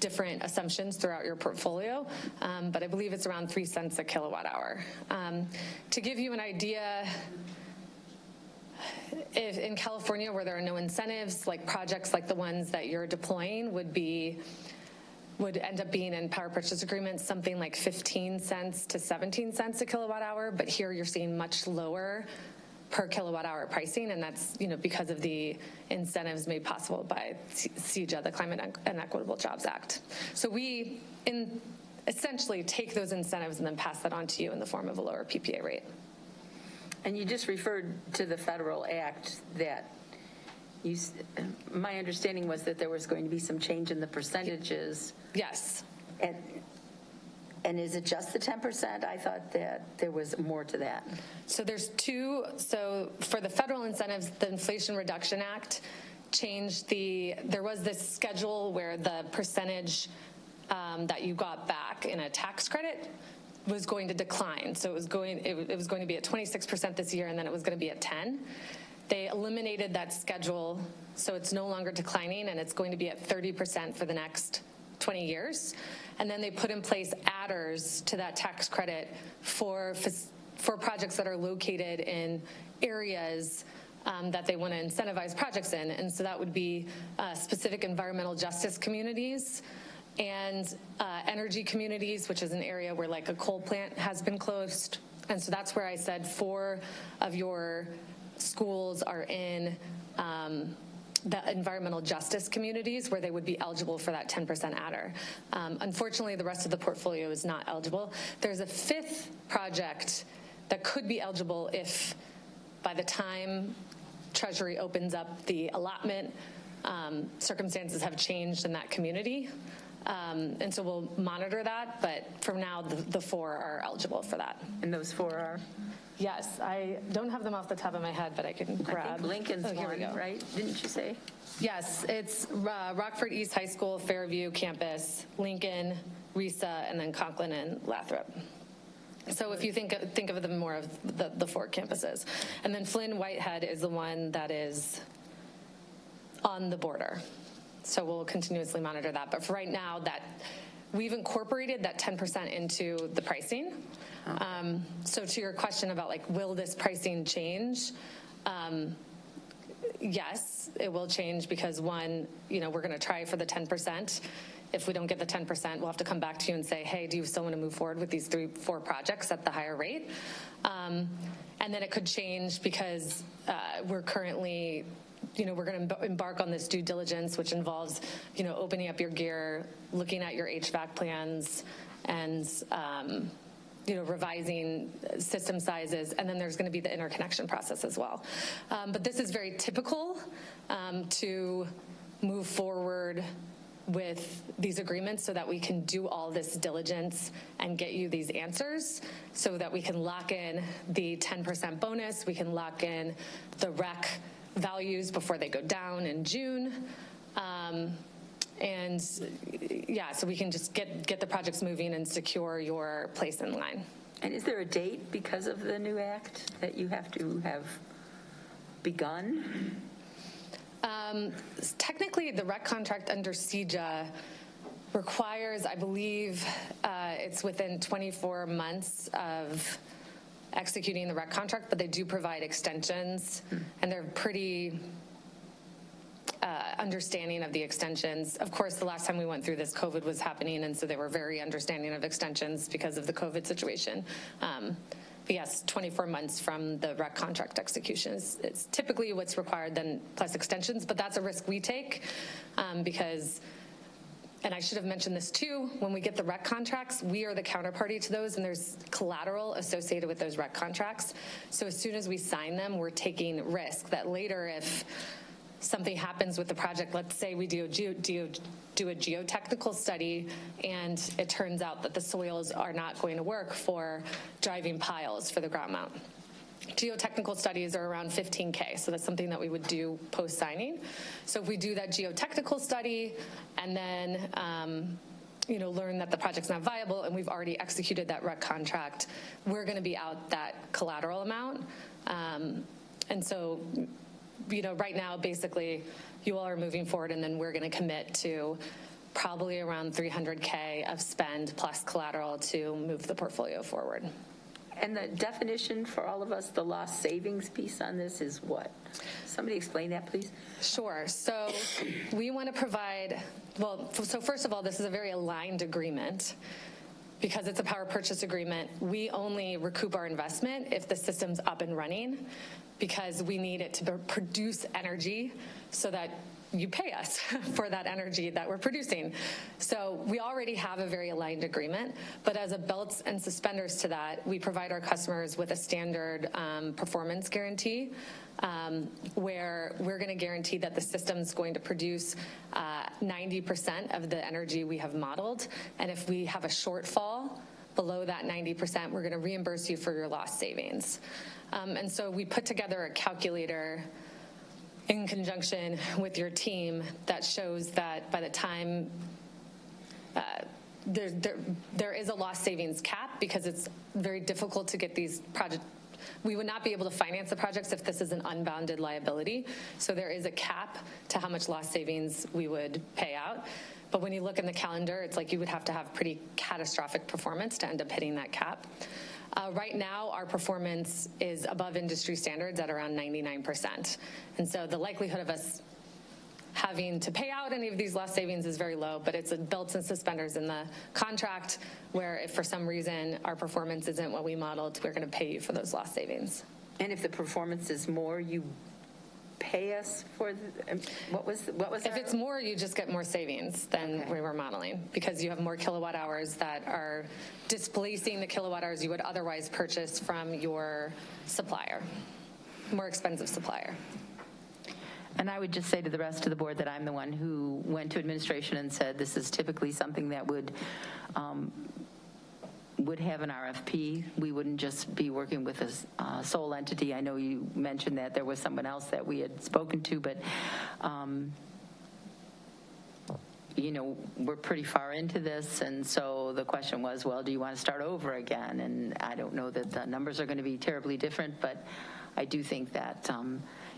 Speaker 18: different assumptions throughout your portfolio, but I believe it's around 3 cents a kilowatt hour. To give you an idea, if in California where there are no incentives, like projects like the ones that you're deploying would end up being in power purchase agreements something like 15 cents to 17 cents a kilowatt hour, but here you're seeing much lower per kilowatt hour pricing, and that's because of the incentives made possible by CEJA, the Climate and Equitable Jobs Act. So we essentially take those incentives and then pass that on to you in the form of a lower PPA rate.
Speaker 1: And you just referred to the federal act that my understanding was that there was going to be some change in the percentages.
Speaker 18: Yes.
Speaker 1: And is it just the 10%? I thought that there was more to that.
Speaker 18: So there's 2. So for the federal incentives, the Inflation Reduction Act changed there was this schedule where the percentage that you got back in a tax credit was going to decline. So it was going to be at 26% this year, and then it was going to be at 10%. They eliminated that schedule, so it's no longer declining, and it's going to be at 30% for the next 20 years. And then they put in place adders to that tax credit for projects that are located in areas that they want to incentivize projects in. And so that would be specific environmental justice communities and energy communities, which is an area where like a coal plant has been closed. And so that's where I said 4 of your schools are in the environmental justice communities where they would be eligible for that 10% adder. Unfortunately, the rest of the portfolio is not eligible. There's a 5th project that could be eligible if by the time Treasury opens up the allotment, circumstances have changed in that community. And so we'll monitor that, but for now, the 4 are eligible for that.
Speaker 1: And those 4 are?
Speaker 18: Yes, I don't have them off the top of my head, but I can grab.
Speaker 1: I think Lincoln's one, right? Didn't you say?
Speaker 18: Yes, it's Rockford East High School, Fairview campus, Lincoln, Risa, and then Conklin and Lathrop. So if you think of them more of the 4 campuses. And then Flynn Whitehead is the one that is on the border. So we'll continuously monitor that. But for right now, we've incorporated that 10% into the pricing. So to your question about will this pricing change? Yes, it will change because one, we're going to try for the 10%. If we don't get the 10%, we'll have to come back to you and say, hey, do you still want to move forward with these 3-4 projects at the higher rate? And then it could change because we're currently, we're going to embark on this due diligence, which involves, opening up your gear, looking at your HVAC plans, and revising system sizes, and then there's going to be the interconnection process as well. But this is very typical to move forward with these agreements so that we can do all this diligence and get you these answers so that we can lock in the 10% bonus, we can lock in the REC values before they go down in June. And yeah, so we can just get the projects moving and secure your place in line.
Speaker 1: And is there a date because of the new act that you have to have begun?
Speaker 18: Technically, the REC contract under CEJA requires, I believe, it's within 24 months of executing the REC contract, but they do provide extensions, and they're pretty understanding of the extensions. Of course, the last time we went through this, COVID was happening, and so they were very understanding of extensions because of the COVID situation. But yes, 24 months from the REC contract execution is typically what's required, then plus extensions, but that's a risk we take because and I should have mentioned this too, when we get the rec contracts, we are the counterparty to those, and there's collateral associated with those rec contracts. So as soon as we sign them, we're taking risk that later if something happens with the project, let's say we do a geotechnical study and it turns out that the soils are not going to work for driving piles for the ground mount. Geotechnical studies are around $15K, so that's something that we would do post-signing. So if we do that geotechnical study and then learn that the project's not viable and we've already executed that rec contract, we're going to be out that collateral amount. And so, right now, basically, you all are moving forward, and then we're going to commit to probably around $300K of spend plus collateral to move the portfolio forward.
Speaker 1: And the definition for all of us, the lost savings piece on this is what? Somebody explain that, please.
Speaker 18: Sure. So we want to provide, so first of all, this is a very aligned agreement. Because it's a power purchase agreement, we only recoup our investment if the system's up and running, because we need it to produce energy so that you pay us for that energy that we're producing. So we already have a very aligned agreement, but as a belts and suspenders to that, we provide our customers with a standard performance guarantee where we're going to guarantee that the system's going to produce 90% of the energy we have modeled, and if we have a shortfall below that 90%, we're going to reimburse you for your lost savings. And so we put together a calculator in conjunction with your team that shows that by the time there is a lost savings cap, because it's very difficult to get these projects. We would not be able to finance the projects if this is an unbounded liability. So there is a cap to how much lost savings we would pay out. But when you look in the calendar, it's like you would have to have pretty catastrophic performance to end up hitting that cap. Right now, our performance is above industry standards at around 99%. And so the likelihood of us having to pay out any of these lost savings is very low, but it's a belts and suspenders in the contract where if for some reason our performance isn't what we modeled, we're going to pay you for those lost savings.
Speaker 1: And if the performance is more, you pay us for what was
Speaker 18: if it's more, you just get more savings than we were modeling, because you have more kilowatt hours that are displacing the kilowatt hours you would otherwise purchase from your supplier, more expensive supplier.
Speaker 1: And I would just say to the rest of the board that I'm the one who went to administration and said this is typically something that would have an RFP. We wouldn't just be working with a sole entity. I know you mentioned that there was someone else that we had spoken to, but we're pretty far into this, and so the question was, well, do you want to start over again? And I don't know that the numbers are going to be terribly different, but I do think that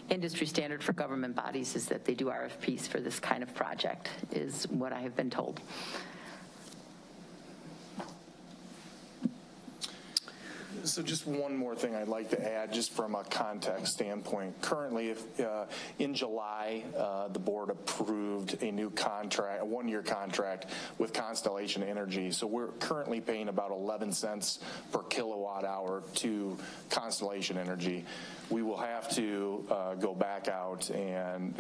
Speaker 1: industry standard for government bodies is that they do RFPs for this kind of project, is what I have been told.
Speaker 15: So just one more thing I'd like to add, just from a context standpoint. Currently, in July, the board approved a new contract, a one-year contract with Constellation Energy. So we're currently paying about 11 cents per kilowatt hour to Constellation Energy. We will have to go back out and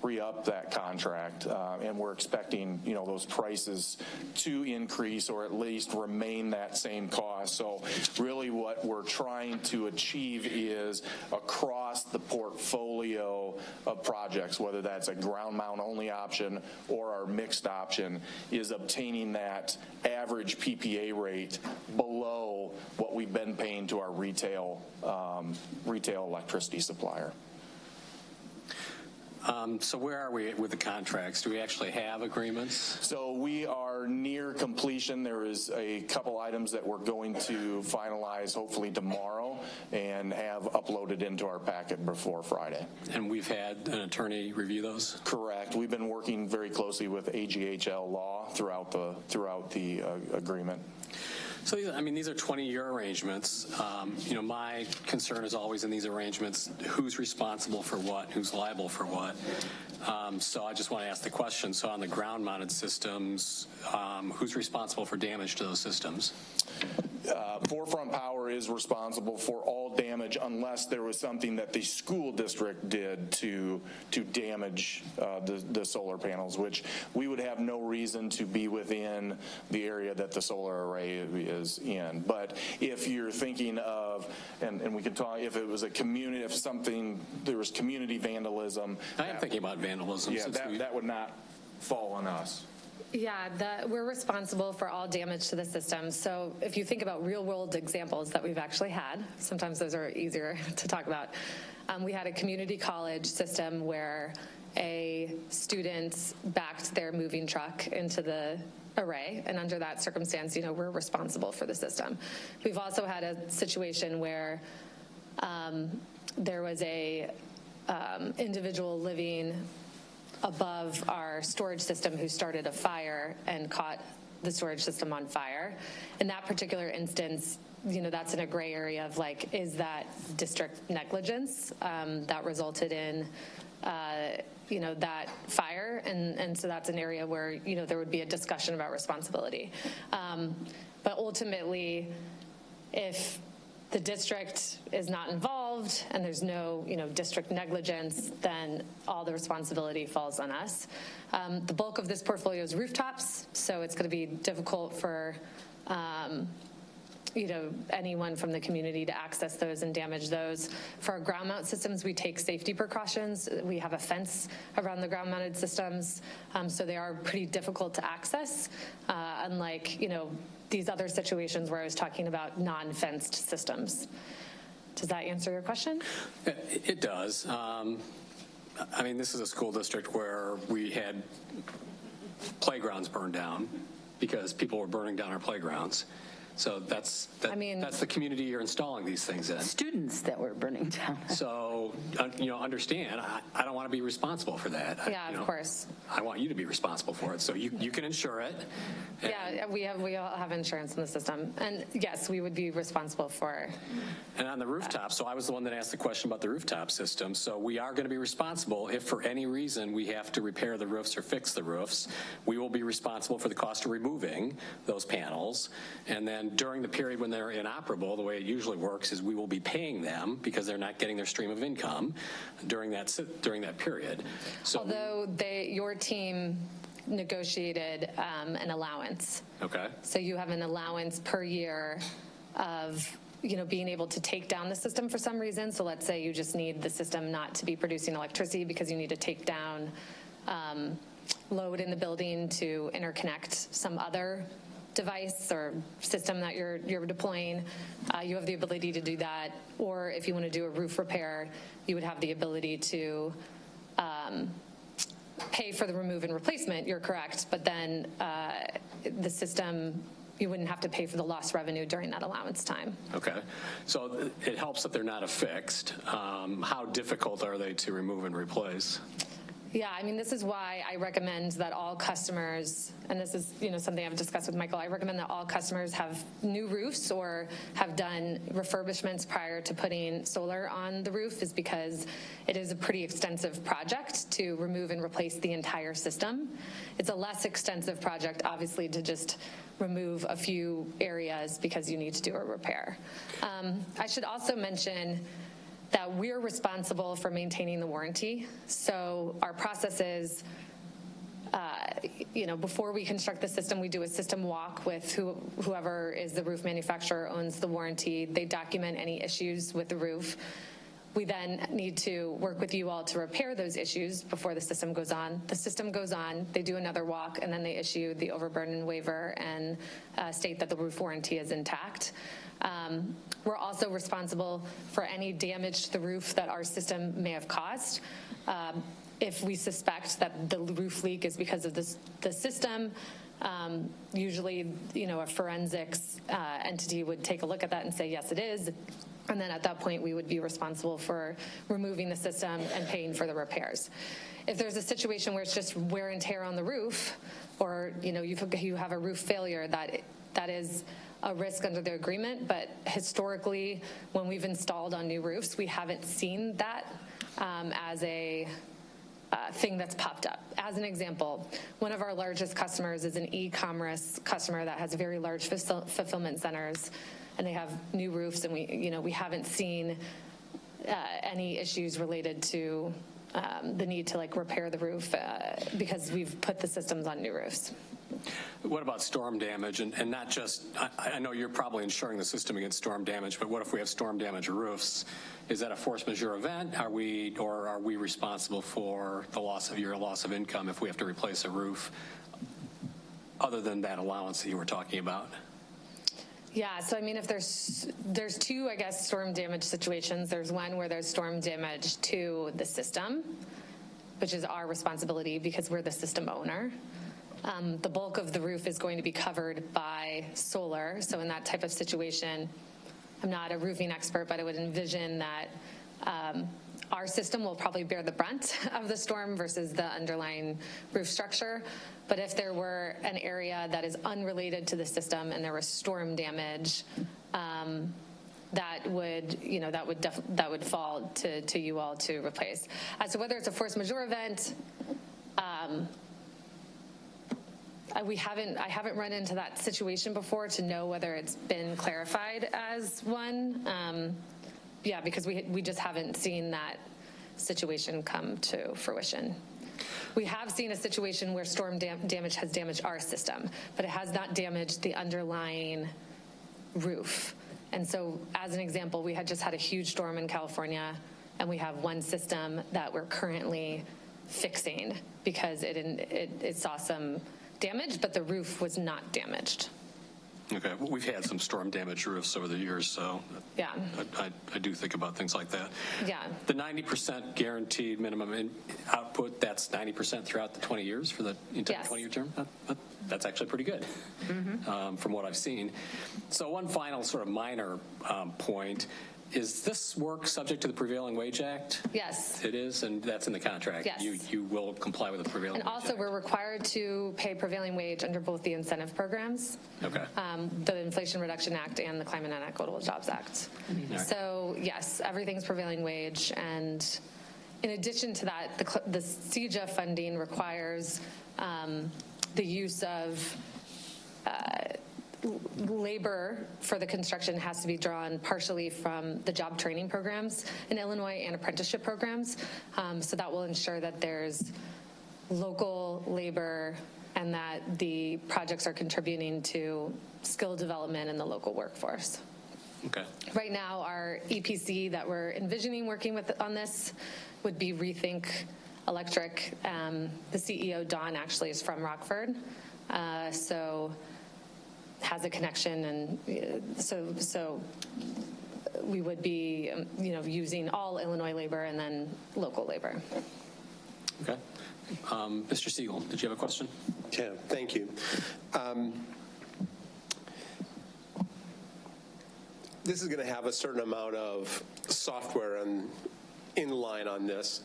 Speaker 15: re-up that contract, and we're expecting those prices to increase or at least remain that same cost. So really what we're trying to achieve is across the portfolio of projects, whether that's a ground mount only option or our mixed option, is obtaining that average PPA rate below what we've been paying to our retail electricity supplier.
Speaker 8: So where are we with the contracts? Do we actually have agreements?
Speaker 15: So we are near completion. There is a couple items that we're going to finalize hopefully tomorrow and have uploaded into our packet before Friday.
Speaker 8: And we've had an attorney review those?
Speaker 15: Correct. We've been working very closely with AGHL Law throughout the agreement.
Speaker 8: So, these are 20-year arrangements. My concern is always in these arrangements, who's responsible for what, who's liable for what. So I just want to ask the question. So on the ground-mounted systems, who's responsible for damage to those systems?
Speaker 15: Forefront Power is responsible for all damage unless there was something that the school district did to damage the solar panels, which we would have no reason to be within the area that the solar array is in. But if you're thinking of, and we can talk, if it was a community, if there was community vandalism.
Speaker 8: I am thinking about vandalism.
Speaker 15: Yeah, that would not fall on us.
Speaker 18: Yeah, we're responsible for all damage to the system. So if you think about real-world examples that we've actually had, sometimes those are easier to talk about. We had a community college system where a student backed their moving truck into the array, and under that circumstance, we're responsible for the system. We've also had a situation where there was a individual living above our storage system who started a fire and caught the storage system on fire. In that particular instance, that's in a gray area of is that district negligence that resulted in that fire, and so that's an area where there would be a discussion about responsibility. But ultimately, if the district is not involved and there's no district negligence, then all the responsibility falls on us. The bulk of this portfolio is rooftops, so it's going to be difficult for anyone from the community to access those and damage those. For our ground mount systems, we take safety precautions. We have a fence around the ground mounted systems, so they are pretty difficult to access, unlike these other situations where I was talking about non-fenced systems. Does that answer your question?
Speaker 8: It does. This is a school district where we had playgrounds burned down because people were burning down our playgrounds. So that's the community you're installing these things in.
Speaker 1: Students that were burning down.
Speaker 8: So, understand, I don't want to be responsible for that.
Speaker 18: Yeah, of course.
Speaker 8: I want you to be responsible for it. So you can insure it.
Speaker 18: Yeah, we all have insurance in the system. And yes, we would be responsible for.
Speaker 8: And on the rooftop, so I was the one that asked the question about the rooftop system. So we are going to be responsible if for any reason we have to repair the roofs or fix the roofs. We will be responsible for the cost of removing those panels. And then during the period when they're inoperable, the way it usually works is we will be paying them because they're not getting their stream of income during that period. So
Speaker 18: although your team negotiated an allowance.
Speaker 8: Okay.
Speaker 18: So you have an allowance per year of being able to take down the system for some reason. So let's say you just need the system not to be producing electricity because you need to take down load in the building to interconnect some other device or system that you're deploying. You have the ability to do that. Or if you want to do a roof repair, you would have the ability to pay for the remove and replacement. You're correct. But then the system, you wouldn't have to pay for the lost revenue during that allowance time.
Speaker 8: Okay. So it helps that they're not affixed. How difficult are they to remove and replace?
Speaker 18: Yeah, this is why I recommend that all customers, and this is something I've discussed with Michael, I recommend that all customers have new roofs or have done refurbishments prior to putting solar on the roof, is because it is a pretty extensive project to remove and replace the entire system. It's a less extensive project, obviously, to just remove a few areas because you need to do a repair. I should also mention that we're responsible for maintaining the warranty. So our process is, before we construct the system, we do a system walk with whoever is the roof manufacturer, owns the warranty. They document any issues with the roof. We then need to work with you all to repair those issues before the system goes on. The system goes on, they do another walk, and then they issue the overburden waiver and state that the roof warranty is intact. We're also responsible for any damage to the roof that our system may have caused. If we suspect that the roof leak is because of the system, usually, a forensics entity would take a look at that and say, yes, it is. And then at that point, we would be responsible for removing the system and paying for the repairs. If there's a situation where it's just wear and tear on the roof, or you have a roof failure, that is a risk under the agreement. But historically, when we've installed on new roofs, we haven't seen that as a thing that's popped up. As an example, one of our largest customers is an e-commerce customer that has very large fulfillment centers, and they have new roofs, and we haven't seen any issues related to the need to repair the roof because we've put the systems on new roofs.
Speaker 8: What about storm damage? And not just, I know you're probably insuring the system against storm damage, but what if we have storm damage roofs? Is that a force majeure event? Are we responsible for the loss of income if we have to replace a roof, other than that allowance that you were talking about?
Speaker 18: Yeah, so I mean, if there's two, I guess, storm damage situations. There's one where there's storm damage to the system, which is our responsibility because we're the system owner. The bulk of the roof is going to be covered by solar. So in that type of situation, I'm not a roofing expert, but I would envision that our system will probably bear the brunt of the storm versus the underlying roof structure. But if there were an area that is unrelated to the system and there was storm damage, that would fall to you all to replace. As to whether it's a force majeure event, I haven't run into that situation before to know whether it's been clarified as one. Yeah, because we just haven't seen that situation come to fruition. We have seen a situation where storm damage has damaged our system, but it has not damaged the underlying roof. And so, as an example, we had just had a huge storm in California, and we have one system that we're currently fixing because it saw some damage, but the roof was not damaged.
Speaker 8: Okay, well, we've had some storm damage roofs over the years, so
Speaker 18: yeah,
Speaker 8: I do think about things like that.
Speaker 18: Yeah.
Speaker 8: The 90% guaranteed minimum output, that's 90% throughout the 20 years for the entire 20-year term? That's actually pretty good from what I've seen. So one final sort of minor point. Is this work subject to the Prevailing Wage Act?
Speaker 18: Yes.
Speaker 8: It is, and that's in the contract.
Speaker 18: Yes.
Speaker 8: You will comply with the Prevailing Wage Act.
Speaker 18: And also, we're required to pay prevailing wage under both the incentive programs, the Inflation Reduction Act and the Climate and Equitable Jobs Act. So, yes, everything's prevailing wage. And in addition to that, the CEJA funding requires the use of labor for the construction has to be drawn partially from the job training programs in Illinois and apprenticeship programs. So that will ensure that there's local labor and that the projects are contributing to skill development in the local workforce.
Speaker 8: Okay.
Speaker 18: Right now, our EPC that we're envisioning working on this would be Rethink Electric. The CEO, Don, actually is from Rockford. So has a connection, and so we would be using all Illinois labor and then local labor.
Speaker 8: Okay. Mr. Siegel, did you have a question?
Speaker 3: Yeah, thank you. This is going to have a certain amount of software in line on this.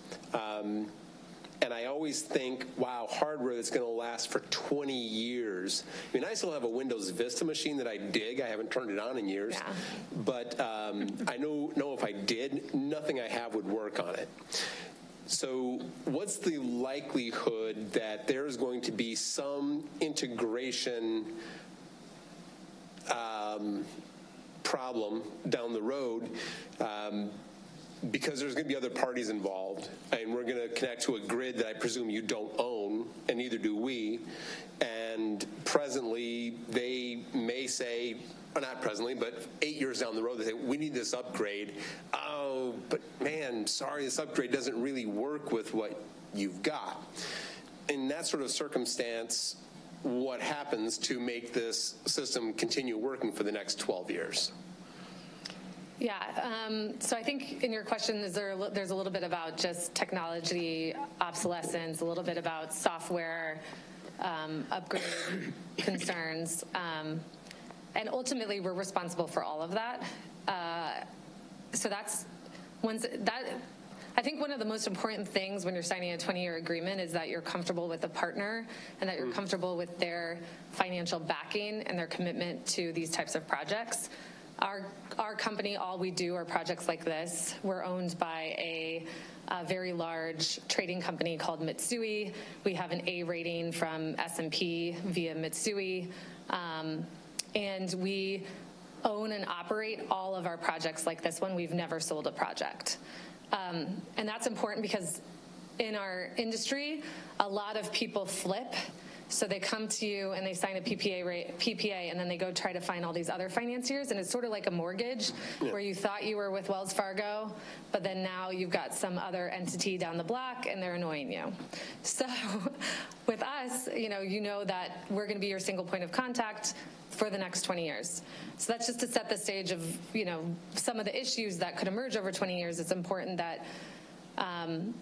Speaker 3: And I always think, wow, hardware that's going to last for 20 years. I mean, I still have a Windows Vista machine that I dig. I haven't turned it on in years. Yeah. But I know if I did, nothing I have would work on it. So what's the likelihood that there's going to be some integration problem down the road because there's going to be other parties involved, and we're going to connect to a grid that I presume you don't own, and neither do we. And presently, they may say, or not presently, but 8 years down the road, they say, we need this upgrade. Oh, but man, sorry, this upgrade doesn't really work with what you've got. In that sort of circumstance, what happens to make this system continue working for the next 12 years?
Speaker 18: Yeah, so I think in your question, there's a little bit about just technology obsolescence, a little bit about software upgrade concerns, and ultimately we're responsible for all of that. So I think one of the most important things when you're signing a 20-year agreement is that you're comfortable with the partner and that you're comfortable with their financial backing and their commitment to these types of projects. Our company, all we do are projects like this. We're owned by a very large trading company called Mitsui. We have an A rating from S&P via Mitsui. And we own and operate all of our projects like this one. We've never sold a project. And that's important because in our industry, a lot of people flip. So they come to you and they sign a PPA, and then they go try to find all these other financiers, and it's sort of like a mortgage where you thought you were with Wells Fargo, but then now you've got some other entity down the block and they're annoying you. So with us, you know that we're going to be your single point of contact for the next 20 years. So that's just to set the stage of, some of the issues that could emerge over 20 years. It's important that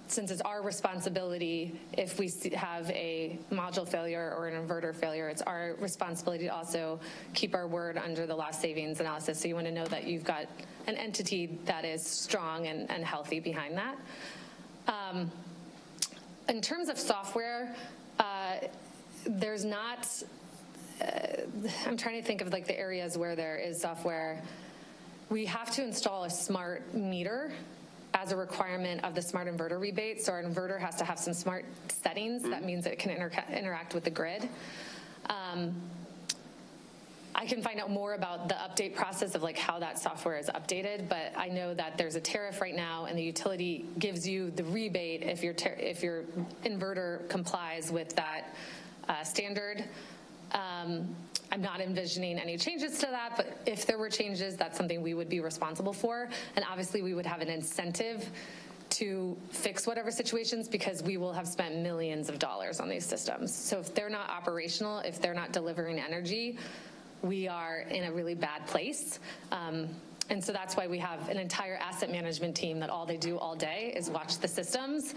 Speaker 18: since it's our responsibility, if we have a module failure or an inverter failure, it's our responsibility to also keep our word under the lost savings analysis. So you want to know that you've got an entity that is strong and healthy behind that. In terms of software, there's not, I'm trying to think of like the areas where there is software. We have to install a smart meter as a requirement of the smart inverter rebate. So our inverter has to have some smart settings. That means it can interact with the grid. I can find out more about the update process of like how that software is updated, but I know that there's a tariff right now and the utility gives you the rebate if your inverter complies with that standard. I'm not envisioning any changes to that, but if there were changes, that's something we would be responsible for. And obviously we would have an incentive to fix whatever situations because we will have spent millions of dollars on these systems. So if they're not operational, if they're not delivering energy, we are in a really bad place. And so that's why we have an entire asset management team that all they do all day is watch the systems,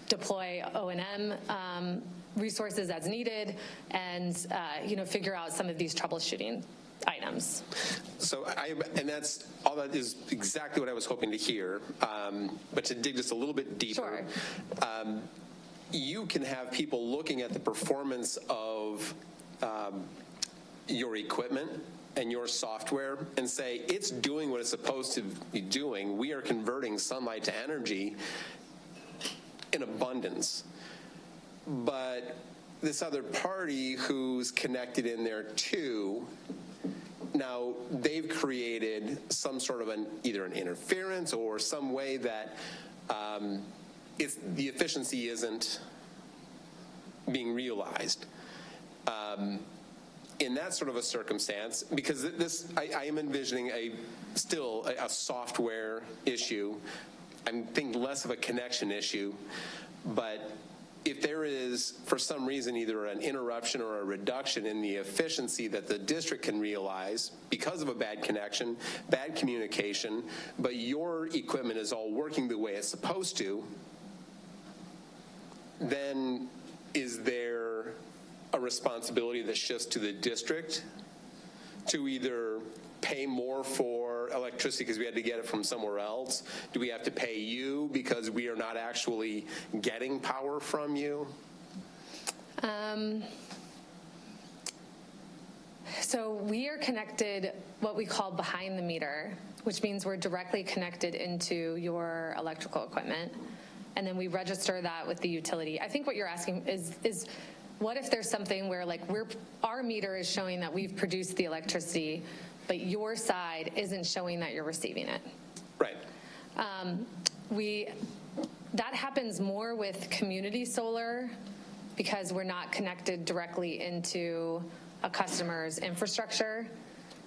Speaker 18: deploy O&M resources as needed, and figure out some of these troubleshooting items.
Speaker 3: So that is exactly what I was hoping to hear. But to dig just a little bit deeper, you can have people looking at the performance of your equipment and your software and say, it's doing what it's supposed to be doing. We are converting sunlight to energy in abundance. But this other party who's connected in there too, now they've created some sort of either an interference or some way that the efficiency isn't being realized. In that sort of a circumstance, because I am envisioning still a software issue. I'm thinking less of a connection issue, but if there is, for some reason, either an interruption or a reduction in the efficiency that the district can realize because of a bad connection, bad communication, but your equipment is all working the way it's supposed to, then is there a responsibility that shifts to the district to either pay more for electricity because we had to get it from somewhere else? Do we have to pay you because we are not actually getting power from you?
Speaker 18: So we are connected what we call behind the meter, which means we're directly connected into your electrical equipment. And then we register that with the utility. I think what you're asking is what if there's something where like our meter is showing that we've produced the electricity, but your side isn't showing that you're receiving it.
Speaker 3: Right.
Speaker 18: That happens more with community solar because we're not connected directly into a customer's infrastructure.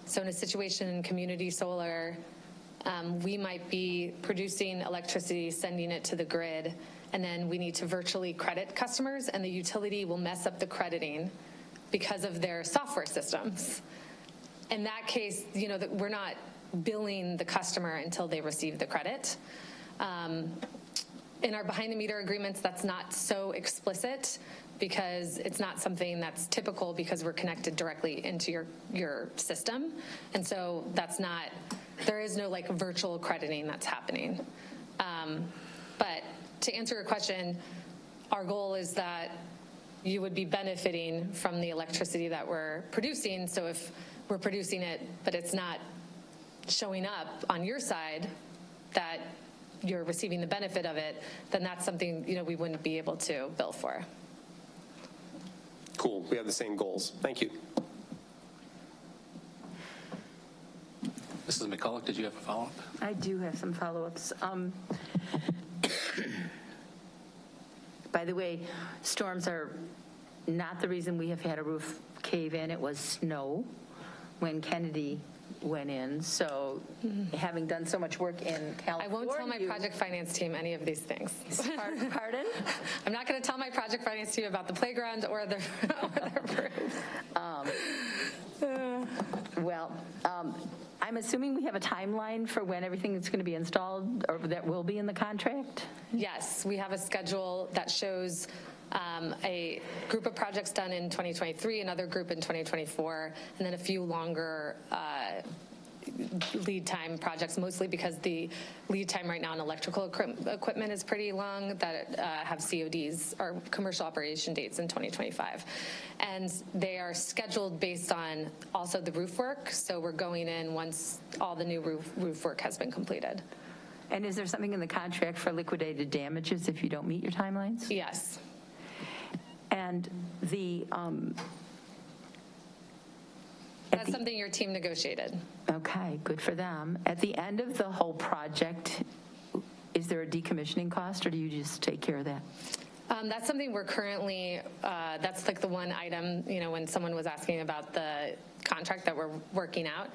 Speaker 18: So in a situation in community solar, we might be producing electricity, sending it to the grid, and then we need to virtually credit customers, and the utility will mess up the crediting because of their software systems. In that case, we're not billing the customer until they receive the credit. In our behind-the-meter agreements, that's not so explicit because it's not something that's typical because we're connected directly into your system. And so there is no like virtual crediting that's happening. But to answer your question, our goal is that you would be benefiting from the electricity that we're producing. So if we're producing it, but it's not showing up on your side that you're receiving the benefit of it, then that's something, we wouldn't be able to bill for.
Speaker 3: Cool. We have the same goals. Thank you.
Speaker 8: Mrs. McCulloch, did you have a follow-up?
Speaker 1: I do have some follow-ups. By the way, storms are not the reason we have had a roof cave in. It was snow when Kennedy went in. So having done so much work in California.
Speaker 18: I won't tell my project finance team any of these things.
Speaker 1: Pardon?
Speaker 18: I'm not going to tell my project finance team about the playground or the roof.
Speaker 1: I'm assuming we have a timeline for when everything is going to be installed or that will be in the contract?
Speaker 18: Yes, we have a schedule that shows a group of projects done in 2023, another group in 2024, and then a few longer lead time projects, mostly because the lead time right now in electrical equipment is pretty long, that have CODs or commercial operation dates in 2025. And they are scheduled based on also the roof work, so we're going in once all the new roof work has been completed.
Speaker 1: And is there something in the contract for liquidated damages if you don't meet your timelines?
Speaker 18: Yes.
Speaker 1: And
Speaker 18: that's something your team negotiated.
Speaker 1: Okay, good for them. At the end of the whole project, is there a decommissioning cost, or do you just take care of that?
Speaker 18: That's something we're currently, that's like the one item, when someone was asking about the contract that we're working out.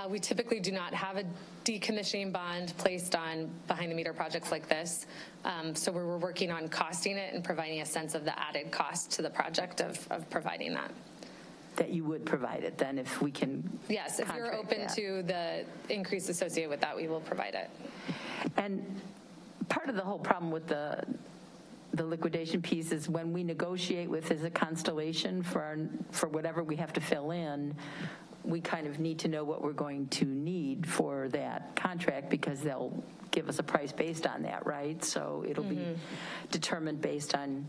Speaker 18: We typically do not have a decommissioning bond placed on behind-the-meter projects like this. So we're working on costing it and providing a sense of the added cost to the project of providing that.
Speaker 1: That you would provide it then if we can.
Speaker 18: Yes, if you're open to the increase associated with that, we will provide it.
Speaker 1: And part of the whole problem with the liquidation piece is when we negotiate with as a constellation for whatever we have to fill in, we kind of need to know what we're going to need for that contract because they'll give us a price based on that, right? So it'll be determined based on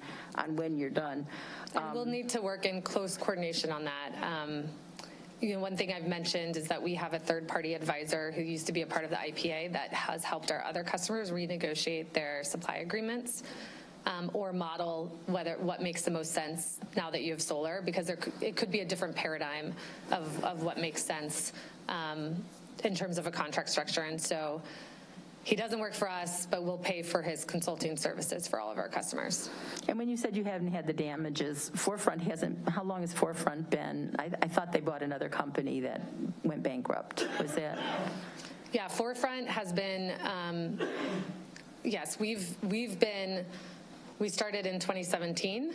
Speaker 1: when you're done.
Speaker 18: And we'll need to work in close coordination on that. One thing I've mentioned is that we have a third-party advisor who used to be a part of the IPA that has helped our other customers renegotiate their supply agreements. Or model what makes the most sense now that you have solar, because it could be a different paradigm of what makes sense in terms of a contract structure. And so he doesn't work for us, but we'll pay for his consulting services for all of our customers.
Speaker 1: And when you said you haven't had the damages, Forefront hasn't, how long has Forefront been? I thought they bought another company that went bankrupt. Was that?
Speaker 18: Yeah, Forefront has been, yes, we started in 2017,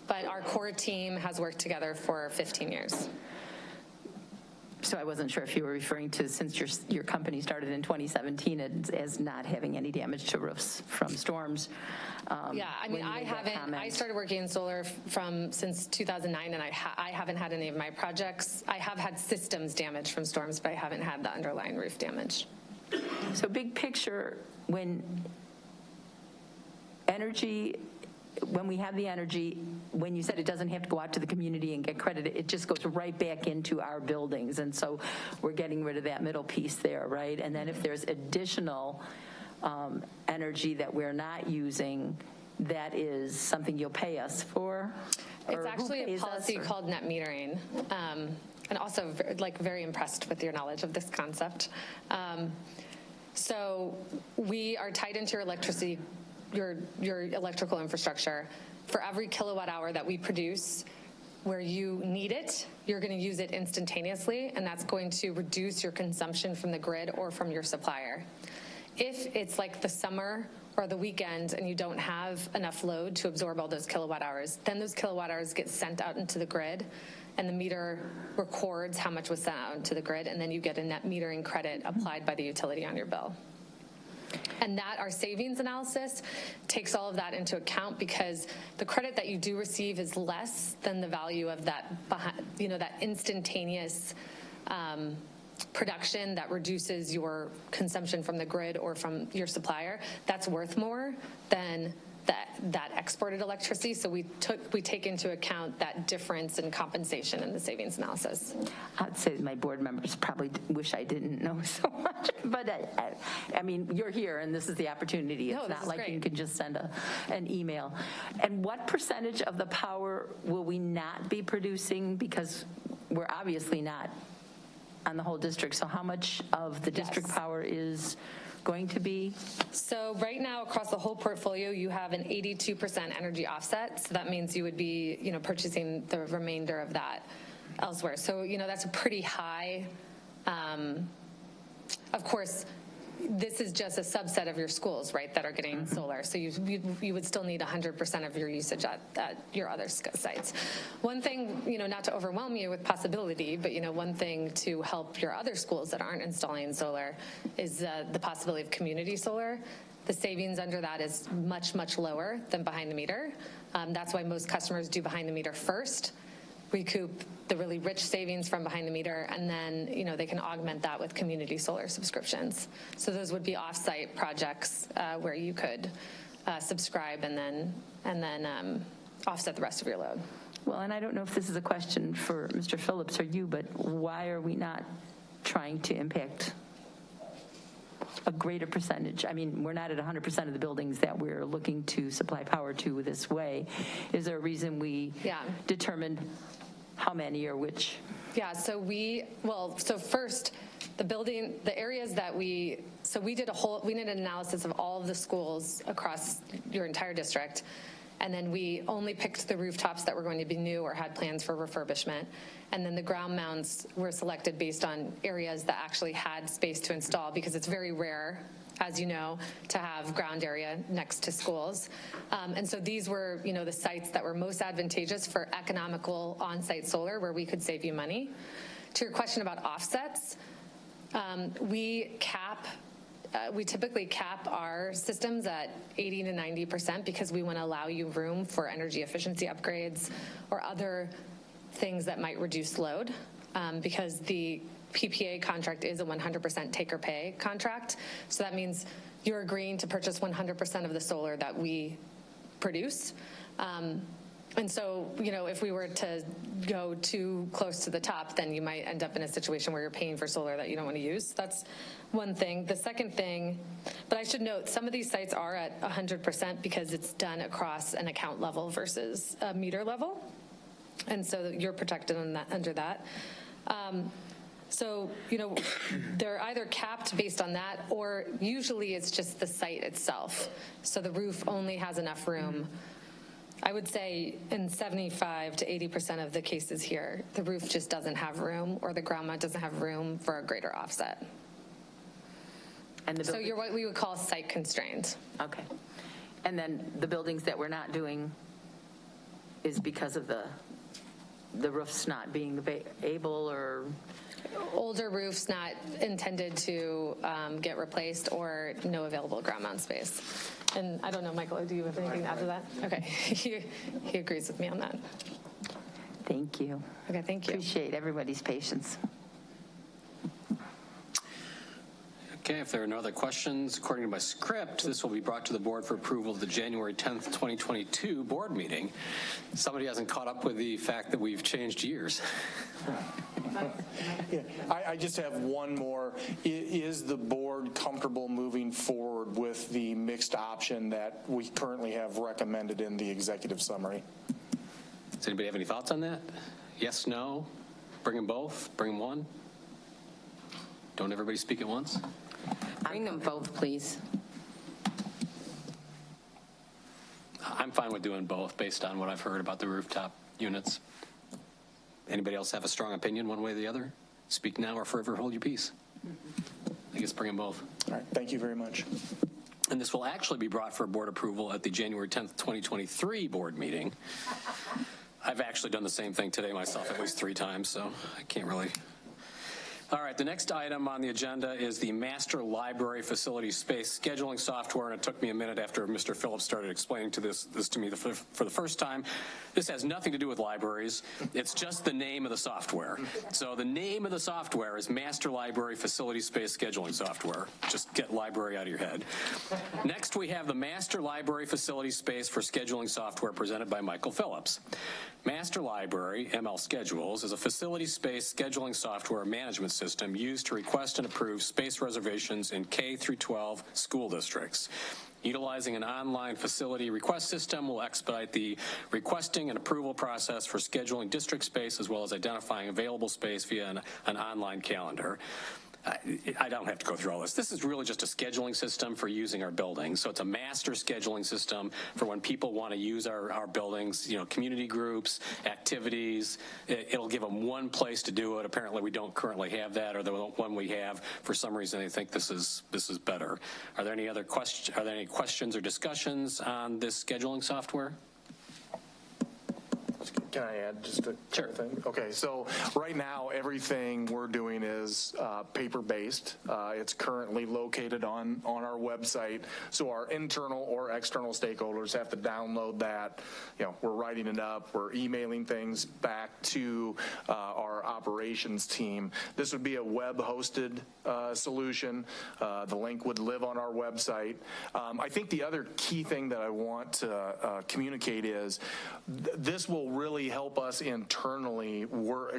Speaker 18: but our core team has worked together for 15 years.
Speaker 1: So I wasn't sure if you were referring to, since your company started in 2017, as not having any damage to roofs from storms.
Speaker 18: Yeah, I mean, I started working in solar since 2009, and I haven't had any of my projects. I have had systems damage from storms, but I haven't had the underlying roof damage.
Speaker 1: So big picture, when we have the energy, when you said it doesn't have to go out to the community and get credit, it just goes right back into our buildings. And so we're getting rid of that middle piece there, right? And then if there's additional energy that we're not using, that is something you'll pay us for?
Speaker 18: It's actually a policy called net metering. And also very impressed with your knowledge of this concept. So we are tied into your electrical infrastructure. For every kilowatt hour that we produce where you need it, you're going to use it instantaneously, and that's going to reduce your consumption from the grid or from your supplier. If it's like the summer or the weekend and you don't have enough load to absorb all those kilowatt hours, then those kilowatt hours get sent out into the grid, and the meter records how much was sent out into the grid, and then you get a net metering credit applied by the utility on your bill. And that our savings analysis takes all of that into account, because the credit that you do receive is less than the value of that, that instantaneous production that reduces your consumption from the grid or from your supplier. That's worth more than that exported electricity. So we take into account that difference in compensation in the savings analysis.
Speaker 1: I'd say my board members probably wish I didn't know so much, but I mean, you're here and this is the opportunity. It's not like you can just send an email. And what percentage of the power will we not be producing? Because we're obviously not on the whole district. So how much of the district power is going to be?
Speaker 18: So right now across the whole portfolio, you have an 82% energy offset. So that means you would be, purchasing the remainder of that elsewhere. So, that's a pretty high, of course, this is just a subset of your schools, right, that are getting solar. So you would still need 100% of your usage at your other sites. One thing, not to overwhelm you with possibility, but one thing to help your other schools that aren't installing solar is the possibility of community solar. The savings under that is much, much lower than behind the meter. That's why most customers do behind the meter first, recoup the really rich savings from behind the meter, and then they can augment that with community solar subscriptions. So those would be off-site projects where you could subscribe and then offset the rest of your load.
Speaker 1: Well, and I don't know if this is a question for Mr. Phillips or you, but why are we not trying to impact a greater percentage? I mean, we're not at 100% of the buildings that we're looking to supply power to this way. Is there a reason we determined how many or which?
Speaker 18: Yeah, so first, the areas that we did an analysis of all of the schools across your entire district, and then we only picked the rooftops that were going to be new or had plans for refurbishment. And then the ground mounts were selected based on areas that actually had space to install, because it's very rare, as you know, to have ground area next to schools. And so these were, the sites that were most advantageous for economical on-site solar, where we could save you money. To your question about offsets, we typically cap our systems at 80 to 90% because we want to allow you room for energy efficiency upgrades or other things that might reduce load, because the PPA contract is a 100% take-or-pay contract. So that means you're agreeing to purchase 100% of the solar that we produce. And so, if we were to go too close to the top, then you might end up in a situation where you're paying for solar that you don't want to use. That's one thing. The second thing, but I should note, some of these sites are at 100% because it's done across an account level versus a meter level. And so you're protected on that, under that. So, they're either capped based on that, or usually it's just the site itself. So the roof only has enough room. I would say in 75 to 80% of the cases here, the roof just doesn't have room, or the ground mount doesn't have room for a greater offset.
Speaker 1: And
Speaker 18: so you're what we would call site constrained.
Speaker 1: Okay. And then the buildings that we're not doing is because of the roofs not being able, or
Speaker 18: older roofs not intended to get replaced, or no available ground mount space. And I don't know, Michael, do you have anything to add to that? Okay, he agrees with me on that.
Speaker 1: Thank you.
Speaker 18: Okay, thank you.
Speaker 1: Appreciate everybody's patience.
Speaker 8: Okay, if there are no other questions, according to my script, this will be brought to the board for approval at the January 10th, 2022 board meeting. Somebody hasn't caught up with the fact that we've changed years.
Speaker 15: Yeah, I just have one more. Is the board comfortable moving forward with the mixed option that we currently have recommended in the executive summary?
Speaker 8: Does anybody have any thoughts on that? Yes, no? Bring them both? Bring them one? Don't everybody speak at once?
Speaker 5: Bring them both, please.
Speaker 8: I'm fine with doing both based on what I've heard about the rooftop units. Anybody else have a strong opinion one way or the other? Speak now or forever hold your peace. I guess bring them both.
Speaker 15: All right, thank you very much.
Speaker 8: And this will actually be brought for board approval at the January 10th, 2023 board meeting. I've actually done the same thing today myself at least 3 times, so I can't really. All right, the next item on the agenda is the Master Library Facility Space Scheduling Software, and it took me a minute after Mr. Phillips started explaining this to me for the first time. This has nothing to do with libraries. It's just the name of the software. So the name of the software is Master Library Facility Space Scheduling Software. Just get library out of your head. Next, we have the Master Library Facility Space for Scheduling Software presented by Michael Phillips. Master Library, ML Schedules, is a facility space scheduling software management system used to request and approve space reservations in K through 12 school districts. Utilizing an online facility request system will expedite the requesting and approval process for scheduling district space as well as identifying available space via an online calendar. I don't have to go through all this. This is really just a scheduling system for using our buildings. So it's a master scheduling system for when people want to use our buildings, community groups, activities. It'll give them one place to do it. Apparently we don't currently have that, or the one we have, for some reason they think this is better. Are there any other questions? Are there any questions or discussions on this scheduling software?
Speaker 15: Can I add just a thing? Okay, so right now everything we're doing is paper-based. It's currently located on our website, so our internal or external stakeholders have to download that. We're writing it up, we're emailing things back to our operations team. This would be a web-hosted solution. The link would live on our website. I think the other key thing that I want to communicate is this will really help us internally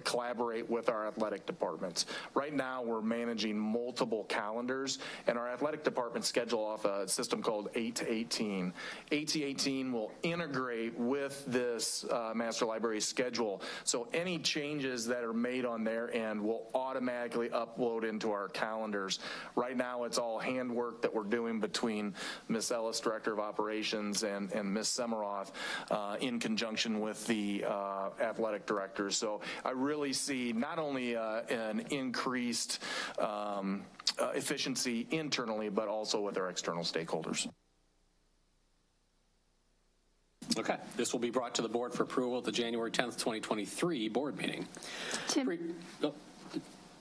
Speaker 15: collaborate with our athletic departments. Right now, we're managing multiple calendars, and our athletic department schedule off a system called 8 to 18. 8 to 18 will integrate with this master library schedule, so any changes that are made on their end will automatically upload into our calendars. Right now, it's all handwork that we're doing between Ms. Ellis, Director of Operations, and Ms. Semaroth in conjunction with the athletic directors. So I really see not only an increased efficiency internally, but also with our external stakeholders.
Speaker 8: Okay, this will be brought to the board for approval at the January 10th, 2023 board meeting.
Speaker 1: Tim,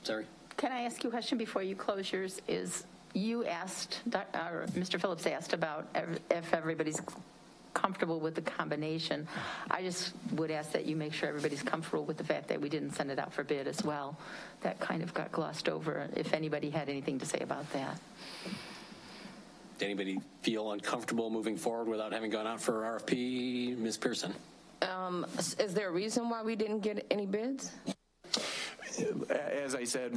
Speaker 8: sorry.
Speaker 1: Can I ask you a question before you close yours? You asked, Mr. Phillips asked about if everybody's comfortable with the combination. I just would ask that you make sure everybody's comfortable with the fact that we didn't send it out for bid as well. That kind of got glossed over, if anybody had anything to say about that.
Speaker 8: Did anybody feel uncomfortable moving forward without having gone out for RFP? Ms. Pearson?
Speaker 5: Is there a reason why we didn't get any bids?
Speaker 15: As I said,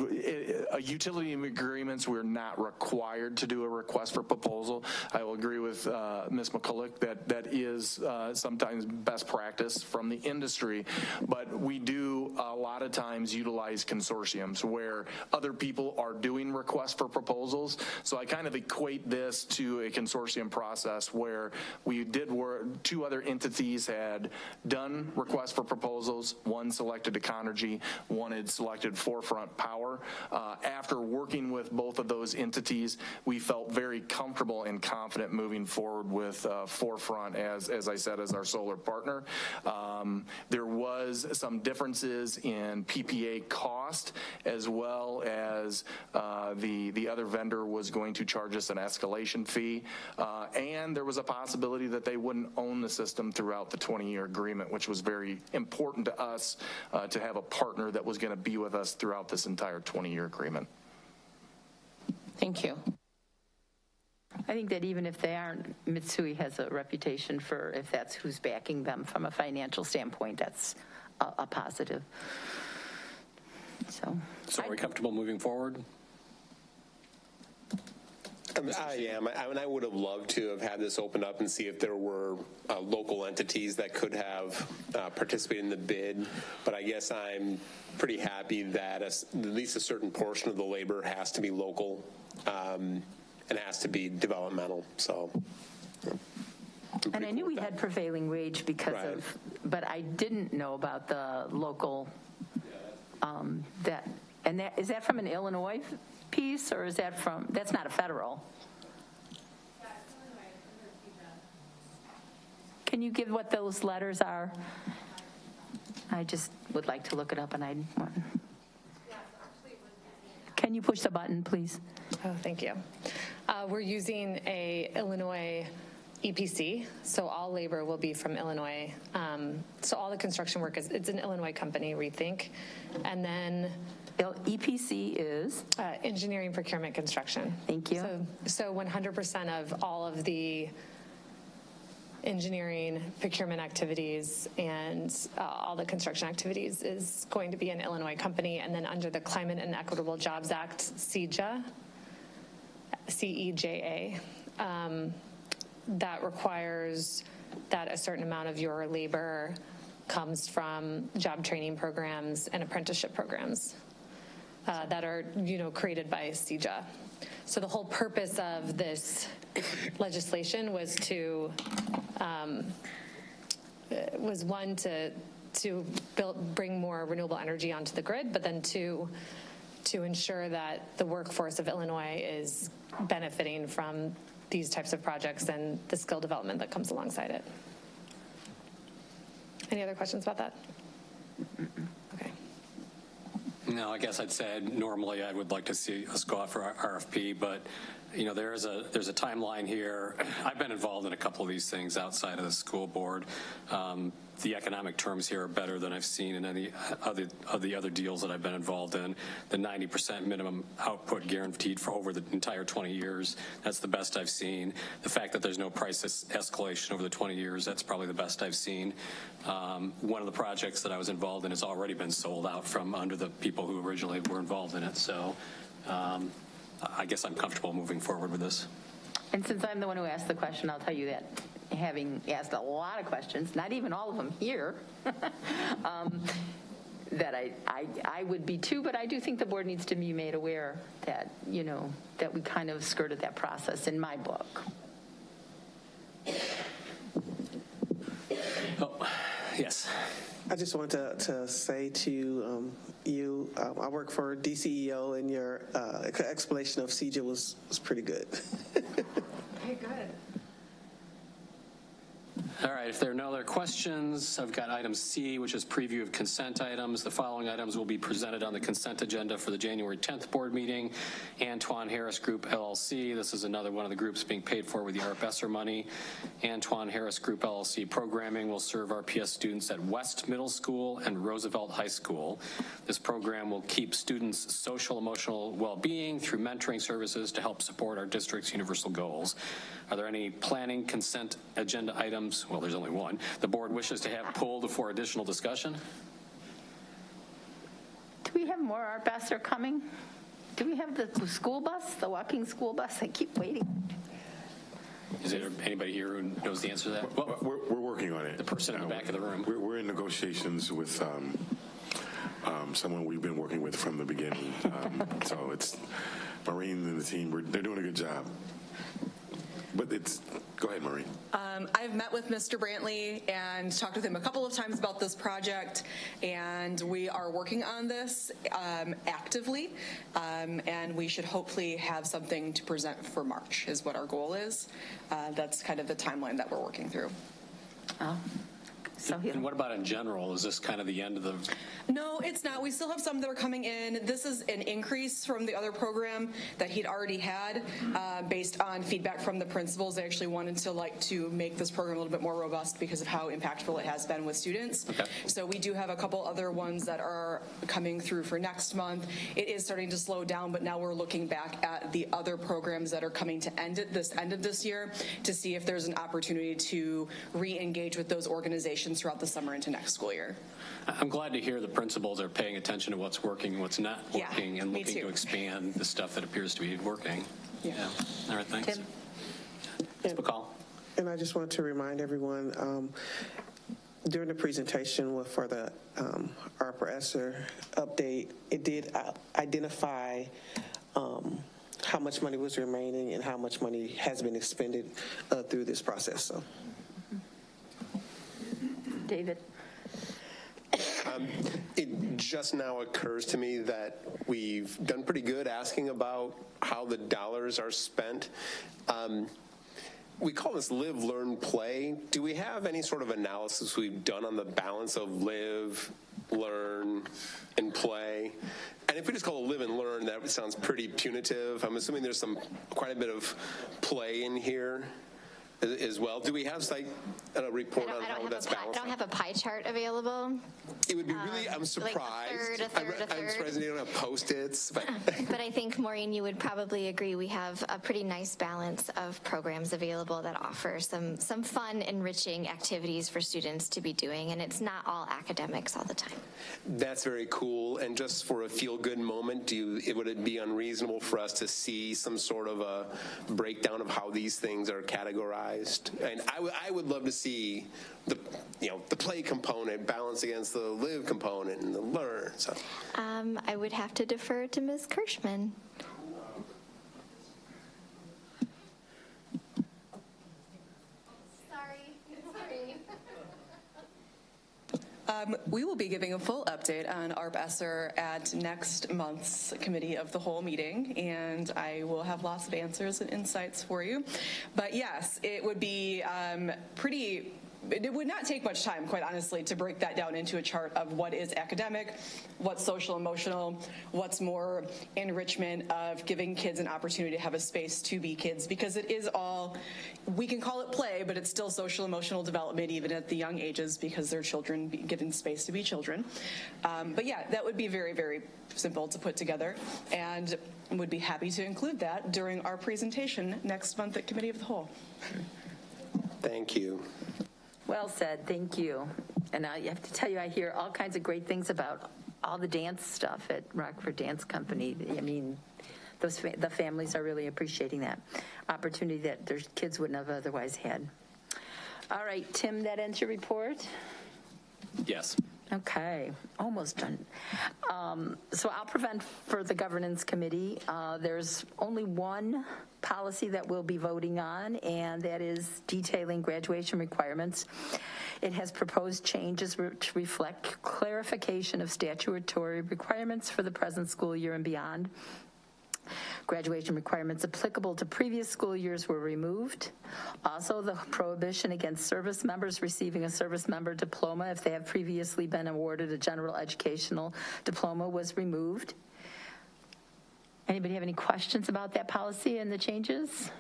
Speaker 15: utility agreements, we're not required to do a request for proposal. I will agree with Ms. McCulloch that is sometimes best practice from the industry, but we do a lot of times utilize consortiums where other people are doing requests for proposals. So I kind of equate this to a consortium process where we did work, two other entities had done requests for proposals, one selected Econergy, one had selected Forefront Power. After working with both of those entities, we felt very comfortable and confident moving forward with Forefront as I said, as our solar partner. There was some differences in PPA cost, as well as the other vendor was going to charge us an escalation fee, and there was a possibility that they wouldn't own the system throughout the 20-year agreement, which was very important to us to have a partner that was going to be with us throughout this entire 20-year agreement.
Speaker 5: Thank you.
Speaker 1: I think that even if they aren't, Mitsui has a reputation for, if that's who's backing them from a financial standpoint, that's a positive. So
Speaker 8: are we comfortable moving forward?
Speaker 3: I am. I would have loved to have had this open up and see if there were local entities that could have participated in the bid, but I guess I'm pretty happy that at least a certain portion of the labor has to be local and has to be developmental. So.
Speaker 1: And I knew we had prevailing wage because of, but I didn't know about the local, is that from an Illinois piece, or is that from, that's not a federal? Can you give what those letters are? I just would like to look it up, and I want. Can you push the button, please?
Speaker 18: Oh, thank you. We're using a Illinois EPC, so all labor will be from Illinois. So all the construction work it's an Illinois company, Rethink. And then
Speaker 1: EPC is?
Speaker 18: Engineering, Procurement, Construction.
Speaker 1: Thank you.
Speaker 18: So 100% of all of the engineering, procurement activities, and all the construction activities is going to be an Illinois company. And then under the Climate and Equitable Jobs Act, CEJA, CEJA, that requires that a certain amount of your labor comes from job training programs and apprenticeship programs that are, created by CEJA. So the whole purpose of this legislation was to bring more renewable energy onto the grid, but then to ensure that the workforce of Illinois is benefiting from these types of projects and the skill development that comes alongside it. Any other questions about that? Okay.
Speaker 8: No, I guess I'd say normally I would like to see us go out for our RFP, but there's a timeline here. I've been involved in a couple of these things outside of the school board. The economic terms here are better than I've seen in any of the other deals that I've been involved in. The 90% minimum output guaranteed for over the entire 20 years, that's the best I've seen. The fact that there's no price escalation over the 20 years, that's probably the best I've seen. One of the projects that I was involved in has already been sold out from under the people who originally were involved in it. So I guess I'm comfortable moving forward with this.
Speaker 1: And since I'm the one who asked the question, I'll tell you that having asked a lot of questions, not even all of them here, that I would be too, but I do think the board needs to be made aware that, that we kind of skirted that process in my book.
Speaker 8: Oh, yes.
Speaker 10: I just wanted to say to you, I work for DCEO, and your explanation of CEJA was pretty good.
Speaker 18: Okay, good.
Speaker 8: All right, if there are no other questions, I've got item C, which is preview of consent items. The following items will be presented on the consent agenda for the January 10th board meeting. Antoine Harris Group, LLC. This is another one of the groups being paid for with the ARP ESSER money. Antoine Harris Group, LLC programming will serve RPS students at West Middle School and Roosevelt High School. This program will keep students' social emotional well-being through mentoring services to help support our district's universal goals. Are there any planning consent agenda items? Well, there's only one. The board wishes to have pulled for additional discussion.
Speaker 1: Do we have more ARP ESSER coming? Do we have the school bus, the walking school bus? I keep waiting.
Speaker 8: Is there anybody here who knows the answer to that?
Speaker 6: Well, we're working on it.
Speaker 8: The person in the back of the room.
Speaker 6: We're in negotiations with someone we've been working with from the beginning. So it's Maureen and the team. They're doing a good job. But go ahead, Maureen.
Speaker 19: I've met with Mr. Brantley and talked with him a couple of times about this project, and we are working on this actively, and we should hopefully have something to present for March is what our goal is. That's kind of the timeline that we're working through.
Speaker 1: Oh.
Speaker 8: And what about in general? Is this kind of the end of the...
Speaker 19: No, it's not. We still have some that are coming in. This is an increase from the other program that he'd already had based on feedback from the principals. They actually wanted to make this program a little bit more robust because of how impactful it has been with students. Okay. So we do have a couple other ones that are coming through for next month. It is starting to slow down, but now we're looking back at the other programs that are coming to end of this year to see if there's an opportunity to re-engage with those organizations throughout the summer into next school year.
Speaker 8: I'm glad to hear the principals are paying attention to what's working and what's not working, and looking to expand the stuff that appears to be working. Yeah. All right, thanks. Ms. McCall.
Speaker 10: And I just want to remind everyone, during the presentation for the ARP ESSER update, it did identify how much money was remaining and how much money has been expended through this process. So.
Speaker 1: David.
Speaker 3: It just now occurs to me that we've done pretty good asking about how the dollars are spent. We call this live, learn, play. Do we have any sort of analysis we've done on the balance of live learn, and play. And if we just call it live and learn, that sounds pretty punitive. I'm assuming there's quite a bit of play in here as well. Do we have a report on how that's balanced?
Speaker 14: I don't have a pie chart available.
Speaker 3: It would be really, I'm surprised.
Speaker 14: Like a third.
Speaker 3: I'm surprised they don't have Post-its. But
Speaker 14: But I think, Maureen, you would probably agree we have a pretty nice balance of programs available that offer some fun, enriching activities for students to be doing, and it's not all academics all the time.
Speaker 3: That's very cool. And just for a feel-good moment, would it be unreasonable for us to see some sort of a breakdown of how these things are categorized? And I would love to see the play component balanced against the live component and the learn. So
Speaker 14: I would have to defer to Ms. Kirschman.
Speaker 19: We will be giving a full update on ARP ESSER at next month's Committee of the Whole meeting, and I will have lots of answers and insights for you. But yes, it would be it would not take much time, quite honestly, to break that down into a chart of what is academic, what's social emotional, what's more enrichment of giving kids an opportunity to have a space to be kids, because it is all, we can call it play, but it's still social emotional development even at the young ages because they're children given space to be children. But yeah, that would be very, very simple to put together, and would be happy to include that during our presentation next month at Committee of the Whole.
Speaker 3: Thank you.
Speaker 1: Well said, thank you. And I have to tell you, I hear all kinds of great things about all the dance stuff at Rockford Dance Company. I mean, the families are really appreciating that opportunity that their kids wouldn't have otherwise had. All right, Tim, that ends your report?
Speaker 8: Yes.
Speaker 1: Okay, almost done. So I'll present for the Governance Committee. There's only one policy that we'll be voting on, and that is detailing graduation requirements. It has proposed changes to reflect clarification of statutory requirements for the present school year and beyond. Graduation requirements applicable to previous school years were removed. Also, the prohibition against service members receiving a service member diploma if they have previously been awarded a general educational diploma was removed. Anybody have any questions about that policy and the changes?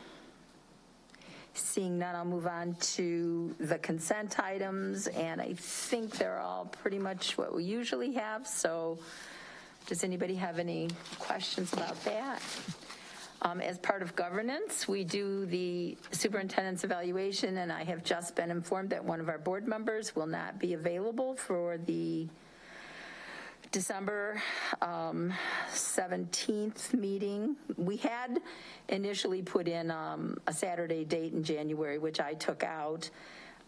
Speaker 1: Seeing none, I'll move on to the consent items, and I think they're all pretty much what we usually have, so does anybody have any questions about that? As part of governance, we do the superintendent's evaluation, and I have just been informed that one of our board members will not be available for the December 17th meeting. We had initially put in a Saturday date in January, which I took out.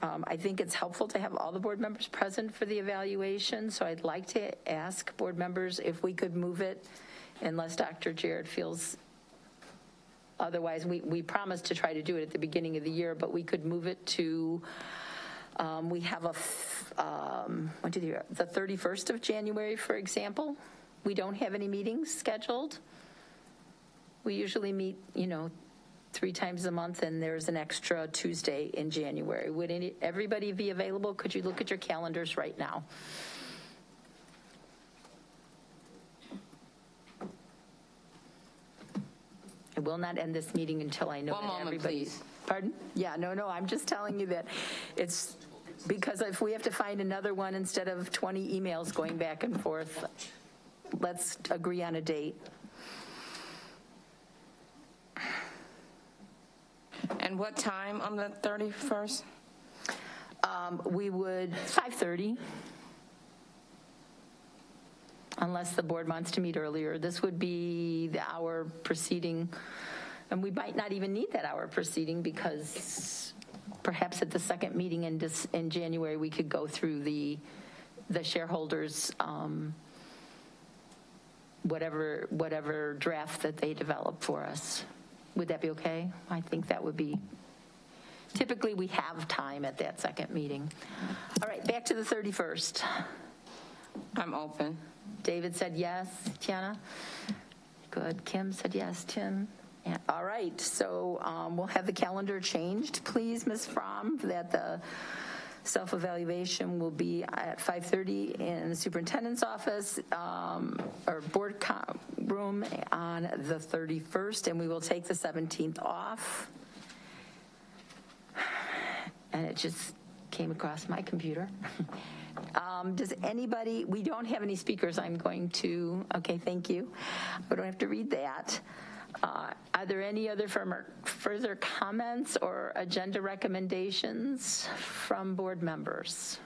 Speaker 1: I think it's helpful to have all the board members present for the evaluation, so I'd like to ask board members if we could move it, unless Dr. Jared feels otherwise. We promised to try to do it at the beginning of the year, but we could move it to, we have the 31st of January, for example. We don't have any meetings scheduled. We usually meet, 3 times a month, and there's an extra Tuesday in January. Would everybody be available? Could you look at your calendars right now? I will not end this meeting until I know
Speaker 5: One
Speaker 1: that
Speaker 5: moment,
Speaker 1: everybody's.
Speaker 5: please.
Speaker 1: Pardon? Yeah, no, I'm just telling you that it's because if we have to find another one instead of 20 emails going back and forth, let's agree on a date.
Speaker 5: And what time on the 31st?
Speaker 1: We would 5:30, unless the board wants to meet earlier. This would be the hour preceding, and we might not even need that hour preceding, because perhaps at the second meeting in January we could go through the shareholders, whatever draft that they develop for us. Would that be okay? I think that would be. Typically, we have time at that second meeting. All right, back to the 31st.
Speaker 5: I'm open.
Speaker 1: David said yes. Tiana? Good. Kim said yes. Tim? Yeah. All right, so we'll have the calendar changed, please, Ms. Fromm, that the Self-evaluation will be at 5:30 in the superintendent's office or board room on the 31st, and we will take the 17th off. And it just came across my computer. Does anybody, we don't have any speakers, I'm going to, okay, thank you. We don't have to read that. Are there any other further comments or agenda recommendations from board members?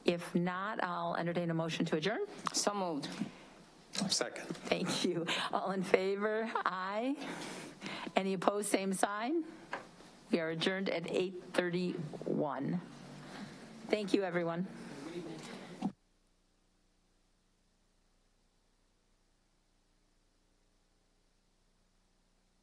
Speaker 1: If not, I'll entertain a motion to adjourn.
Speaker 5: So moved.
Speaker 3: Second.
Speaker 1: Thank you. All in favor? Aye. Any opposed? Same sign. We are adjourned at 8:31. Thank you, everyone.